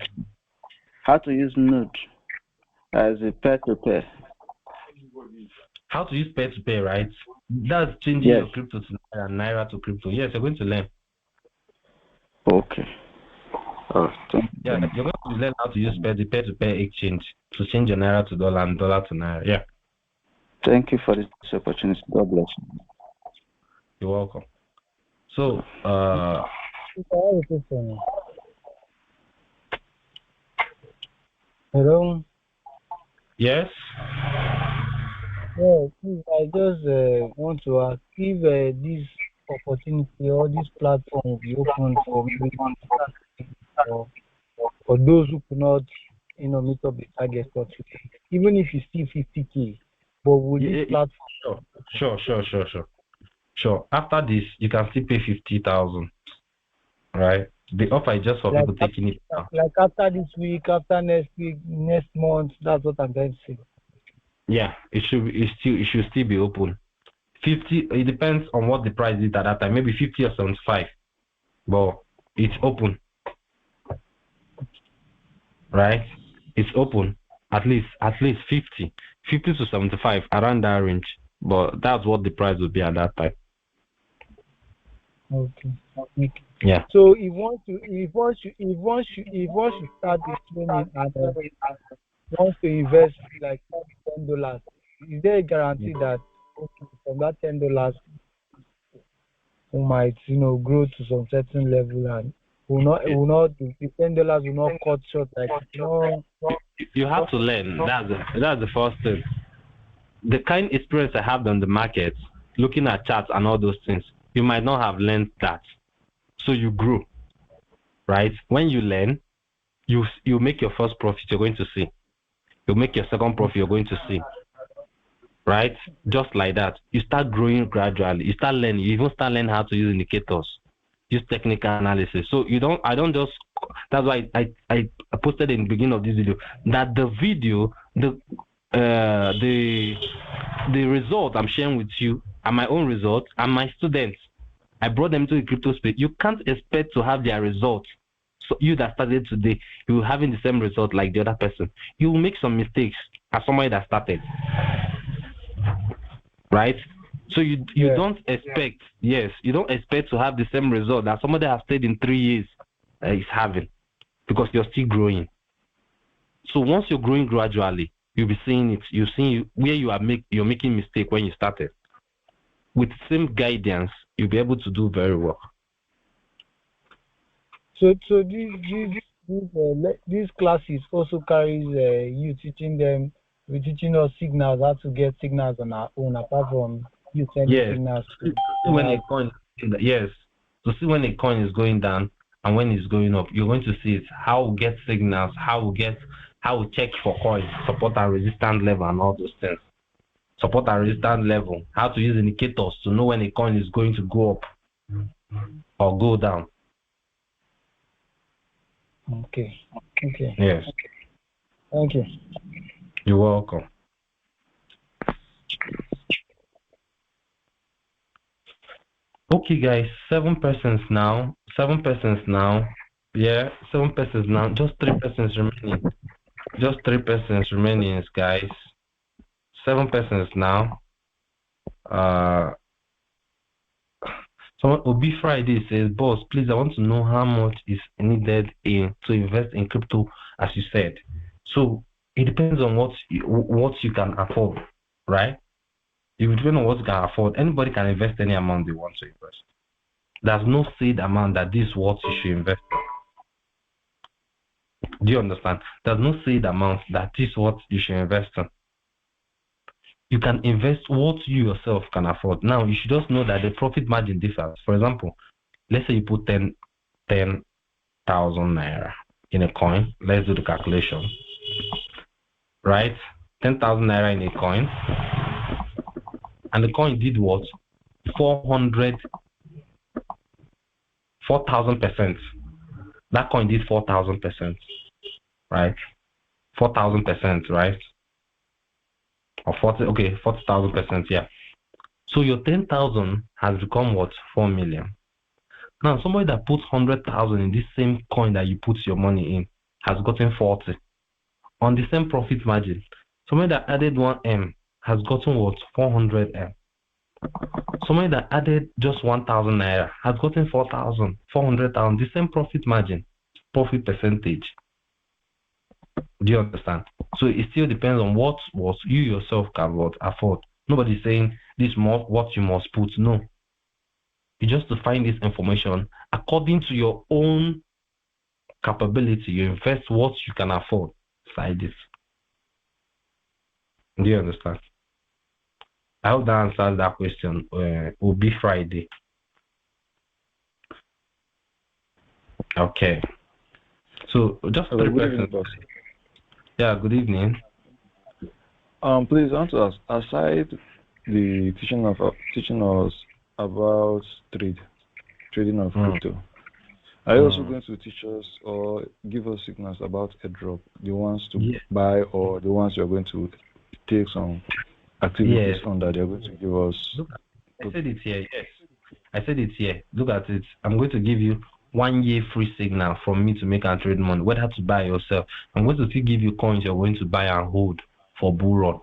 How to use Node as a peer-to-peer. How to use peer-to-peer, right? That's changing your crypto to Naira, Naira to crypto. Yes, you're going to learn. Okay. Yeah, you're going to learn how to use peer-to-peer exchange to change your Naira to dollar and dollar to Naira. Yeah. Thank you for this opportunity. God bless you. You're welcome. So, Hello. Yes. Yeah, please, I just want to ask if this opportunity or this platform will be open for for those who could not, meet up the target for today, even if it's still 50K. But will this platform? Sure. After this, you can still pay 50,000, right? The offer is just for people taking it now. Like after this week, after next week, next month. That's what I'm going to say. Yeah, it should still be open. 50. It depends on what the price is at that time. Maybe 50 or 75, but it's open, right? It's open. At least 50 to 75, around that range. But that's what the price will be at that time. Okay. Yeah. So if one should start the training and wants to invest like $10, is there a guarantee that from that $10 we might grow to some certain level and the $10 will not cut short You have to learn. That's the first thing. The kind of experience I have on the market, looking at charts and all those things, you might not have learned that. So you grow, right? When you learn, you make your first profit, you're going to see. You make your second profit, you're going to see. right? Just like that. You start growing gradually. You start learning. You even start learning how to use indicators, use technical analysis. So I don't just, that's why I posted in the beginning of this video that the video, the result I'm sharing with you are my own results and my students. I brought them to the crypto space. You can't expect to have their results. So you that started today, you will having the same result like the other person. You will make some mistakes as somebody that started, right? So you don't expect, you don't expect to have the same result that somebody has stayed in 3 years is having, because you're still growing. So once you're growing gradually, you'll be seeing it. You're seeing where you're making mistake when you started. With the same guidance, you'll be able to do very well. So these classes also carries you teaching us signals, how to get signals on our own, apart from you sending signals. When a coin, yes. To see when a coin is going down and when it's going up, you're going to see it. How we get signals, how we check for coins, support and resistance level, and all those things. Support and resistance level. How to use indicators to know when a coin is going to go up or go down. Okay. Yes. Okay. Thank you. You're welcome. Okay, guys, 7 persons now. Yeah, 7 persons now. Just 3 persons remaining. Guys. 7 persons now. Someone Obi Friday says, "Boss, please, I want to know how much is needed to invest in crypto, as you said." So it depends on what you can afford, right? It will depend on what you can afford. Anybody can invest any amount they want to invest. There's no said amount that this is what you should invest in. Do you understand? There's no said amount that this is what you should invest in. You can invest what you yourself can afford. Now, you should just know that the profit margin differs. For example, let's say you put 10,000 naira in a coin. Let's do the calculation. Right? 10,000 naira in a coin. And the coin did what? 4,000%. That coin did 4,000%. Right? 4,000%, right? Or 40,000%, yeah. So your 10,000 has become what? 4 million. Now, somebody that puts 100,000 in this same coin that you put your money in has gotten 40 on the same profit margin. Somebody that added 1M has gotten what? 400M. Somebody that added just 1,000 naira has gotten 4,000, 400,000. The same profit margin, profit percentage. Do you understand? So it still depends on what you yourself can afford. Nobody's saying this what you must put. No. You just to find this information according to your own capability. You invest what you can afford inside this. Do you understand? I hope that answers that question. Will be Friday. Okay. So just 3 persons. Yeah, good evening. Please, I want to ask, aside the teaching us about trading of crypto, are you also going to teach us or give us signals about airdrop, the ones to buy or the ones you're going to take some activities on that you're going to give us? Look, I said it here, yes. I said it here. Look at it. I'm going to give you 1 year free signal from me to make and trade money, whether to buy yourself. I'm going to still give you coins you're going to buy and hold for bull run.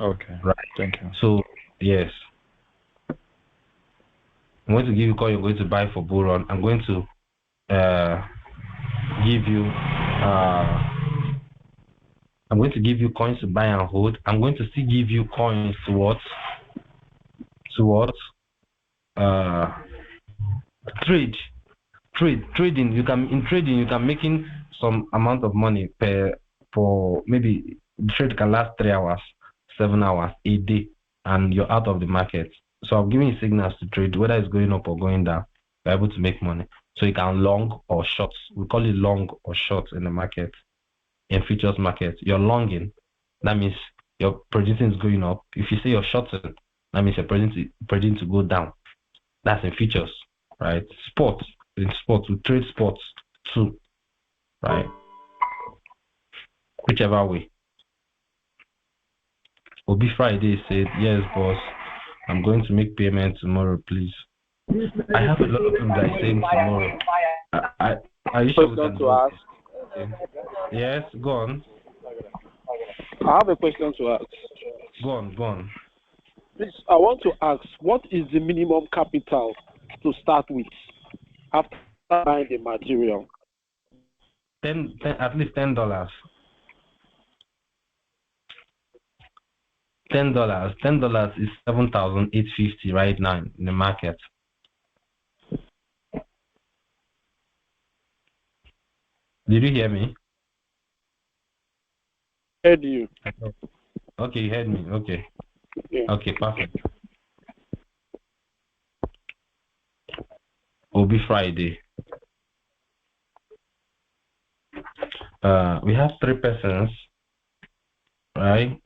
Okay. Right. Thank you. So, yes. I'm going to give you coin you're going to buy for bull run. I'm going to give you coins to buy and hold. I'm going to still give you coins towards trading. You can making some amount of money for maybe the trade can last 3 hours, 7 hours a day, and you're out of the market. So I'm giving you signals to trade, whether it's going up or going down. You're able to make money. So you can long or short. We call it long or short in the market, in futures market. You're longing. That means your predicting is going up. If you say you're shorting, that means you're predicting to go down. That's in futures, right? In sports, we trade sports too, right? Whichever way. Obi Friday said, yes, boss, I'm going to make payment tomorrow, please. I have a lot of you guys saying tomorrow. Are you sure we can do it? Okay. Yes, go on. I have a question to ask. Go on. Please, I want to ask, what is the minimum capital to start with after buying the material? At least $10. $10 is $7,850 right now in the market. Did you hear me? I heard you. Okay, you heard me. Okay. Yeah. Okay, perfect. Obi Friday. We have 3 persons, right?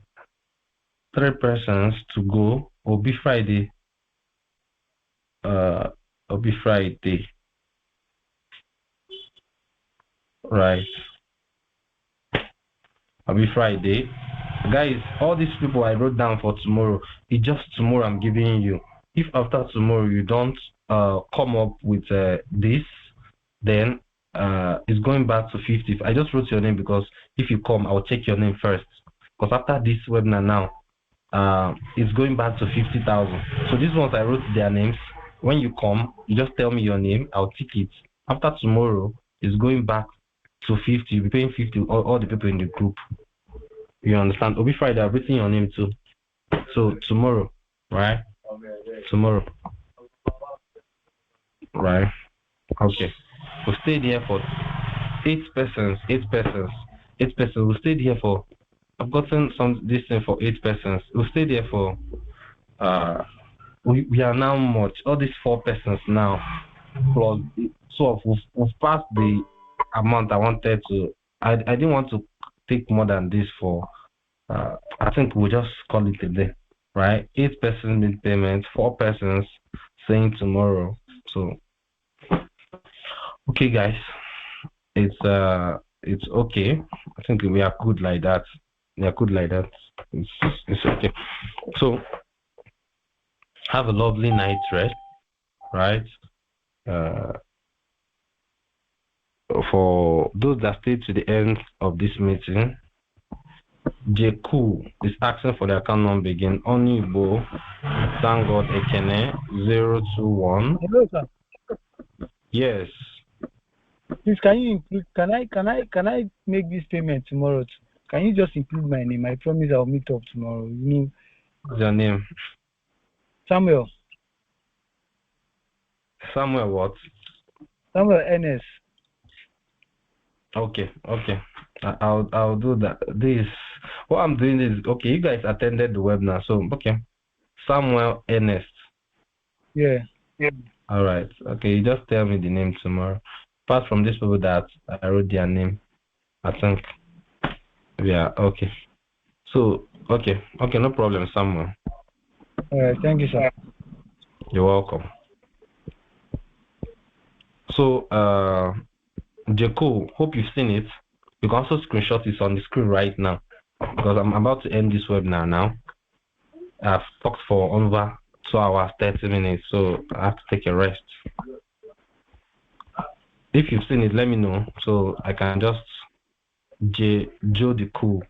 3 persons to go. Obi Friday. Obi Friday. Right. Obi Friday. Guys, all these people I wrote down for tomorrow, it's just tomorrow I'm giving you. If after tomorrow you don't come up with this, then it's going back to 50. I just wrote your name because if you come, I'll check your name first. Because after this webinar now, it's going back to 50,000. So these ones I wrote their names. When you come, you just tell me your name, I'll tick it. After tomorrow, it's going back to 50. You'll be paying 50, all the people in the group. You understand? Obi Friday, I've written your name too. So tomorrow, right? Tomorrow. Right? Okay. We'll stay there for 8 persons. 8 persons. 8 persons. We'll stay there for, I've gotten this thing for 8 persons. We'll stay there for, we are now much. All these 4 persons now, plus, so we've passed the amount I wanted to. I didn't want to take more than this for, I think we'll just call it a day, right? 8 persons made payment, 4 persons saying tomorrow. So, okay, guys, it's okay. I think we are good like that. We are good like that. It's okay. So, have a lovely night rest, right? For those that stay to the end of this meeting, Jeku is asking for the account number again. Onibo, thank God, Ekene 021. Hello, sir. Yes. Please, can you include? Can I make this payment tomorrow? Can you just include my name? I promise I'll meet up tomorrow. You know. What's your name? Samuel. Samuel what? Samuel NS. Okay. I'll do that. This what I'm doing is okay. You guys attended the webinar, so okay. Samuel Ernest. Yeah. All right. Okay. You just tell me the name tomorrow. Apart from these people that I wrote their name, I think. Yeah. Okay. So okay. No problem, Samuel. All right. Thank you, sir. You're welcome. So Jaco, hope you've seen it. You can also screenshot it on the screen right now because I'm about to end this webinar now. I've talked for over 2 hours, 30 minutes, so I have to take a rest. If you've seen it, let me know so I can just Joe the Cool.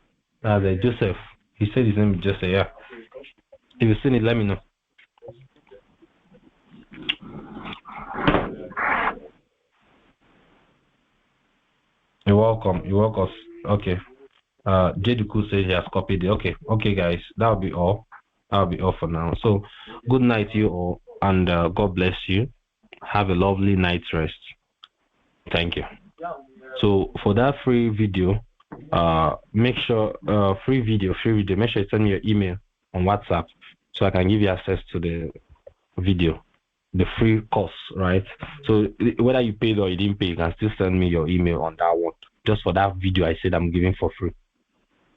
Joseph. He said his name is Joseph, yeah. If you've seen it, let me know. You're welcome. Okay. Jediku says he has copied it. Okay, guys. That'll be all for now. So, good night to you all, and God bless you. Have a lovely night's rest. Thank you. So, for that free video, make sure free video. Make sure you send me your email on WhatsApp so I can give you access to the video, the free course, right? So whether you paid or you didn't pay, you can still send me your email on that one, just for that video I said I'm giving for free,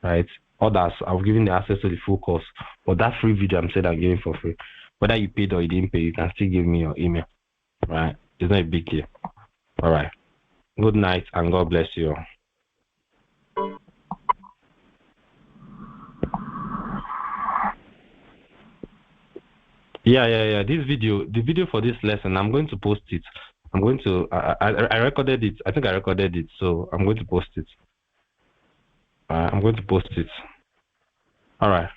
right? others, I've given the access to the full course. But that free video, I'm saying I'm giving for free. Whether you paid or you didn't pay, you can still give me your email. Right? It's not a big deal. All right. Good night and God bless you. Yeah. This video, the video for this lesson, I'm going to post it. I'm going to. I recorded it. I think I recorded it, so I'm going to post it. I'm going to post it. All right.